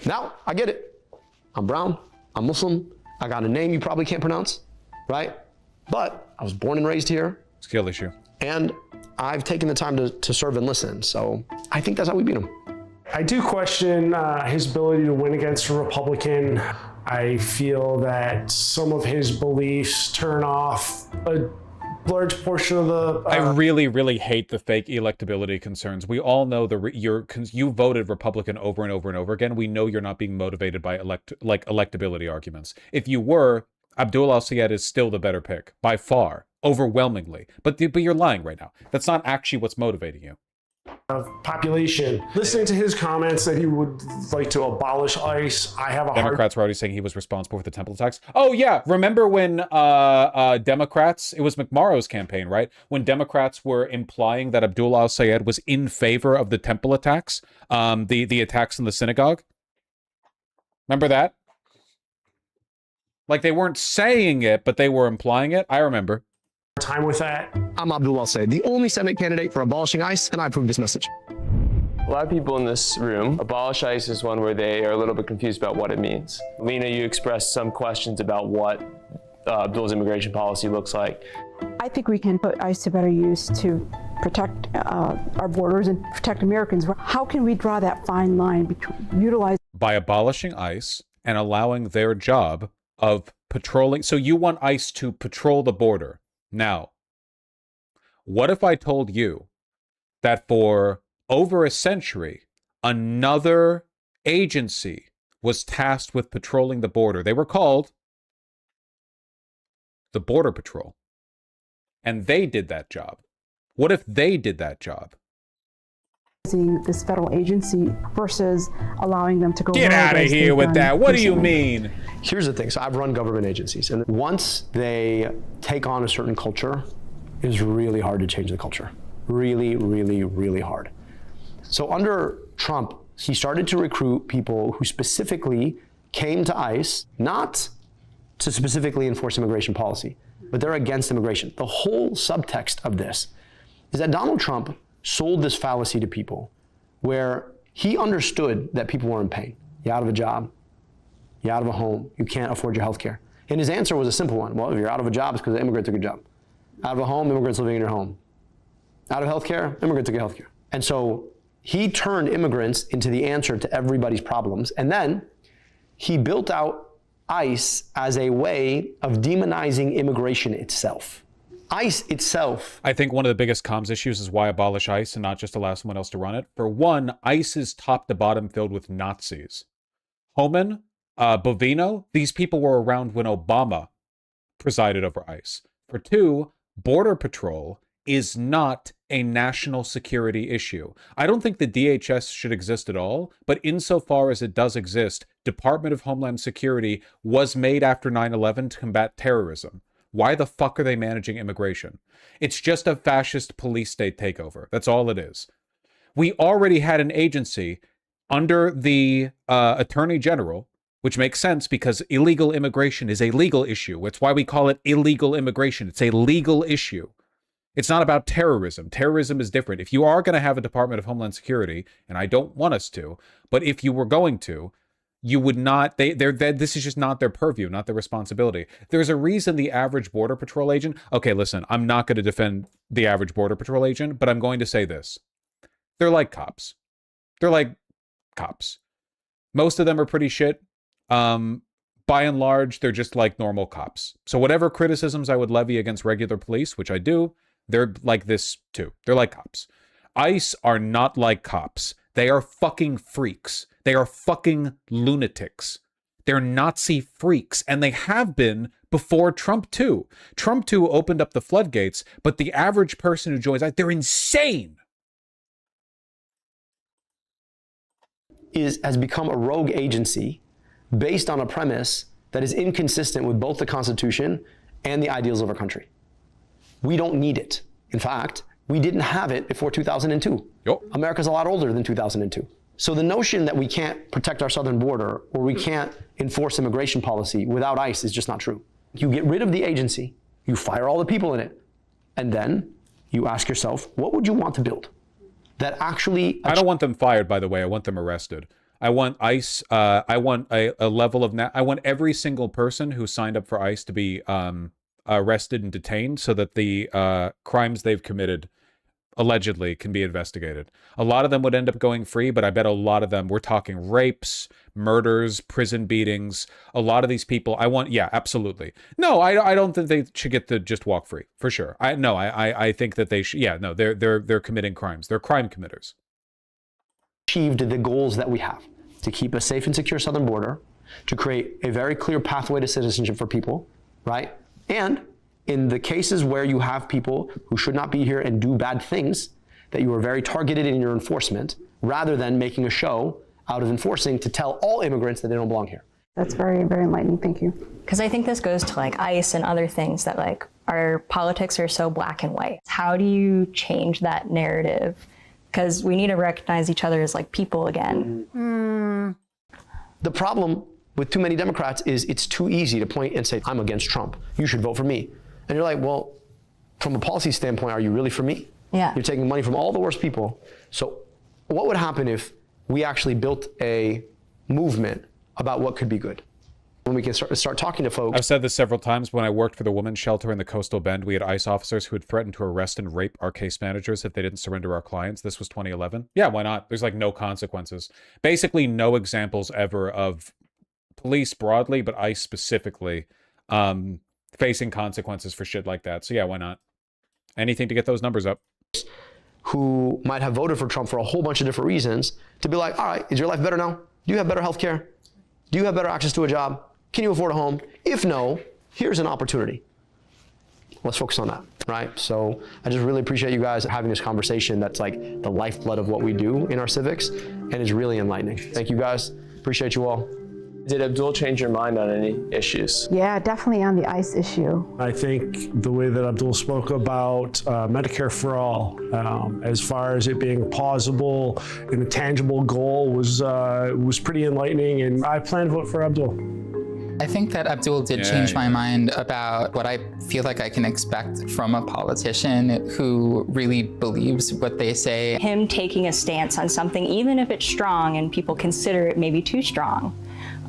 Now, I get it. I'm brown. I'm Muslim. I got a name you probably can't pronounce, right? But I was born and raised here. Skill issue. And I've taken the time to serve and listen. So I think that's how we beat him. I do question his ability to win against a Republican. I feel that some of his beliefs turn off a large portion of the... I really, really hate the fake electability concerns. We all know you voted Republican over and over and over again. We know you're not being motivated by electability arguments. If you were, Abdul Al-Sayed is still the better pick, by far, overwhelmingly. But you're lying right now. That's not actually what's motivating you. Of population. Listening to his comments that he would like to abolish ICE, I have a Democrats were already saying he was responsible for the temple attacks. Oh yeah, remember when Democrats, it was McMorrow's campaign, right? When Democrats were implying that Abdul Al-Sayed was in favor of the temple attacks, the attacks in the synagogue. Remember that? Like they weren't saying it, but they were implying it. I remember. Time with that. I'm Abdul Al-Sayed, the only Senate candidate for abolishing ICE, and I approve this message. A lot of people in this room, abolish ICE is one where they are a little bit confused about what it means. Lena, you expressed some questions about what Abdul's immigration policy looks like. I think we can put ICE to better use to protect our borders and protect Americans. How can we draw that fine line between utilizing... By abolishing ICE and allowing their job of patrolling. So you want ICE to patrol the border. Now, what if I told you that for over a century, another agency was tasked with patrolling the border? They were called the Border Patrol. And they did that job. What if they did that job? This federal agency versus allowing them to go... Get out of here with that. What do you mean? Here's the thing. So I've run government agencies, and once they take on a certain culture, it's really hard to change the culture. Really, really, really hard. So under Trump, he started to recruit people who specifically came to ICE, not to specifically enforce immigration policy, but they're against immigration. The whole subtext of this is that Donald Trump sold this fallacy to people where he understood that people were in pain. You're out of a job, you're out of a home, you can't afford your health care. And his answer was a simple one. Well, if you're out of a job, it's because the immigrant took a job. Out of a home, immigrants living in your home. Out of health care, immigrant took your health care. And so he turned immigrants into the answer to everybody's problems. And then he built out ICE as a way of demonizing immigration itself. ICE itself. I think one of the biggest comms issues is why abolish ICE and not just allow someone else to run it. For one, ICE is top to bottom filled with Nazis. Homan, Bovino, these people were around when Obama presided over ICE. For two, Border Patrol is not a national security issue. I don't think the DHS should exist at all, but insofar as it does exist, Department of Homeland Security was made after 9/11 to combat terrorism. Why the fuck are they managing immigration? It's just a fascist police state takeover. That's all it is. We already had an agency under the Attorney General, which makes sense because illegal immigration is a legal issue. It's why we call it illegal immigration. It's a legal issue. It's not about terrorism. Terrorism is different. If you are going to have a Department of Homeland Security, and I don't want us to, but if you were going to, you would not, this is just not their purview, not their responsibility. There's a reason the average Border Patrol agent, okay, listen, I'm not going to defend the average Border Patrol agent, but I'm going to say this. They're like cops. They're like cops. Most of them are pretty shit. By and large, they're just like normal cops. So whatever criticisms I would levy against regular police, which I do, they're like this too. They're like cops. ICE are not like cops. They are fucking freaks. They are fucking lunatics. They're Nazi freaks, and they have been before Trump too. Trump too opened up the floodgates, but the average person who joins ICE, they're insane. Has become a rogue agency based on a premise that is inconsistent with both the Constitution and the ideals of our country. We don't need it. In fact, we didn't have it before 2002. Yep. America's a lot older than 2002. So the notion that we can't protect our southern border or we can't enforce immigration policy without ICE is just not true. You get rid of the agency, you fire all the people in it, and then you ask yourself, what would you want to build that actually... I don't want them fired, by the way. I want them arrested. I want ICE, I want a level of... I want every single person who signed up for ICE to be arrested and detained so that the crimes they've committed allegedly can be investigated. A lot of them would end up going free, but I bet a lot of them, we're talking rapes, murders, prison beatings. A lot of these people, yeah, absolutely. No, I don't think they should get to just walk free, for sure. I think that they should, yeah, no, they're committing crimes. They're crime committers. Achieved the goals that we have to keep a safe and secure southern border, to create a very clear pathway to citizenship for people, right? And in the cases where you have people who should not be here and do bad things, that you are very targeted in your enforcement, rather than making a show out of enforcing to tell all immigrants that they don't belong here. That's very, very enlightening. Thank you. Because I think this goes to like ICE and other things that like our politics are so black and white. How do you change that narrative? Because we need to recognize each other as like people again. The problem with too many Democrats is it's too easy to point and say, I'm against Trump. You should vote for me. And you're like, well, from a policy standpoint, are you really for me? Yeah. You're taking money from all the worst people. So what would happen if we actually built a movement about what could be good? When we can start talking to folks. I've said this several times. When I worked for the women's shelter in the Coastal Bend, we had ICE officers who had threatened to arrest and rape our case managers if they didn't surrender our clients. This was 2011. Yeah, why not? There's like no consequences. Basically no examples ever of police broadly, but ICE specifically, facing consequences for shit like that. So yeah, why not? Anything to get those numbers up. Who might have voted for Trump for a whole bunch of different reasons to be like, all right, is your life better now? Do you have better health care? Do you have better access to a job? Can you afford a home? If no, here's an opportunity. Let's focus on that, right? So I just really appreciate you guys having this conversation that's like the lifeblood of what we do in our civics, and it's really enlightening. Thank you guys. Appreciate you all. Did Abdul change your mind on any issues? Yeah, definitely on the ICE issue. I think the way that Abdul spoke about Medicare for all, as far as it being plausible and a tangible goal, was pretty enlightening, and I plan to vote for Abdul. I think that Abdul did change my mind about what I feel like I can expect from a politician who really believes what they say. Him taking a stance on something, even if it's strong and people consider it maybe too strong,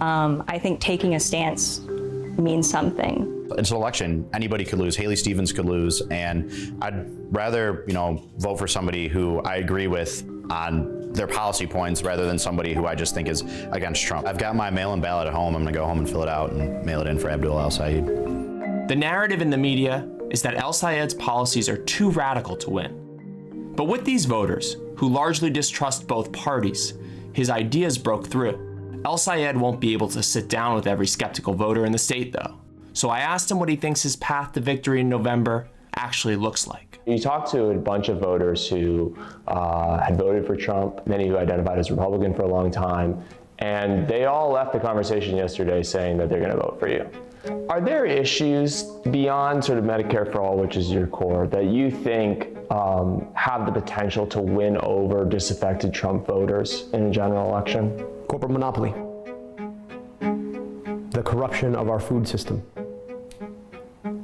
I think taking a stance means something. It's an election. Anybody could lose. Haley Stevens could lose. And I'd rather, vote for somebody who I agree with on their policy points rather than somebody who I just think is against Trump. I've got my mail-in ballot at home. I'm going to go home and fill it out and mail it in for Abdul El-Sayed. The narrative in the media is that El-Sayed's policies are too radical to win. But with these voters, who largely distrust both parties, his ideas broke through. El-Sayed won't be able to sit down with every skeptical voter in the state, though. So I asked him what he thinks his path to victory in November actually looks like. You talked to a bunch of voters who had voted for Trump, many who identified as Republican for a long time, and they all left the conversation yesterday saying that they're going to vote for you. Are there issues beyond sort of Medicare for All, which is your core, that you think have the potential to win over disaffected Trump voters in a general election? Corporate monopoly, the corruption of our food system,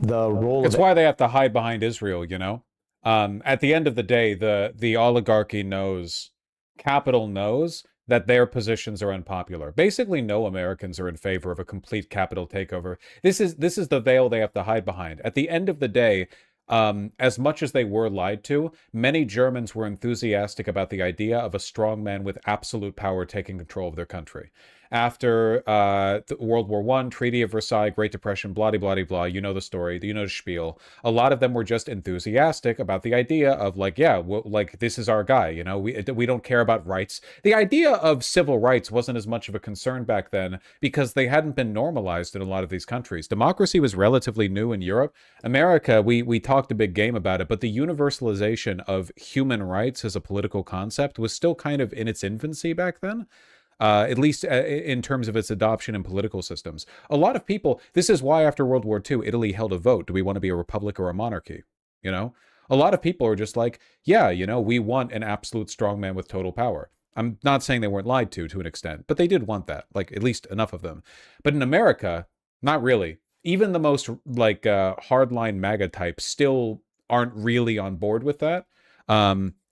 the role it's why they have to hide behind Israel, you know? At the end of the day, the oligarchy knows, capital knows, that their positions are unpopular. Basically, no Americans are in favor of a complete capital takeover. This is the veil they have to hide behind. At the end of the day, as much as they were lied to, many Germans were enthusiastic about the idea of a strong man with absolute power taking control of their country. After World War I, Treaty of Versailles, Great Depression, blah, blah, blah, blah, you know the story, you know the spiel. A lot of them were just enthusiastic about the idea of like, yeah, well, like this is our guy, you know, we don't care about rights. The idea of civil rights wasn't as much of a concern back then because they hadn't been normalized in a lot of these countries. Democracy was relatively new in Europe. America, we talked a big game about it, but the universalization of human rights as a political concept was still kind of in its infancy back then. At least in terms of its adoption in political systems. A lot of people, this is why after World War II, Italy held a vote. Do we want to be a republic or a monarchy? You know, a lot of people are just like, yeah, you know, we want an absolute strongman with total power. I'm not saying they weren't lied to an extent, but they did want that, like at least enough of them. But in America, not really. Even the most like hardline MAGA types still aren't really on board with that.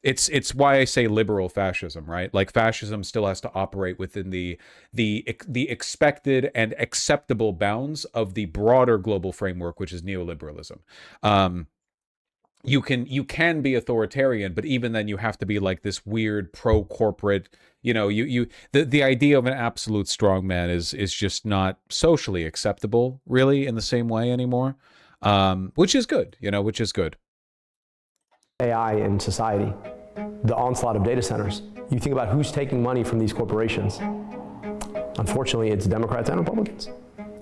It's why I say liberal fascism, right? Like fascism still has to operate within the expected and acceptable bounds of the broader global framework, which is neoliberalism. You can be authoritarian, but even then you have to be like this weird pro-corporate, you know, the idea of an absolute strongman is just not socially acceptable really in the same way anymore. Which is good, you know, which is good. AI in society, the onslaught of data centers. You think about who's taking money from these corporations. Unfortunately, it's Democrats and Republicans.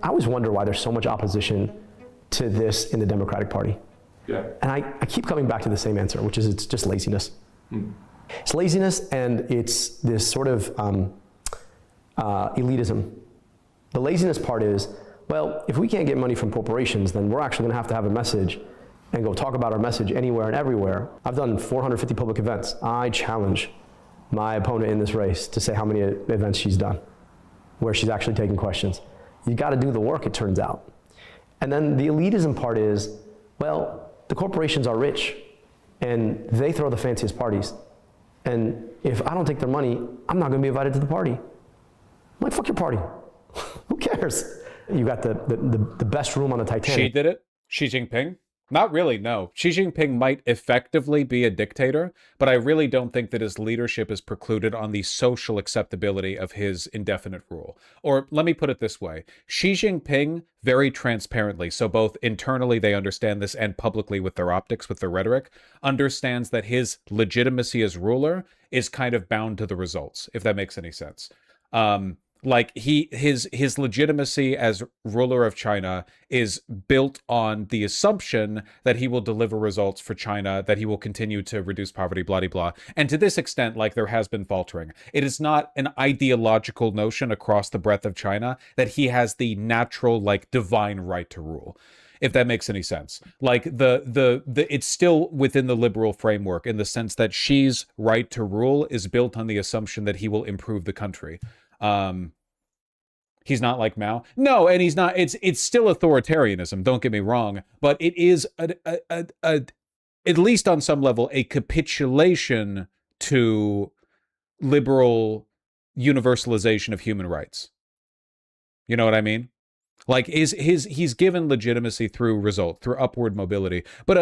I always wonder why there's so much opposition to this in the Democratic Party. Yeah. And I keep coming back to the same answer, which is it's just laziness. It's laziness and it's this sort of elitism. The laziness part is, well, if we can't get money from corporations, then we're actually gonna have to have a message and go talk about our message anywhere and everywhere. I've done 450 public events. I challenge my opponent in this race to say how many events she's done, where she's actually taking questions. You gotta do the work, it turns out. And then the elitism part is, well, the corporations are rich and they throw the fanciest parties. And if I don't take their money, I'm not gonna be invited to the party. I'm like, fuck your party. Who cares? You got the best room on the Titanic. She did it? Xi Jinping? Not really, no. Xi Jinping might effectively be a dictator, but I really don't think that his leadership is precluded on the social acceptability of his indefinite rule. Or let me put it this way. Xi Jinping, very transparently, so both internally they understand this and publicly with their optics, with their rhetoric, understands that his legitimacy as ruler is kind of bound to the results, if that makes any sense. Like his legitimacy as ruler of China is built on the assumption that he will deliver results for China, that he will continue to reduce poverty, blah, blah, blah. And to this extent, like there has been faltering. It is not an ideological notion across the breadth of China that he has the natural, like divine right to rule. If that makes any sense. Like it's still within the liberal framework in the sense that Xi's right to rule is built on the assumption that he will improve the country. He's not like Mao. No, and he's not. It's still authoritarianism. Don't get me wrong, but it is at least on some level a capitulation to liberal universalization of human rights. You know what I mean? Like he's given legitimacy through result, through upward mobility. But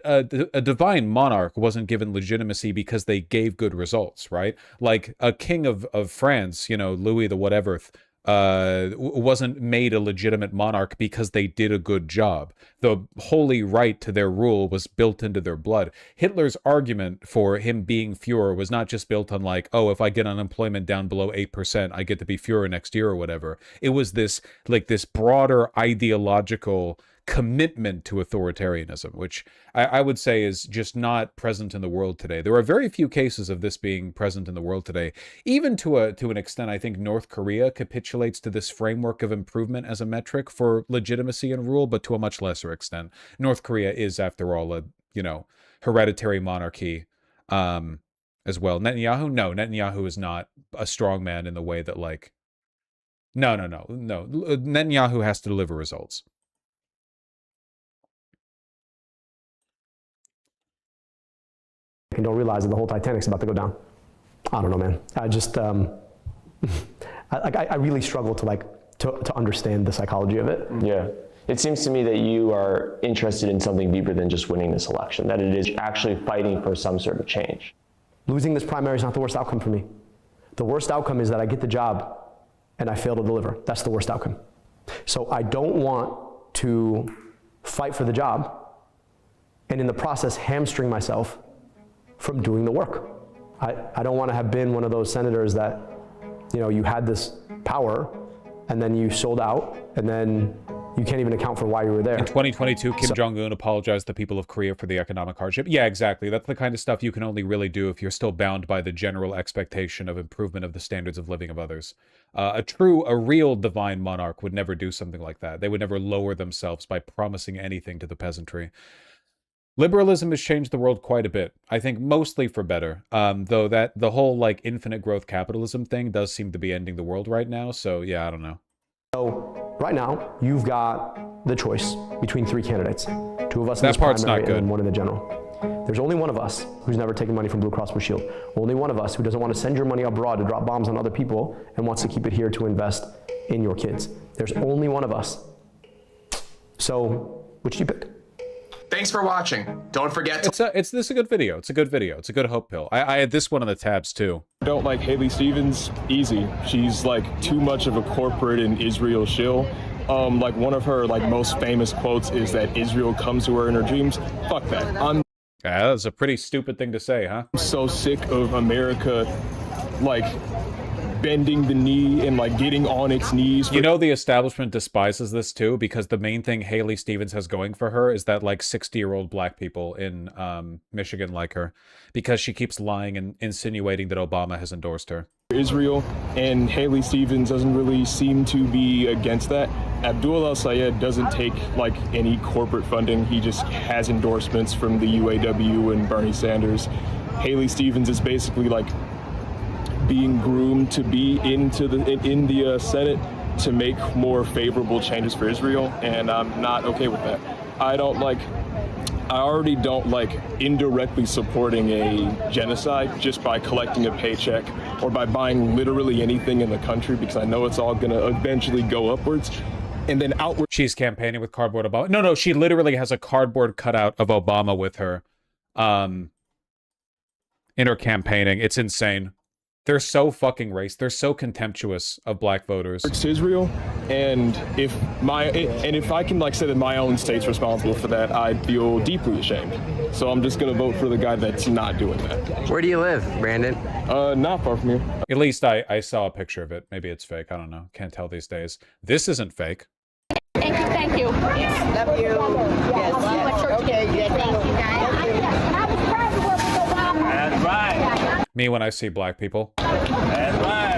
a divine monarch wasn't given legitimacy because they gave good results, right? Like a king of France, you know, Louis the whatever, wasn't made a legitimate monarch because they did a good job. The holy right to their rule was built into their blood. Hitler's argument for him being Fuhrer was not just built on like, oh, if I get unemployment down below 8%, I get to be Fuhrer next year or whatever. It was this like this broader ideological commitment to authoritarianism, which I would say is just not present in the world today. There are very few cases of this being present in the world today. Even to an extent, I think North Korea capitulates to this framework of improvement as a metric for legitimacy and rule, but to a much lesser extent. North Korea is, after all, a, you know, hereditary monarchy as well. Netanyahu? No, Netanyahu is not a strong man in the way that, like, no. Netanyahu has to deliver results. And don't realize that the whole Titanic's about to go down. I don't know, man. I just, I really struggle to understand the psychology of it. Yeah. It seems to me that you are interested in something deeper than just winning this election, that it is actually fighting for some sort of change. Losing this primary is not the worst outcome for me. The worst outcome is that I get the job and I fail to deliver. That's the worst outcome. So I don't want to fight for the job and in the process hamstring myself from doing the work. I don't want to have been one of those senators that, you know, you had this power and then you sold out and then you can't even account for why you were there. In 2022, Kim Jong-un apologized to the people of Korea for the economic hardship. Yeah, exactly. That's the kind of stuff you can only really do if you're still bound by the general expectation of improvement of the standards of living of others. A real divine monarch would never do something like that. They would never lower themselves by promising anything to the peasantry. Liberalism has changed the world quite a bit. I think mostly for better. Though that the whole like infinite growth capitalism thing does seem to be ending the world right now. So yeah, I don't know. So right now, you've got the choice between three candidates. Two of us in That this part's primary not good. and one in the general. There's only one of us who's never taken money from Blue Cross Blue Shield. Only one of us who doesn't want to send your money abroad to drop bombs on other people and wants to keep it here to invest in your kids. There's only one of us. So, which do you pick? Thanks for watching. Don't forget to... This is a good video. It's a good video. It's a good hope pill. I had this one on the tabs too. Don't like Haley Stevens? Easy. She's like too much of a corporate and Israel shill. Like one of her like most famous quotes is that Israel comes to her in her dreams. Fuck that. Yeah, that's a pretty stupid thing to say, huh? I'm so sick of America like bending the knee and like getting on its knees. You know the establishment despises this too, because the main thing Haley Stevens has going for her is that like 60-year-old black people in Michigan like her, because she keeps lying and insinuating that Obama has endorsed her. Israel, and Haley Stevens doesn't really seem to be against that. Abdul El-Sayed doesn't take like any corporate funding. He just has endorsements from the UAW and Bernie Sanders. Haley Stevens is basically like being groomed to be in the Senate to make more favorable changes for Israel, and I'm not okay with that. I already don't like indirectly supporting a genocide just by collecting a paycheck or by buying literally anything in the country, because I know it's all gonna eventually go upwards. And then outward. She's campaigning with cardboard Obama. No, she literally has a cardboard cutout of Obama with her in her campaigning. It's insane. They're so fucking racist. They're so contemptuous of black voters. It's Israel, and if I can like say that my own state's responsible for that, I'd feel deeply ashamed. So I'm just gonna vote for the guy that's not doing that. Where do you live, Brandon? Not far from here. At least I saw a picture of it. Maybe it's fake. I don't know. Can't tell these days. This isn't fake. Thank you. Yes. Love you. Yes. Okay. Yes. Thank you, guys. I was proud to work with Obama. That's right. Me when I see black people. That's right.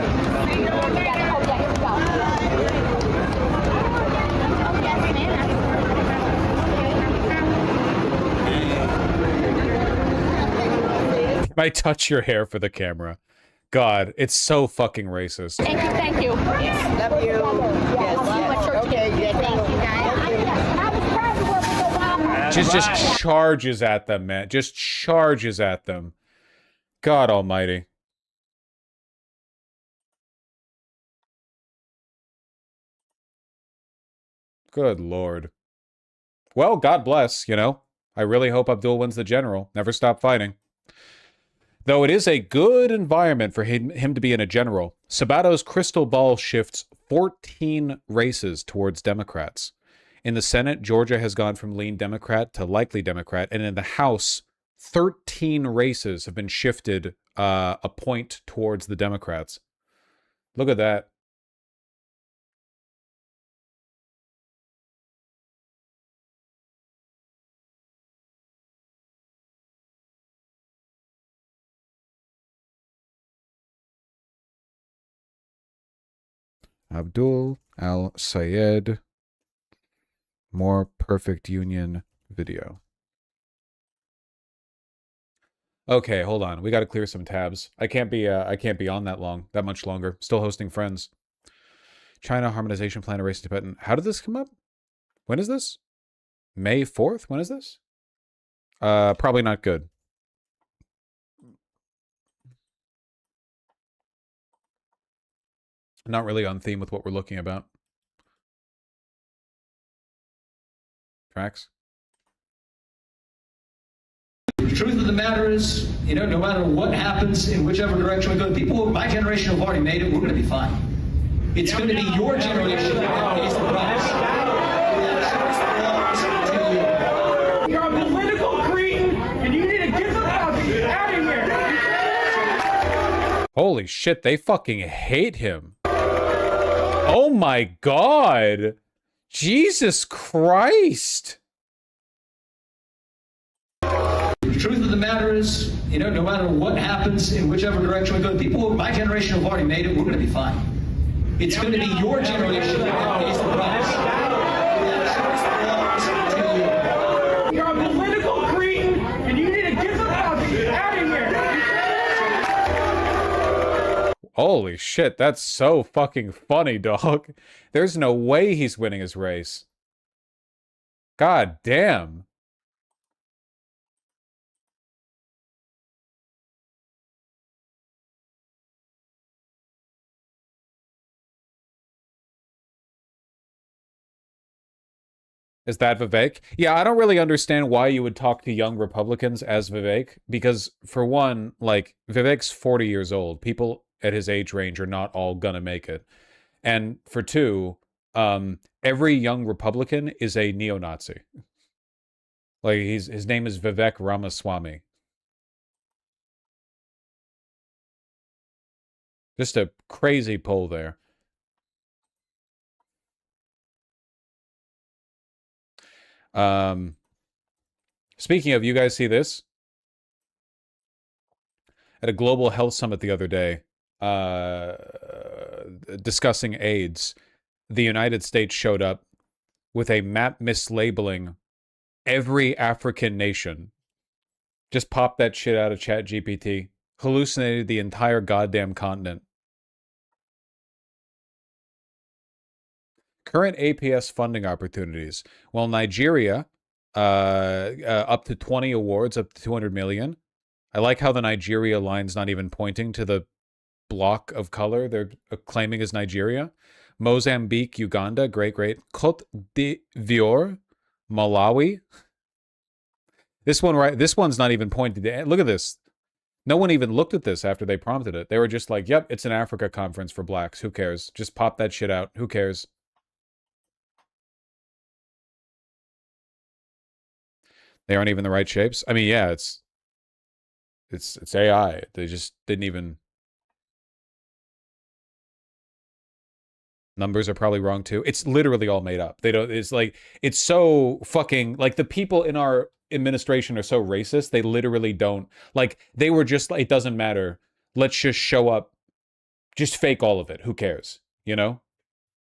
I touch your hair for the camera. God, it's so fucking racist. Thank you. Yes. Love you. Yes. Okay. Yes. Thank you, guys. I was proud to work with Obama. Just charges at them, man. Just charges at them. God almighty. Good Lord. Well, God bless, you know. I really hope Abdul wins the general. Never stop fighting. Though it is a good environment for him to be in a general, Sabato's crystal ball shifts 14 races towards Democrats. In the Senate, Georgia has gone from lean Democrat to likely Democrat, and in the House, 13 races have been shifted a point towards the Democrats. Look at that. Abdul al-Sayed more perfect union video. Okay, hold on. We got to clear some tabs. I can't be on that much longer. Still hosting friends. China harmonization plan erased Tibetan. How did this come up? When is this? May 4th? When is this? Probably not good. Not really on theme with what we're looking about. Tracks? The truth of the matter is, no matter what happens in whichever direction we go, people of my generation have already made it. We're going to be fine. It's going to be your generation that pays the price. You're a political cretin, and you need to get the fuck out of here. Holy shit, they fucking hate him. Oh my god. Jesus Christ. The truth of the matter is, no matter what happens in whichever direction we go, people of my generation have already made it. We're going to be fine. It's going to be your generation that pays the price. You're a political cretin, and you need to get the fuck out of here. Holy shit, that's so fucking funny, dog. There's no way he's winning his race. God damn. Is that Vivek? Yeah, I don't really understand why you would talk to young Republicans as Vivek, because for one, like, Vivek's 40 years old. People at his age range are not all gonna make it. And for two, every young Republican is a neo-Nazi. Like, his name is Vivek Ramaswamy. Just a crazy poll there. Speaking of, you guys see this? At a global health summit the other day, discussing AIDS, the United States showed up with a map mislabeling every African nation. Just popped that shit out of ChatGPT. Hallucinated the entire goddamn continent. Current APS funding opportunities. Well, Nigeria, up to 20 awards, up to 200 million. I like how the Nigeria line's not even pointing to the block of color they're claiming is Nigeria. Mozambique, Uganda, great. Côte d'Ivoire, Malawi. This one's not even pointed to. Look at this. No one even looked at this after they prompted it. They were just like, yep, it's an Africa conference for blacks. Who cares? Just pop that shit out. Who cares? They aren't even the right shapes. I mean, yeah, it's AI. They just didn't even. Numbers are probably wrong too. It's literally all made up. They don't. It's like, it's so fucking, like, the people in our administration are so racist. They literally don't, like, they were just like, it doesn't matter. Let's just show up, just fake all of it. Who cares? You know?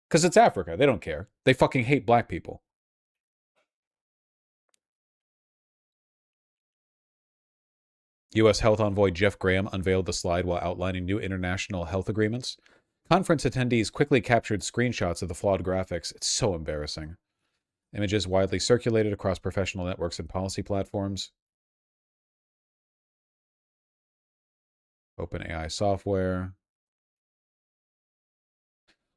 Because it's Africa. They don't care. They fucking hate black people. U.S. Health Envoy Jeff Graham unveiled the slide while outlining new international health agreements. Conference attendees quickly captured screenshots of the flawed graphics. It's so embarrassing. Images widely circulated across professional networks and policy platforms. OpenAI software.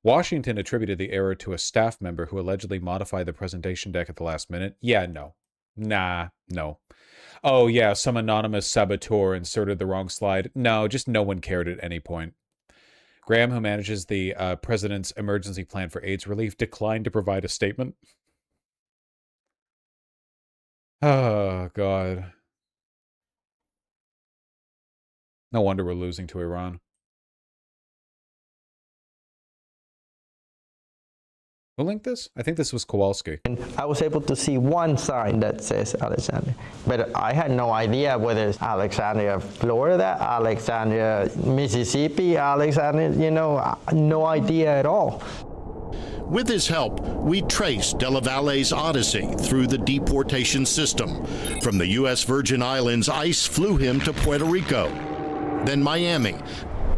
Washington attributed the error to a staff member who allegedly modified the presentation deck at the last minute. Yeah, no. Nah, no. Oh, yeah, some anonymous saboteur inserted the wrong slide. No, just no one cared at any point. Graham, who manages the president's emergency plan for AIDS relief, declined to provide a statement. Oh, God. No wonder we're losing to Iran. Who linked this? I think this was Kowalski. I was able to see one sign that says Alexandria, but I had no idea whether it's Alexandria, Florida, Alexandria, Mississippi, Alexandria, no idea at all. With his help, we traced Della Valle's odyssey through the deportation system. From the U.S. Virgin Islands, ICE flew him to Puerto Rico, then Miami,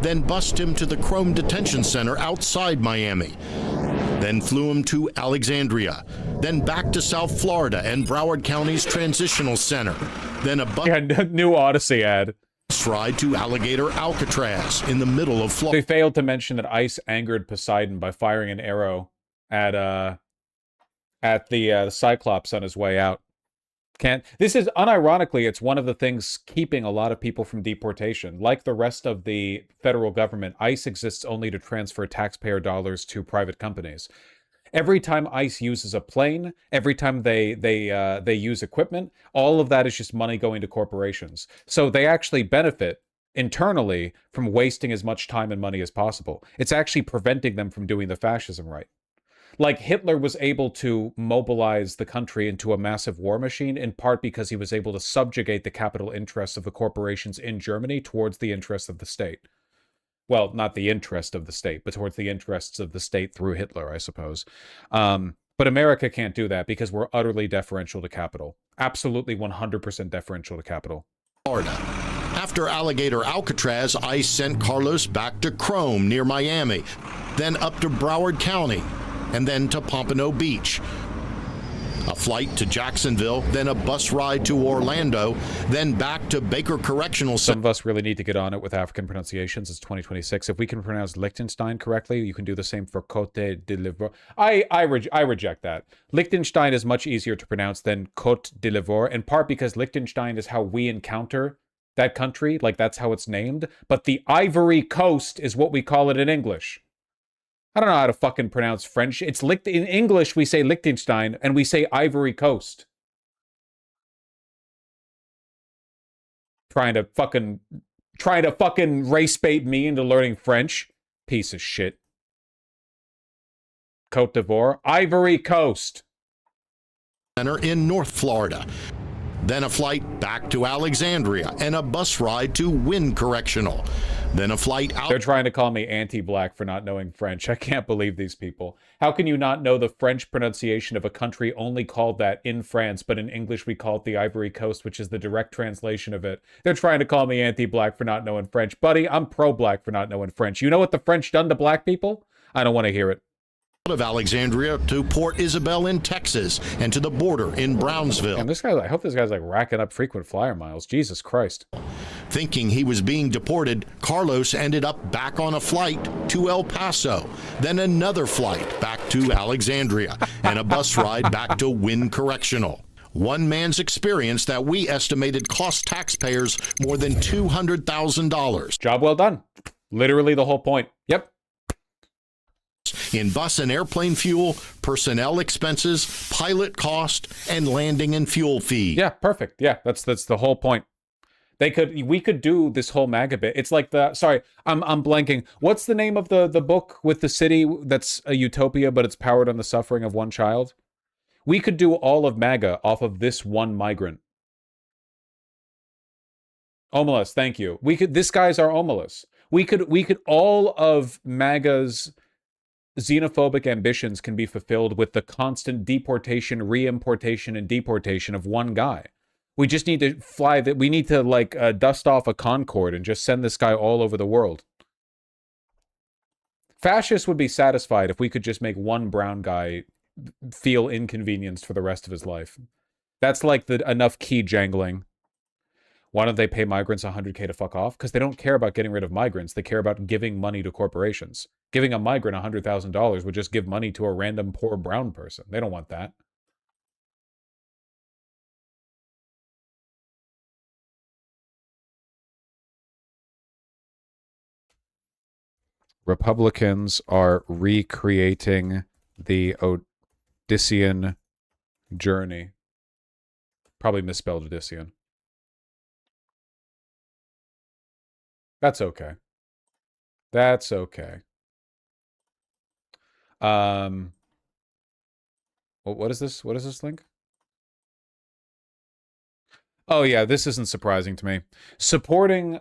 then bussed him to the Chrome Detention Center outside Miami, then flew him to Alexandria, then back to South Florida and Broward County's Transitional Center, then a new Odyssey ad. Ride to Alligator Alcatraz in the middle of Florida. They failed to mention that ICE angered Poseidon by firing an arrow at the Cyclops on his way out. This is, unironically, it's one of the things keeping a lot of people from deportation. Like the rest of the federal government, ICE exists only to transfer taxpayer dollars to private companies. Every time ICE uses a plane, every time they use equipment, all of that is just money going to corporations. So they actually benefit internally from wasting as much time and money as possible. It's actually preventing them from doing the fascism right. Like, Hitler was able to mobilize the country into a massive war machine, in part because he was able to subjugate the capital interests of the corporations in Germany towards the interests of the state. Well, not the interest of the state, but towards the interests of the state through Hitler, I suppose. But America can't do that because we're utterly deferential to capital. Absolutely 100% deferential to capital. Florida. After Alligator Alcatraz, ICE sent Carlos back to Chrome near Miami, then up to Broward County, and then to Pompano Beach. A flight to Jacksonville, then a bus ride to Orlando, then back to Baker Correctional Center. Some of us really need to get on it with African pronunciations. It's 2026. If we can pronounce Liechtenstein correctly, you can do the same for Côte d'Ivoire. I reject that. Liechtenstein is much easier to pronounce than Côte d'Ivoire, in part because Liechtenstein is how we encounter that country. Like, that's how it's named. But the Ivory Coast is what we call it in English. I don't know how to fucking pronounce French. It's in English, we say Liechtenstein, and we say Ivory Coast. Trying to fucking race bait me into learning French. Piece of shit. Côte d'Ivoire. Ivory Coast. Center in North Florida. Then a flight back to Alexandria and a bus ride to Wynn Correctional. Then a flight out. They're trying to call me anti-black for not knowing French. I can't believe these people. How can you not know the French pronunciation of a country only called that in France, but in English we call it the Ivory Coast, which is the direct translation of it. They're trying to call me anti-black for not knowing French. Buddy, I'm pro-black for not knowing French. You know what the French done to black people? I don't want to hear it. Of Alexandria to Port Isabel in Texas and to the border in Brownsville. And this guy, I hope this guy's like racking up frequent flyer miles. Jesus Christ. Thinking he was being deported, Carlos ended up back on a flight to El Paso, then another flight back to Alexandria, and a bus ride back to Wynn Correctional. One man's experience that we estimated cost taxpayers more than $200,000. Job well done. Literally the whole point. Yep. In bus and airplane fuel, personnel expenses, pilot cost, and landing and fuel fee. Yeah, perfect. Yeah, that's the whole point. We could do this whole MAGA bit. It's like I'm blanking. What's the name of the book with the city that's a utopia, but it's powered on the suffering of one child? We could do all of MAGA off of this one migrant. Omelas, thank you. This guy's our Omelas. We could all of MAGA's xenophobic ambitions can be fulfilled with the constant deportation, re-importation, and deportation of one guy. We just need to we need to dust off a Concorde and just send this guy all over the world. Fascists would be satisfied if we could just make one brown guy feel inconvenienced for the rest of his life. That's like enough key jangling. Why don't they pay migrants $100K to fuck off? Because they don't care about getting rid of migrants. They care about giving money to corporations. Giving a migrant $100,000 would just give money to a random poor brown person. They don't want that. Republicans are recreating the Odyssean journey. Probably misspelled Odyssean. That's okay. That's okay. What is this? What is this link? Oh yeah, this isn't surprising to me. Supporting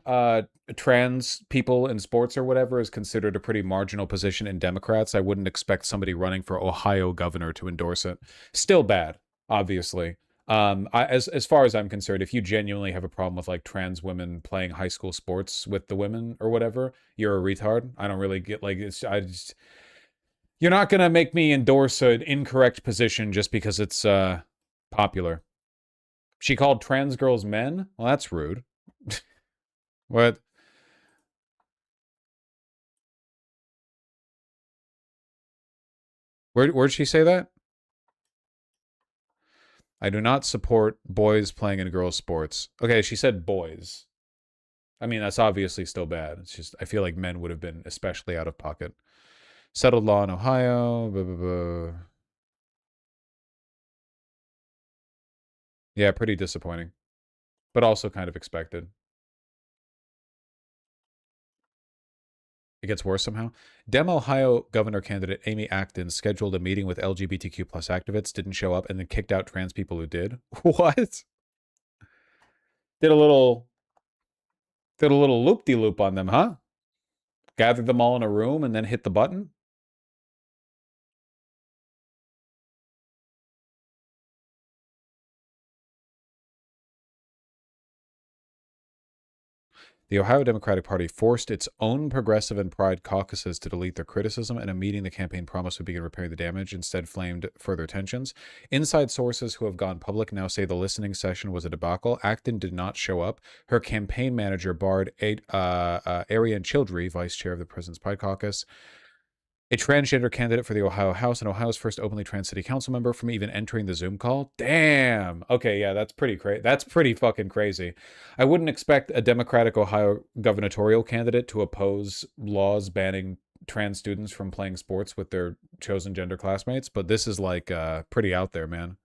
trans people in sports or whatever is considered a pretty marginal position in Democrats. I wouldn't expect somebody running for Ohio governor to endorse it. Still bad, obviously. As far as I'm concerned, if you genuinely have a problem with like trans women playing high school sports with the women or whatever, you're a retard. I don't really get like you're not gonna make me endorse an incorrect position just because it's popular. She called trans girls men? Well, that's rude. What? Where'd she say that? I do not support boys playing in girls' sports. Okay, she said boys. I mean, that's obviously still bad. It's just, I feel like men would have been especially out of pocket. Settled law in Ohio. Blah, blah, blah. Yeah, pretty disappointing. But also kind of expected. It gets worse somehow. Dem Ohio governor candidate Amy Acton scheduled a meeting with LGBTQ plus activists, didn't show up, and then kicked out trans people who did. What? Did a little loop-de-loop on them, huh? Gathered them all in a room and then hit the button? The Ohio Democratic Party forced its own progressive and pride caucuses to delete their criticism, and a meeting the campaign promised would begin repairing the damage instead flamed further tensions. Inside sources who have gone public now say the listening session was a debacle. Acton did not show up. Her campaign manager barred Ariane Childrey, vice chair of the President's Pride Caucus, a transgender candidate for the Ohio House and Ohio's first openly trans city council member, from even entering the Zoom call. Damn. Okay, yeah, that's pretty crazy. That's pretty fucking crazy. I wouldn't expect a Democratic Ohio gubernatorial candidate to oppose laws banning trans students from playing sports with their chosen gender classmates, but this is like pretty out there, man.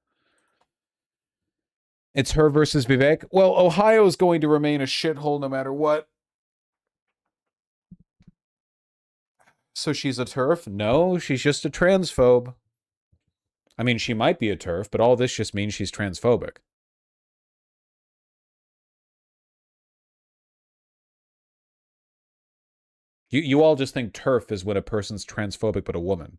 It's her versus Vivek. Well, Ohio is going to remain a shithole no matter what. So she's a TERF? No, she's just a transphobe. I mean, she might be a TERF, but all this just means she's transphobic. You all just think TERF is when a person's transphobic but a woman.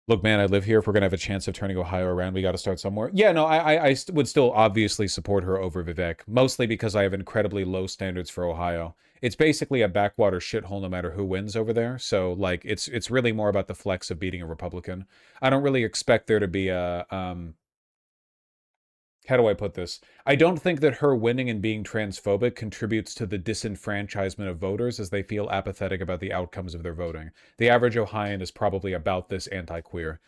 Look, man, I live here. If we're going to have a chance of turning Ohio around, we got to start somewhere. Yeah, no, I would still obviously support her over Vivek, mostly because I have incredibly low standards for Ohio. It's basically a backwater shithole no matter who wins over there. So, like, it's really more about the flex of beating a Republican. I don't really expect there to be a... how do I put this? I don't think that her winning and being transphobic contributes to the disenfranchisement of voters as they feel apathetic about the outcomes of their voting. The average Ohioan is probably about this anti-queer.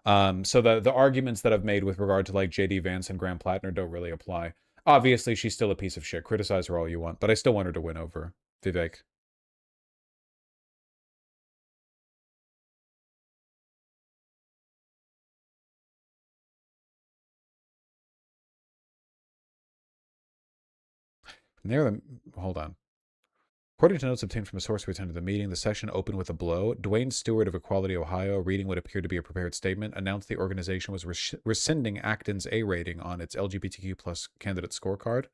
So the arguments that I've made with regard to like J.D. Vance and Graham Plattner don't really apply. Obviously, she's still a piece of shit. Criticize her all you want, but I still want her to win over Vivek. Hold on. According to notes obtained from a source who attended the meeting, the session opened with a blow. Dwayne Stewart of Equality Ohio, reading what appeared to be a prepared statement, announced the organization was rescinding Acton's A rating on its LGBTQ plus candidate scorecard.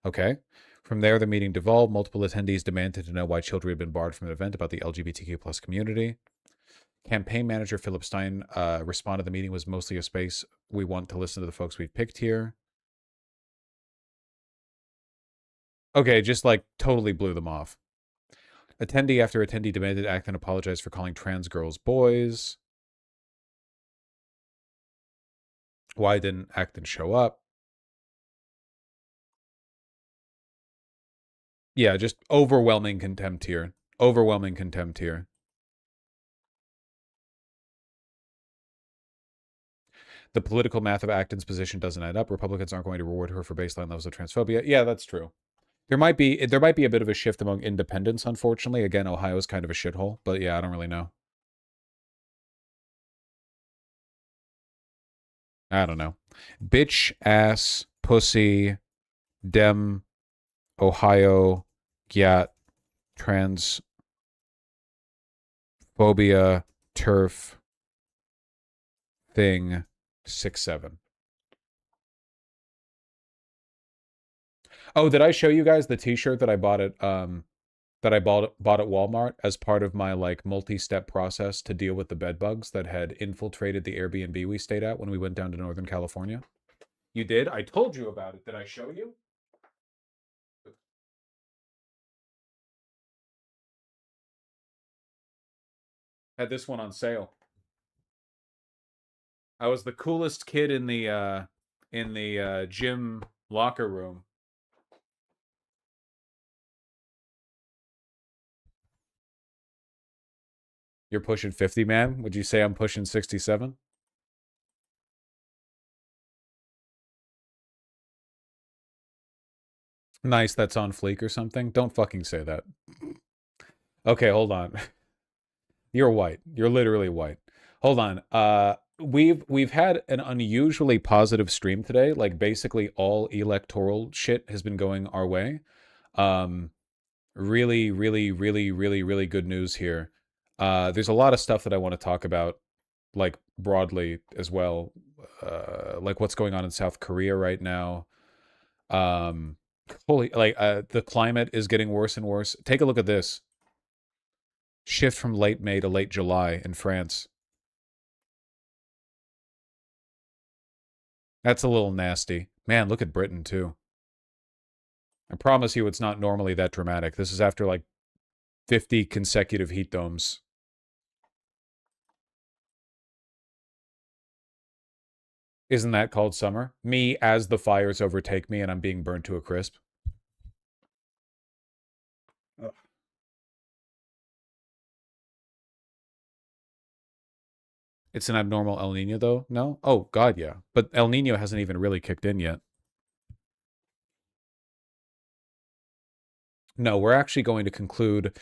Okay. From there, the meeting devolved. Multiple attendees demanded to know why children had been barred from an event about the LGBTQ plus community. Campaign manager Philip Stein responded the meeting was mostly a space we want to listen to the folks we've picked here. Okay, just like totally blew them off. Attendee after attendee demanded Acton apologize for calling trans girls boys. Why didn't Acton show up? Yeah, just overwhelming contempt here. Overwhelming contempt here. The political math of Acton's position doesn't add up. Republicans aren't going to reward her for baseline levels of transphobia. Yeah, that's true. There might be a bit of a shift among independents, unfortunately. Again, Ohio's kind of a shithole, but yeah, I don't really know. I don't know. Bitch, ass, pussy, dem, Ohio, gyat, transphobia, turf, thing, 6-7. Oh, did I show you guys the t-shirt that I bought at bought at Walmart as part of my like multi-step process to deal with the bed bugs that had infiltrated the Airbnb we stayed at when we went down to Northern California? You did? I told you about it. Did I show you? Had this one on sale. I was the coolest kid in the gym locker room. You're pushing 50, man? Would you say I'm pushing 67? Nice, that's on fleek or something? Don't fucking say that. Okay, hold on. You're white. You're literally white. Hold on. We've had an unusually positive stream today. Like basically all electoral shit has been going our way. Really, really, really, really, really good news here. There's a lot of stuff that I want to talk about, like broadly as well. Like what's going on in South Korea right now. The climate is getting worse and worse. Take a look at this. Shift from late May to late July in France. That's a little nasty. Man, look at Britain, too. I promise you it's not normally that dramatic. This is after, like, 50 consecutive heat domes. Isn't that called summer? Me as the fires overtake me and I'm being burnt to a crisp. Ugh. It's an abnormal El Nino, though? No? Oh, God, yeah. But El Nino hasn't even really kicked in yet. No, we're actually going to conclude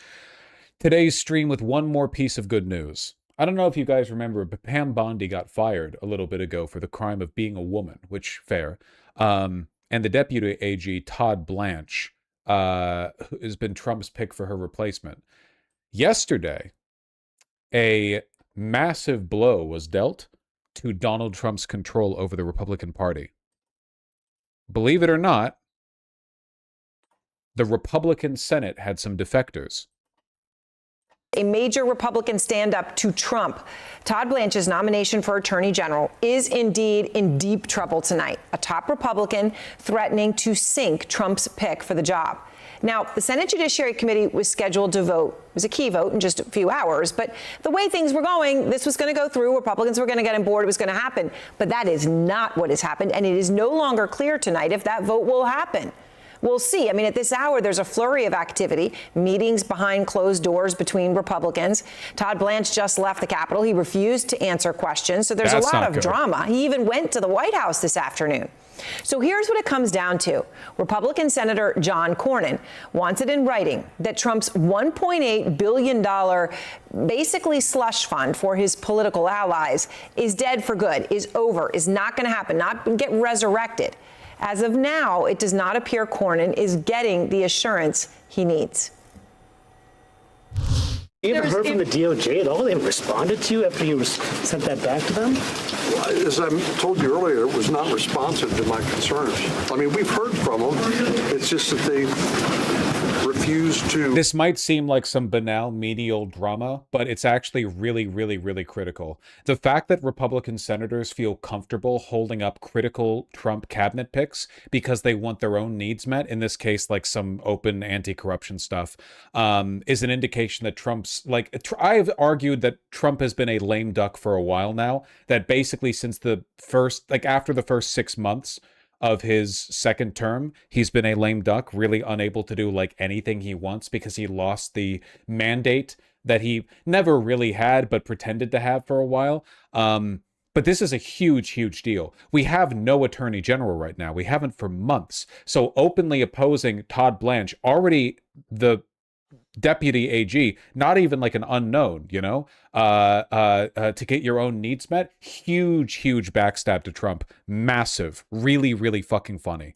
today's stream with one more piece of good news. I don't know if you guys remember, but Pam Bondi got fired a little bit ago for the crime of being a woman, which, fair. And the deputy AG, Todd Blanche, has been Trump's pick for her replacement. Yesterday, a massive blow was dealt to Donald Trump's control over the Republican Party. Believe it or not, the Republican Senate had some defectors. A major Republican stand-up to Trump. Todd Blanche's nomination for Attorney General is indeed in deep trouble tonight. A top Republican threatening to sink Trump's pick for the job. Now, the Senate Judiciary Committee was scheduled to vote. It was a key vote in just a few hours. But the way things were going, this was going to go through. Republicans were going to get on board. It was going to happen. But that is not what has happened. And it is no longer clear tonight if that vote will happen. We'll see. I mean, at this hour, there's a flurry of activity, meetings behind closed doors between Republicans. Todd Blanche just left the Capitol. He refused to answer questions. So there's a lot of drama. He even went to the White House this afternoon. So here's what it comes down to. Republican Senator John Cornyn wants it in writing that Trump's $1.8 billion basically slush fund for his political allies is dead for good, is over, is not going to happen, not get resurrected. As of now, it does not appear Cornyn is getting the assurance he needs. You haven't heard from the DOJ at all? They haven't responded to you after you sent that back to them? As I told you earlier, it was not responsive to my concerns. I mean, we've heard from them. It's just that they refuse to. This might seem like some banal menial drama, but it's actually really, really, really critical. The fact that Republican senators feel comfortable holding up critical Trump cabinet picks because they want their own needs met, in this case, like some open anti-corruption stuff, is an indication that Trump's, like, I've argued that Trump has been a lame duck for a while now, that basically since the first, like after the first 6 months of his second term, he's been a lame duck, really unable to do like anything he wants because he lost the mandate that he never really had but pretended to have for a while. But this is a huge, huge deal. We have no attorney general right now. We haven't for months. So openly opposing Todd Blanche, already the deputy AG, not even like an unknown, you know, to get your own needs met. Huge backstab to Trump. Massive. Really, really fucking funny.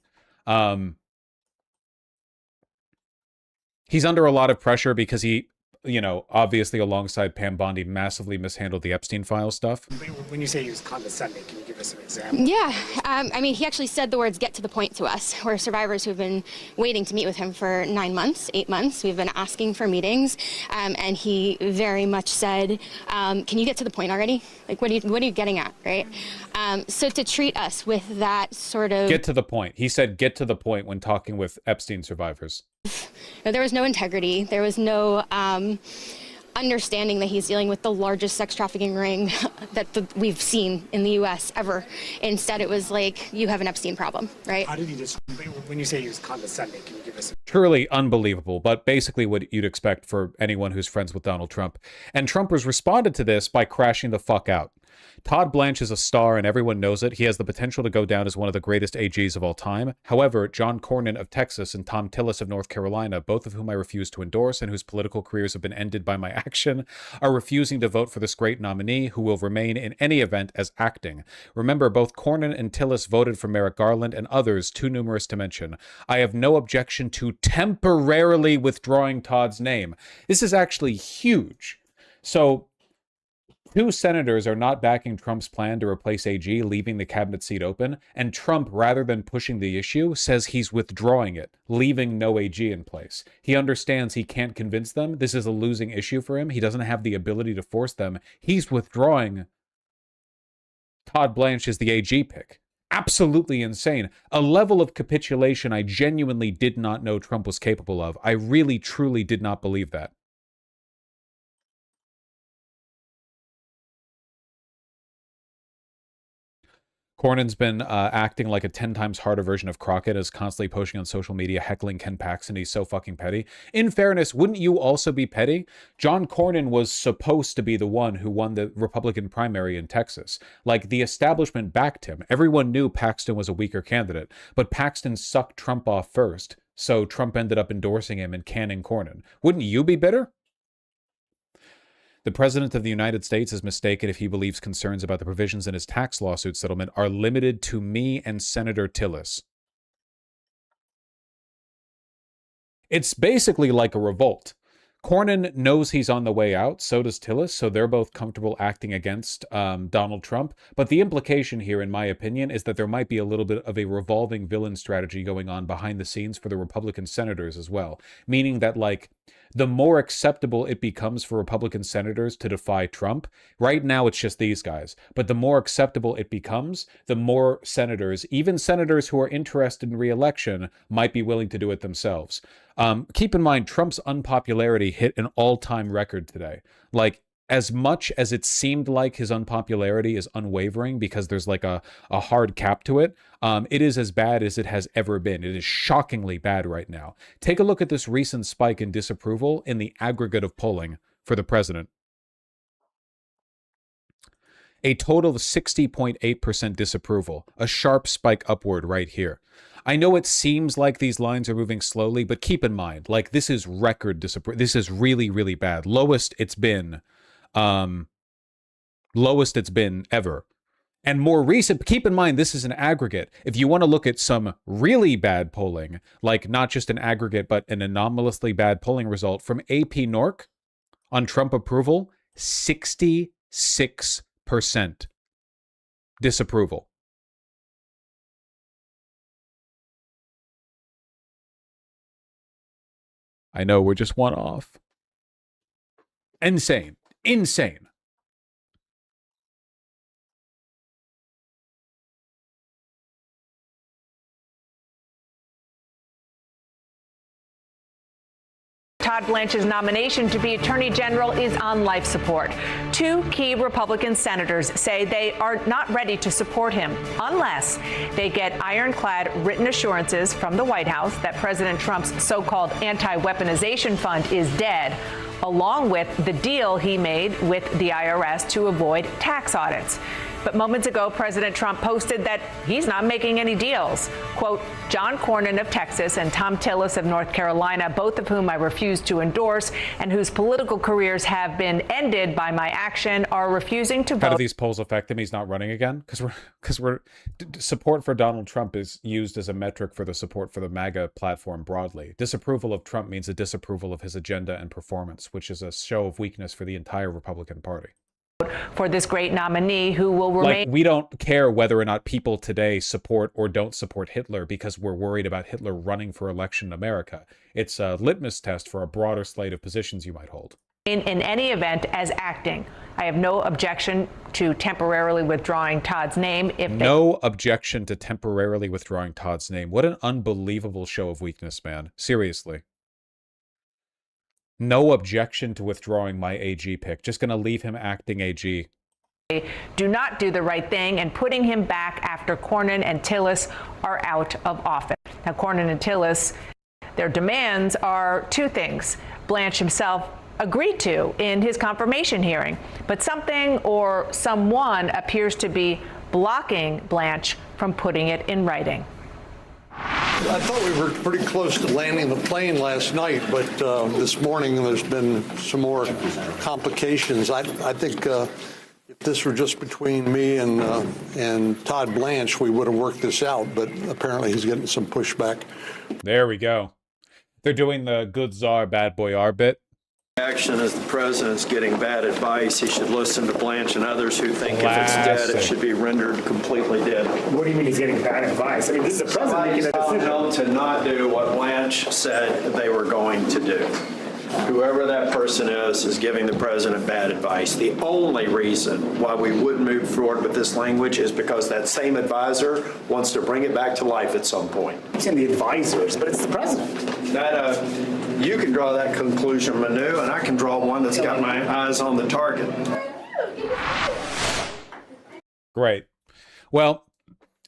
He's under a lot of pressure because he, you know, obviously alongside Pam Bondi, massively mishandled the Epstein file stuff. When you say he was condescending, can you give us an example? Yeah, I mean, he actually said the words "get to the point" to us. We're survivors who've been waiting to meet with him for 9 months, 8 months. We've been asking for meetings, and he very much said, "Can you get to the point already? Like, what are you getting at, right?" So to treat us with that sort of get to the point. He said, "Get to the point" when talking with Epstein survivors. There was no integrity. There was no understanding that he's dealing with the largest sex trafficking ring that we've seen in the U.S. ever. Instead, it was like, you have an Epstein problem, right? How did he just, when you say he was condescending, can you give us Truly unbelievable, but basically what you'd expect for anyone who's friends with Donald Trump. And Trumpers responded to this by crashing the fuck out. Todd Blanche is a star and everyone knows it. He has the potential to go down as one of the greatest AGs of all time. However, John Cornyn of Texas and Tom Tillis of North Carolina, both of whom I refuse to endorse and whose political careers have been ended by my action, are refusing to vote for this great nominee who will remain in any event as acting. Remember, both Cornyn and Tillis voted for Merrick Garland and others too numerous to mention. I have no objection to temporarily withdrawing Todd's name. This is actually huge. So, 2 senators are not backing Trump's plan to replace AG, leaving the cabinet seat open, and Trump, rather than pushing the issue, says he's withdrawing it, leaving no AG in place. He understands he can't convince them. This is a losing issue for him. He doesn't have the ability to force them. He's withdrawing. Todd Blanche is the AG pick. Absolutely insane. A level of capitulation I genuinely did not know Trump was capable of. I really, truly did not believe that. Cornyn's been acting like a 10 times harder version of Crockett, is constantly posting on social media, heckling Ken Paxton. He's so fucking petty. In fairness, wouldn't you also be petty? John Cornyn was supposed to be the one who won the Republican primary in Texas. Like, the establishment backed him. Everyone knew Paxton was a weaker candidate, but Paxton sucked Trump off first, so Trump ended up endorsing him and canning Cornyn. Wouldn't you be bitter? The President of the United States is mistaken if he believes concerns about the provisions in his tax lawsuit settlement are limited to me and Senator Tillis. It's basically like a revolt. Cornyn knows he's on the way out, so does Tillis, so they're both comfortable acting against Donald Trump. But the implication here, in my opinion, is that there might be a little bit of a revolving villain strategy going on behind the scenes for the Republican senators as well. Meaning that, like, the more acceptable it becomes for Republican senators to defy Trump, right now it's just these guys, but the more acceptable it becomes, the more senators, even senators who are interested in re-election, might be willing to do it themselves. Keep in mind, Trump's unpopularity hit an all-time record today. Like, as much as it seemed like his unpopularity is unwavering because there's like a hard cap to it, it is as bad as it has ever been. It is shockingly bad right now. Take a look at this recent spike in disapproval in the aggregate of polling for the president. A total of 60.8% disapproval, a sharp spike upward right here. I know it seems like these lines are moving slowly, but keep in mind, like, this is record disapproval. This is really, really bad. Lowest it's been ever. And more recent, keep in mind, this is an aggregate. If you want to look at some really bad polling, like not just an aggregate, but an anomalously bad polling result from AP Norc on Trump approval, 66% disapproval. I know we're just one off. Insane. Insane. Todd Blanche's nomination to be Attorney General is on life support. 2 key Republican senators say they are not ready to support him unless they get ironclad written assurances from the White House that President Trump's so-called anti-weaponization fund is dead, along with the deal he made with the IRS to avoid tax audits. But moments ago, President Trump posted that he's not making any deals. Quote, John Cornyn of Texas and Tom Tillis of North Carolina, both of whom I refuse to endorse and whose political careers have been ended by my action, are refusing to vote. How do these polls affect him? He's not running again? Because support for Donald Trump is used as a metric for the support for the MAGA platform broadly. Disapproval of Trump means a disapproval of his agenda and performance, which is a show of weakness for the entire Republican Party. For this great nominee who will remain. Like, we don't care whether or not people today support or don't support Hitler because we're worried about Hitler running for election in America. It's a litmus test for a broader slate of positions you might hold. In any event, as acting, I have no objection to temporarily withdrawing Todd's name. No objection to temporarily withdrawing Todd's name. What an unbelievable show of weakness, man. Seriously. No objection to withdrawing my AG pick. Just going to leave him acting AG. Do not do the right thing and putting him back after Cornyn and Tillis are out of office. Now, Cornyn and Tillis, their demands are two things. Blanche himself agreed to in his confirmation hearing, but something or someone appears to be blocking Blanche from putting it in writing. I thought we were pretty close to landing the plane last night, but this morning there's been some more complications. I think if this were just between me and Todd Blanche, we would have worked this out, but apparently he's getting some pushback. There we go. They're doing the good czar, bad boy R bit. Action as the president's getting bad advice. He should listen to Blanche and others who think if it's dead, it should be rendered completely dead. What do you mean he's getting bad advice? I mean, this is the president making a decision. To not do what Blanche said they were going to do. Whoever that person is giving the president bad advice. The only reason why we would move forward with this language is because that same advisor wants to bring it back to life at some point. It's in the advisors, but it's the president. You can draw that conclusion, Manu, and I can draw one that's got my eyes on the target. Great. Well,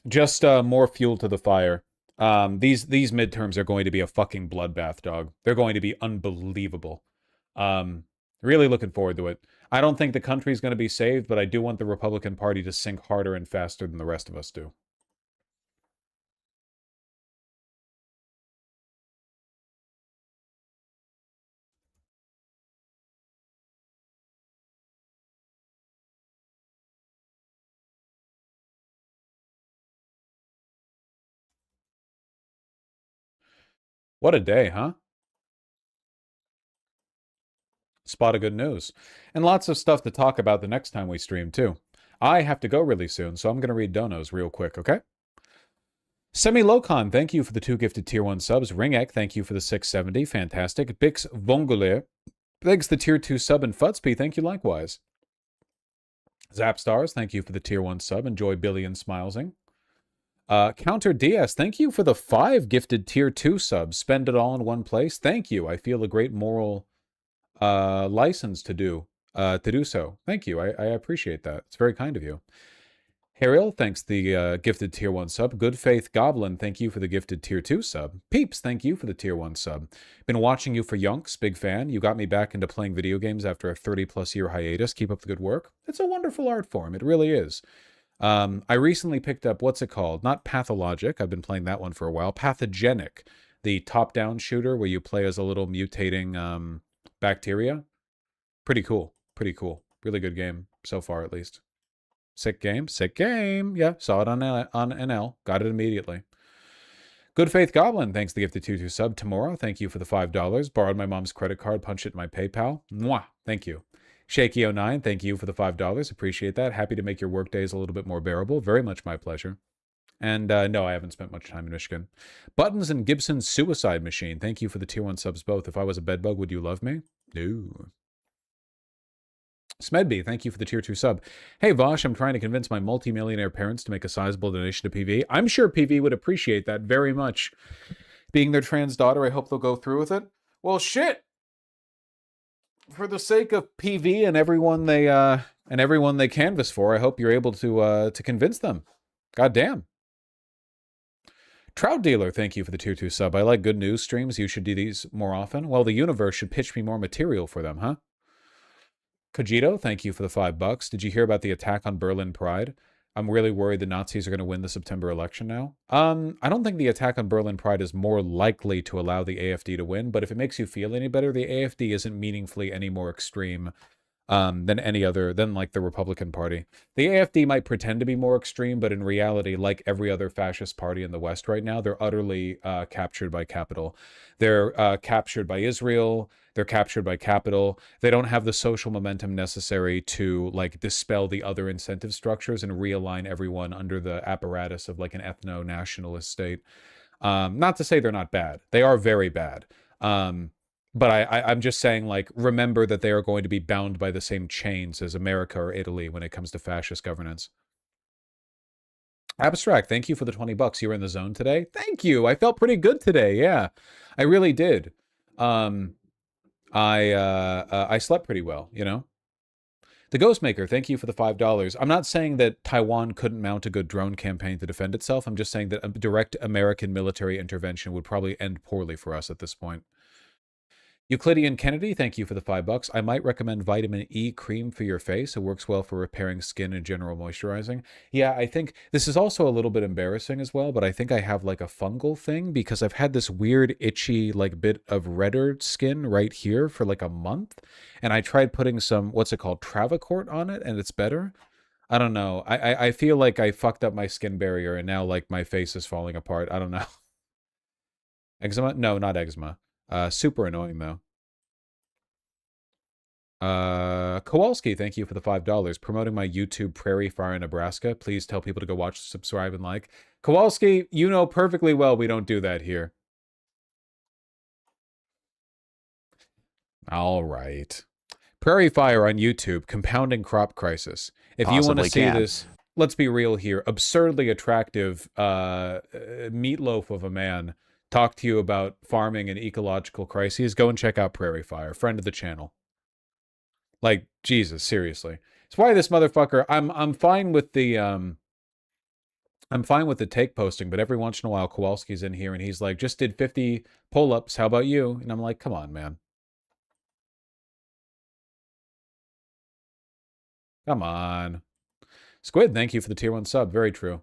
just more fuel to the fire. These midterms are going to be a fucking bloodbath, dog. They're going to be unbelievable. Really looking forward to it. I don't think the country's going to be saved, but I do want the Republican Party to sink harder and faster than the rest of us do. What a day, huh? Spot of good news. And lots of stuff to talk about the next time we stream, too. I have to go really soon, so I'm going to read donos real quick, okay? Semi-Locon, thank you for the 2 gifted Tier 1 subs. Ringek, thank you for the 670. Fantastic. Bix Vonguler, thanks the Tier 2 sub. And Futsby, thank you likewise. Zapstars, thank you for the Tier 1 sub. Enjoy Billy and Smilesing. Counter DS, thank you for the 5 gifted Tier 2 subs. Spend it all in one place. Thank you. I feel a great moral license to do so. Thank you. I appreciate that. It's very kind of you. Hariel, thanks the gifted Tier 1 sub. Good Faith Goblin, thank you for the gifted Tier 2 sub. Peeps, thank you for the Tier 1 sub. Been watching you for Yunks, big fan. You got me back into playing video games after a 30-plus year hiatus. Keep up the good work. It's a wonderful art form. It really is. I recently picked up, what's it called? Not Pathologic. I've been playing that one for a while. Pathogenic, the top-down shooter where you play as a little mutating bacteria. Pretty cool. Pretty cool. Really good game so far, at least. Sick game. Sick game. Yeah, saw it on NL. Got it immediately. Good Faith Goblin, thanks the gifted 2 sub. Tomorrow, thank you for the $5. Borrowed my mom's credit card, punched it in my PayPal. Mwah. Thank you. Shaky09, thank you for the $5. Appreciate that. Happy to make your work days a little bit more bearable. Very much my pleasure. And no, I haven't spent much time in Michigan. Buttons and Gibson's Suicide Machine, thank you for the Tier 1 subs both. If I was a bedbug, would you love me? No. Smedby, thank you for the Tier 2 sub. Hey Vosh, I'm trying to convince my multi-millionaire parents to make a sizable donation to PV. I'm sure PV would appreciate that very much. Being their trans daughter, I hope they'll go through with it. Well, shit. For the sake of PV and everyone they canvass for, I hope you're able to convince them. God damn. Trout Dealer, thank you for the Tier 2 sub. I like good news streams. You should do these more often. Well, the universe should pitch me more material for them, huh? Cogito, thank you for the $5. Did you hear about the attack on Berlin Pride? I'm really worried the Nazis are going to win the September election now. I don't think the attack on Berlin Pride is more likely to allow the AfD to win, but if it makes you feel any better, the AfD isn't meaningfully any more extreme than any other, than like the Republican Party. The AfD might pretend to be more extreme, but in reality, like every other fascist party in the West right now, they're utterly captured by capital. They're captured by Israel. They're captured by capital. They don't have the social momentum necessary to like dispel the other incentive structures and realign everyone under the apparatus of like an ethno-nationalist state. Not to say they're not bad. They are very bad. But I'm just saying, like, remember that they are going to be bound by the same chains as America or Italy when it comes to fascist governance. Abstract, thank you for the $20. You were in the zone today. Thank you. I felt pretty good today. Yeah, I really did. I slept pretty well, you know. The Ghostmaker, thank you for the $5. I'm not saying that Taiwan couldn't mount a good drone campaign to defend itself. I'm just saying that a direct American military intervention would probably end poorly for us at this point. Euclidean Kennedy, thank you for the $5. I might recommend vitamin E cream for your face. It works well for repairing skin and general moisturizing. Yeah, I think this is also a little bit embarrassing as well, but I think I have like a fungal thing because I've had this weird itchy like bit of redder skin right here for like a month. And I tried putting some, what's it called, Travacort on it, and it's better. I don't know. I feel like I fucked up my skin barrier and now like my face is falling apart. I don't know. Eczema? No, not eczema. Super annoying though. Kowalski, thank you for the $5. Promoting my YouTube Prairie Fire, Nebraska. Please tell people to go watch, subscribe, and like. Kowalski, you know perfectly well we don't do that here. All right. Prairie Fire on YouTube, compounding crop crisis. If you want to see this, let's be real here, absurdly attractive meatloaf of a man talk to you about farming and ecological crises, go and check out Prairie Fire, friend of the channel. Like, Jesus, seriously. It's why this motherfucker, I'm fine with the take posting, but every once in a while Kowalski's in here and he's like, just did 50 pull-ups, how about you? And I'm like, come on, man. Come on. Squid, thank you for the tier 1 sub. Very true.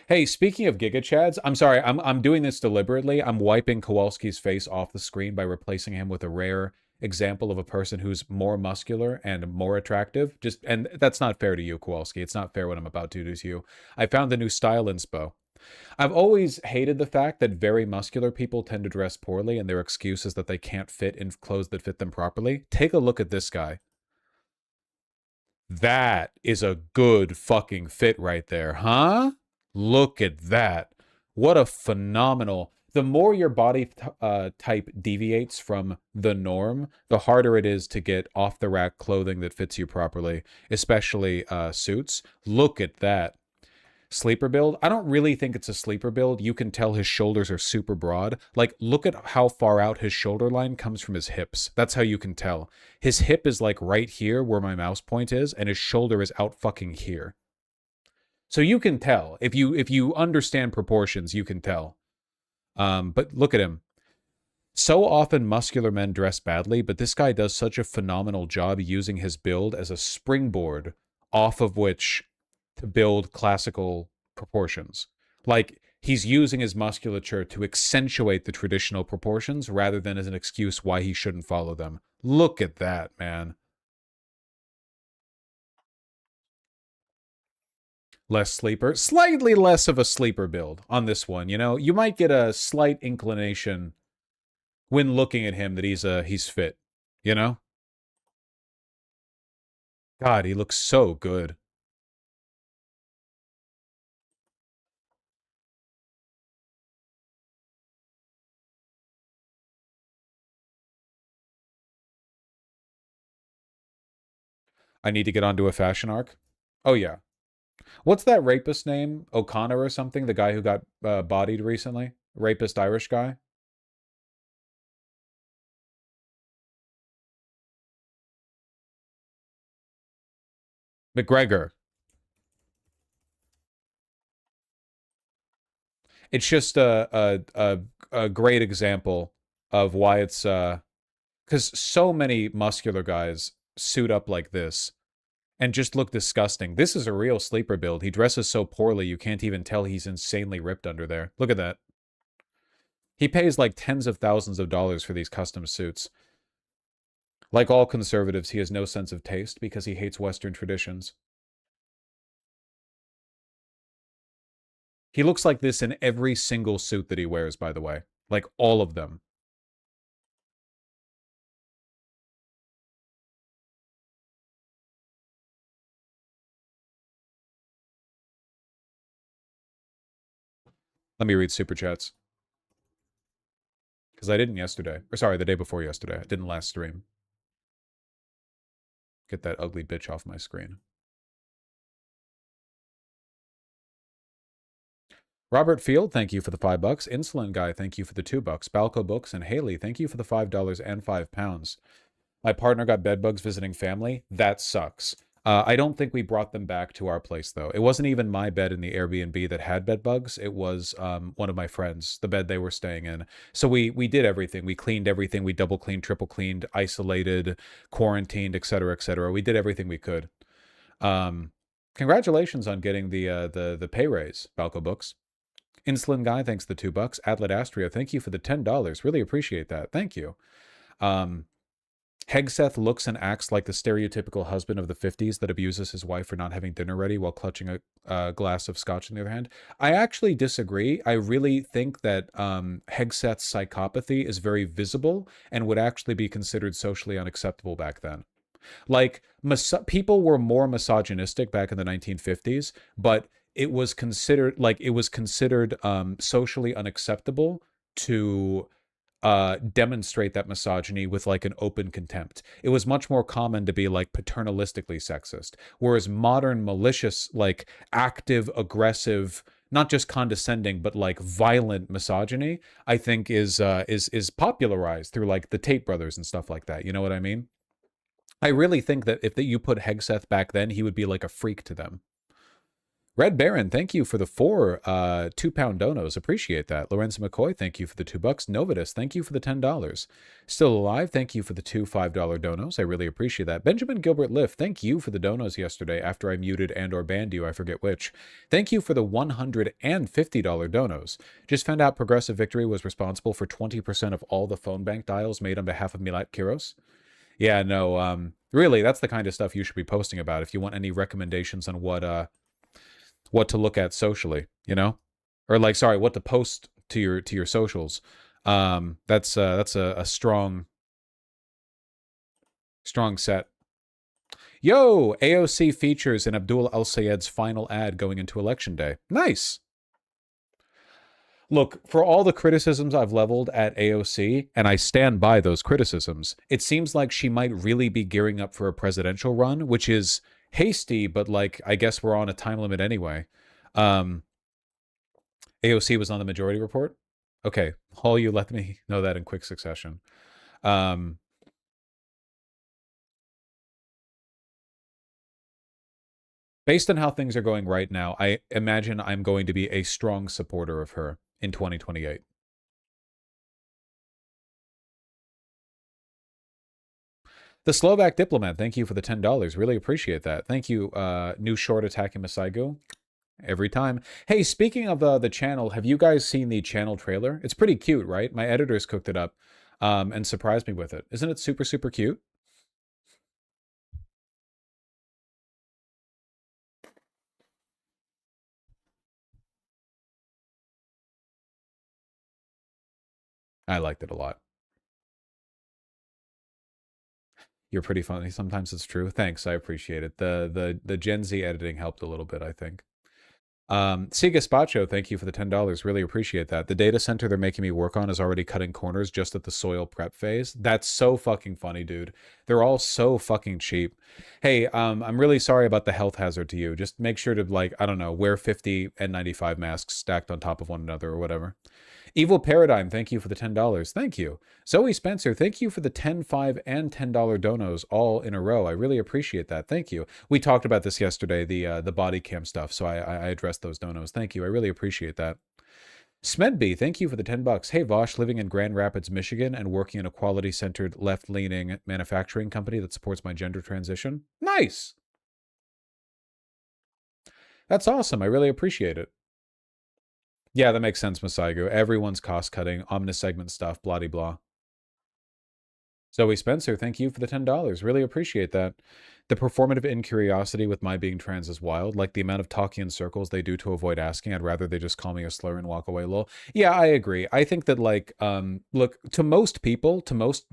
Hey, speaking of Giga Chads, I'm sorry, I'm doing this deliberately. I'm wiping Kowalski's face off the screen by replacing him with a rare example of a person who's more muscular and more attractive. And that's not fair to you, Kowalski. It's not fair what I'm about to do to you. I found the new style inspo. I've always hated the fact that very muscular people tend to dress poorly and their excuse is that they can't fit in clothes that fit them properly. Take a look at this guy. That is a good fucking fit right there, huh? Look at that. What a phenomenal... The more your body type deviates from the norm, the harder it is to get off-the-rack clothing that fits you properly, especially suits. Look at that. Sleeper build? I don't really think it's a sleeper build. You can tell his shoulders are super broad. Like, look at how far out his shoulder line comes from his hips. That's how you can tell. His hip is like right here where my mouse point is, and his shoulder is out fucking here. So you can tell. If you understand proportions, you can tell. But look at him. So often muscular men dress badly, but this guy does such a phenomenal job using his build as a springboard off of which to build classical proportions. Like, he's using his musculature to accentuate the traditional proportions rather than as an excuse why he shouldn't follow them. Look at that, man. Less sleeper, slightly less of a sleeper build on this one. You know, you might get a slight inclination when looking at him that he's fit, you know? God, he looks so good. I need to get onto a fashion arc. Oh yeah. What's that rapist name? O'Connor or something? The guy who got bodied recently? Rapist Irish guy? McGregor. It's just a great example of why it's... because so many muscular guys suit up like this and just look disgusting. This is a real sleeper build. He dresses so poorly you can't even tell he's insanely ripped under there. Look at that. He pays like tens of thousands of dollars for these custom suits. Like all conservatives, he has no sense of taste because he hates Western traditions. He looks like this in every single suit that he wears, by the way. Like all of them. Let me read super chats. Because I didn't yesterday. Or sorry, the day before yesterday. I didn't last stream. Get that ugly bitch off my screen. Robert Field, thank you for the $5. Insulin Guy, thank you for the $2. Balco Books and Haley, thank you for the $5 and £5. My partner got bedbugs visiting family. That sucks. I don't think we brought them back to our place, though. It wasn't even my bed in the Airbnb that had bed bugs. It was one of my friends, the bed they were staying in. So we did everything. We cleaned everything. We double cleaned, triple cleaned, isolated, quarantined, etc., etc. We did everything we could. Congratulations on getting the pay raise, Balco Books. Insulin Guy, thanks for the $2. Atlet Astria, thank you for the $10. Really appreciate that. Thank you. Hegseth looks and acts like the stereotypical husband of the 50s that abuses his wife for not having dinner ready while clutching a glass of scotch in the other hand. I actually disagree. I really think that Hegseth's psychopathy is very visible and would actually be considered socially unacceptable back then. Like, people were more misogynistic back in the 1950s, but it was considered socially unacceptable to demonstrate that misogyny with like an open contempt. It was much more common to be like paternalistically sexist, whereas modern malicious, like active, aggressive, not just condescending, but like violent misogyny, I think is popularized through like the Tate brothers and stuff like that. You know what I mean? I really think that if you put Hegseth back then, he would be like a freak to them. Red Baron, thank you for the 4 £2 donos. Appreciate that. Lorenzo McCoy, thank you for the $2. Novitus, thank you for the $10. Still Alive, thank you for the 2 $5 donos. I really appreciate that. Benjamin Gilbert Liff, thank you for the donos yesterday after I muted and or banned you. I forget which. Thank you for the $150 donos. Just found out Progressive Victory was responsible for 20% of all the phone bank dials made on behalf of Milat Kiros. Yeah, no, really, that's the kind of stuff you should be posting about if you want any recommendations on what to look at socially, you know, or like, sorry, what to post to your socials. That's a strong set. Yo, AOC features in Abdul Al-Sayed's final ad going into election day. Nice. Look, for all the criticisms I've leveled at AOC, and I stand by those criticisms, it seems like she might really be gearing up for a presidential run, which is hasty, but like, I guess we're on a time limit anyway. AOC was on the Majority Report. Okay, Hall, you let me know that in quick succession. Based on how things are going right now, I imagine I'm going to be a strong supporter of her in 2028. The Slovak Diplomat, thank you for the $10. Really appreciate that. Thank you, New Short Attacking Masaigo. Every time. Hey, speaking of the channel, have you guys seen the channel trailer? It's pretty cute, right? My editors cooked it up and surprised me with it. Isn't it super, super cute? I liked it a lot. You're pretty funny. Sometimes it's true. Thanks. I appreciate it. The Gen Z editing helped a little bit, I think. C. Gaspacho, thank you for the $10. Really appreciate that. The data center they're making me work on is already cutting corners just at the soil prep phase. That's so fucking funny, dude. They're all so fucking cheap. Hey, I'm really sorry about the health hazard to you. Just make sure to, like, I don't know, wear 50 N95 masks stacked on top of one another or whatever. Evil Paradigm, thank you for the $10. Thank you. Zoe Spencer, thank you for the 10, 5, and $10 donos all in a row. I really appreciate that. Thank you. We talked about this yesterday, the body cam stuff, so I addressed those donos. Thank you. I really appreciate that. Smedby, thank you for the $10. Hey, Vosh, living in Grand Rapids, Michigan, and working in a quality-centered, left-leaning manufacturing company that supports my gender transition. Nice! That's awesome. I really appreciate it. Yeah, that makes sense, Masaigo. Everyone's cost-cutting, omnisegment stuff, blah-de-blah. Zoe Spencer, thank you for the $10. Really appreciate that. The performative incuriosity with my being trans is wild. Like the amount of talking in circles they do to avoid asking. I'd rather they just call me a slur and walk away, lol. Yeah, I agree. I think that, like, look, to most people,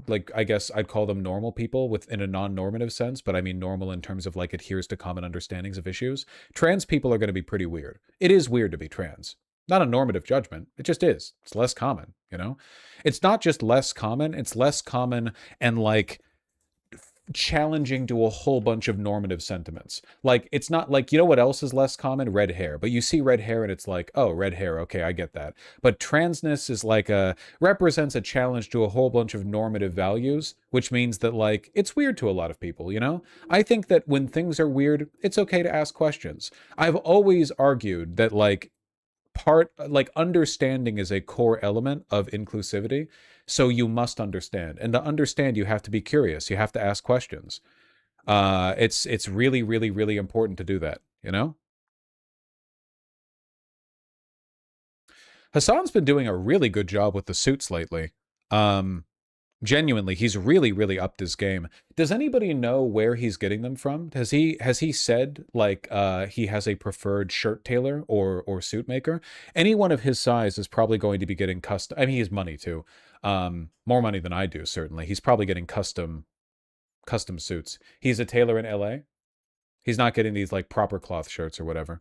like, I guess I'd call them normal people in a non-normative sense, but I mean normal in terms of, like, adheres to common understandings of issues. Trans people are going to be pretty weird. It is weird to be trans. Not a normative judgment. It just is. It's less common, you know? It's not just less common. It's less common and, like, challenging to a whole bunch of normative sentiments. Like, it's not like, you know what else is less common? Red hair. But you see red hair and it's like, oh, red hair. Okay, I get that. But transness is like represents a challenge to a whole bunch of normative values, which means that, like, it's weird to a lot of people, you know? I think that when things are weird, it's okay to ask questions. I've always argued that, like, understanding is a core element of inclusivity. So you must understand. And to understand, you have to be curious. You have to ask questions. It's really, really, really important to do that, you know? Hassan's been doing a really good job with the suits lately. Genuinely, he's really, really upped his game. Does anybody know where he's getting them from? Has he said, like, he has a preferred shirt tailor or suit maker? Anyone of his size is probably going to be getting custom. I mean, he has money too. More money than I do, certainly. He's probably getting custom suits. He's a tailor in LA. He's not getting these, like, proper cloth shirts or whatever.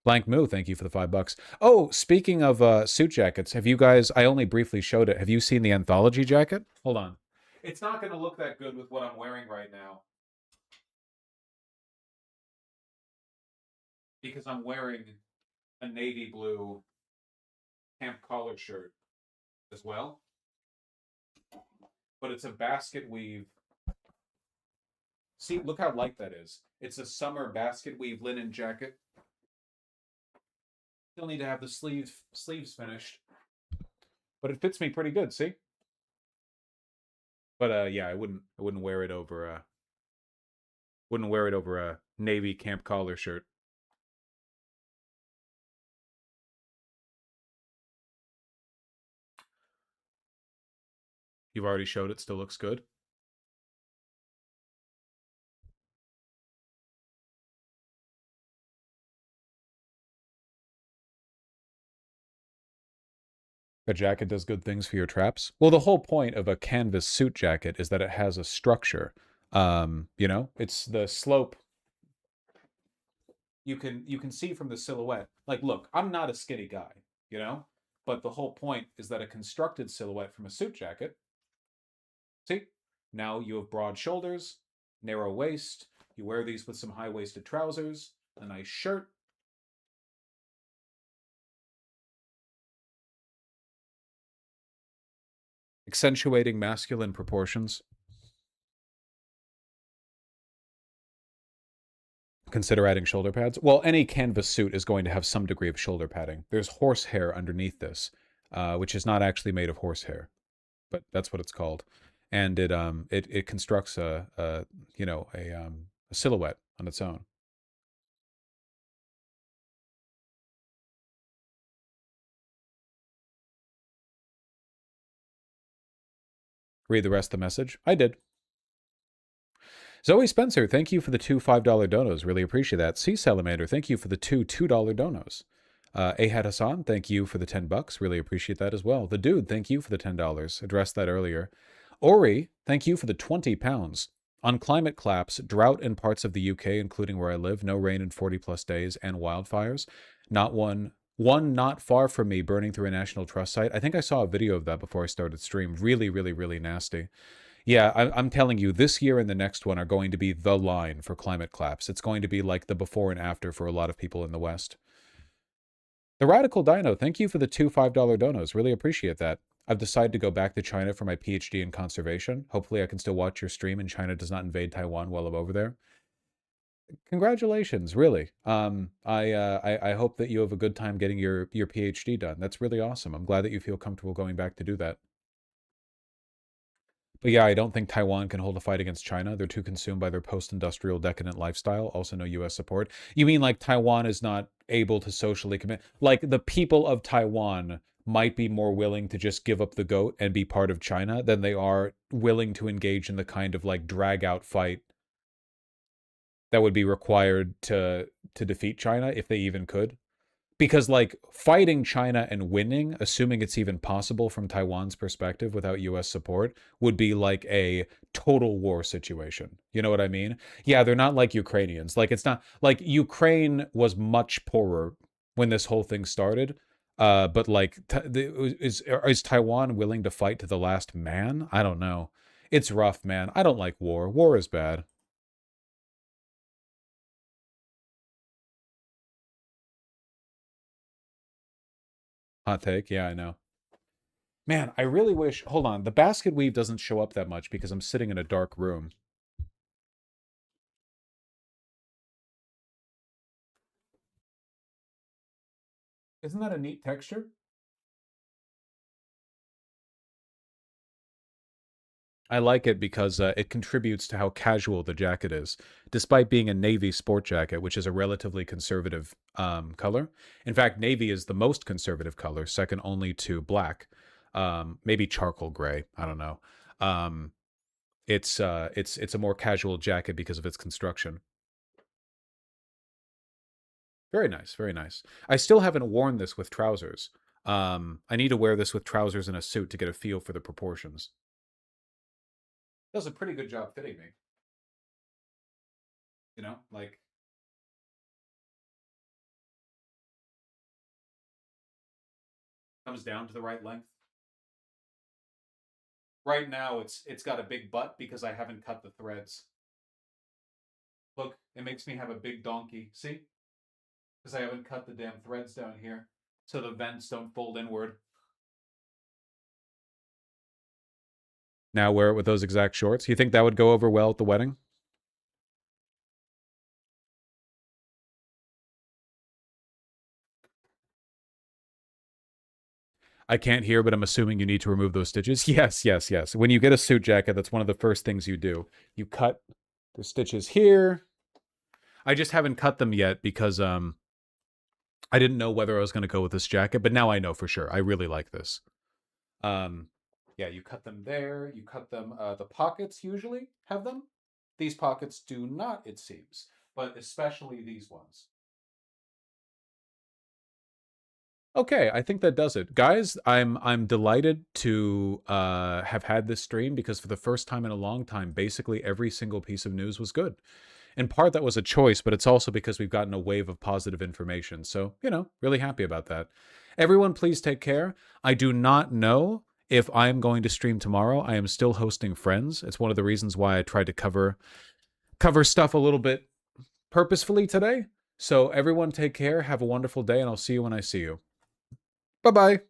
Blank Moo, thank you for the $5. Oh, speaking of suit jackets, have you guys, I only briefly showed it. Have you seen the anthology jacket? Hold on. It's not going to look that good with what I'm wearing right now. Because I'm wearing a navy blue camp collar shirt as well. But it's a basket weave. See, look how light that is. It's a summer basket weave linen jacket. Still need to have the sleeves finished, but it fits me pretty good. See, but yeah, I wouldn't wear it over a navy camp collar shirt. You've already showed it. Still looks good. A jacket does good things for your traps. Well, the whole point of a canvas suit jacket is that it has a structure. You know, it's the slope. You can see from the silhouette. Like, look, I'm not a skinny guy, you know? But the whole point is that a constructed silhouette from a suit jacket. See? Now you have broad shoulders, narrow waist. You wear these with some high-waisted trousers, a nice shirt. Accentuating masculine proportions. Consider adding shoulder pads. Well, any canvas suit is going to have some degree of shoulder padding. There's horsehair underneath this, which is not actually made of horsehair, but that's what it's called. And it constructs a silhouette on its own. Read the rest of the message. I did. Zoe Spencer, thank you for the 2 $5 donos. Really appreciate that. Sea Salamander, thank you for the 2 $2 donos. Ahad Hassan, thank you for the $10. Really appreciate that as well. The Dude, thank you for the $10. Addressed that earlier. Ori, thank you for the 20 pounds. On climate collapse, drought in parts of the UK, including where I live, no rain in 40+ days, and wildfires. Not one not far from me burning through a National Trust site. I think I saw a video of that before I started stream. Really, really, really nasty. Yeah, I'm telling you, this year and the next one are going to be the line for climate collapse. It's going to be like the before and after for a lot of people in the West. The Radical Dino, thank you for the 2 $5 donos. Really appreciate that. I've decided to go back to China for my PhD in conservation. Hopefully I can still watch your stream and China does not invade Taiwan while I'm over there. congratulations, really. I hope that you have a good time getting your PhD done. That's really awesome. I'm glad that you feel comfortable going back to do that. But yeah, I don't think Taiwan can hold a fight against China. They're too consumed by their post-industrial decadent lifestyle. Also no US support. You mean like Taiwan is not able to socially commit? Like the people of Taiwan might be more willing to just give up the goat and be part of China than they are willing to engage in the kind of like drag out fight that would be required to defeat China if they even could. Because like fighting China and winning, assuming it's even possible from Taiwan's perspective without US support, would be like a total war situation. You know what I mean? Yeah, they're not like Ukrainians. Like it's not like Ukraine was much poorer when this whole thing started. But like is Taiwan willing to fight to the last man? I don't know. It's rough, man. I don't like war. War is bad. Hot take. Yeah, I know. Man, I really wish... Hold on. The basket weave doesn't show up that much because I'm sitting in a dark room. Isn't that a neat texture? I like it because it contributes to how casual the jacket is, despite being a navy sport jacket, which is a relatively conservative color. In fact, navy is the most conservative color, second only to black. Maybe charcoal gray. I don't know. It's a more casual jacket because of its construction. Very nice, very nice. I still haven't worn this with trousers. I need to wear this with trousers and a suit to get a feel for the proportions. Does a pretty good job fitting me. You know, like... comes down to the right length. Right now, it's got a big butt because I haven't cut the threads. Look, it makes me have a big donkey. See? Because I haven't cut the damn threads down here, so the vents don't fold inward. Now wear it with those exact shorts. You think that would go over well at the wedding? I can't hear, but I'm assuming you need to remove those stitches. Yes, yes, yes. When you get a suit jacket, that's one of the first things you do. You cut the stitches here. I just haven't cut them yet because I didn't know whether I was going to go with this jacket, but now I know for sure. I really like this. Yeah, you cut them there. You cut them. The pockets usually have them. These pockets do not, it seems, but especially these ones. Okay, I think that does it. Guys, I'm delighted to have had this stream because for the first time in a long time, basically every single piece of news was good. In part, that was a choice, but it's also because we've gotten a wave of positive information. So, you know, really happy about that. Everyone, please take care. I do not know if I'm going to stream tomorrow. I am still hosting Friends. It's one of the reasons why I tried to cover stuff a little bit purposefully today. So everyone take care, have a wonderful day, and I'll see you when I see you. Bye-bye.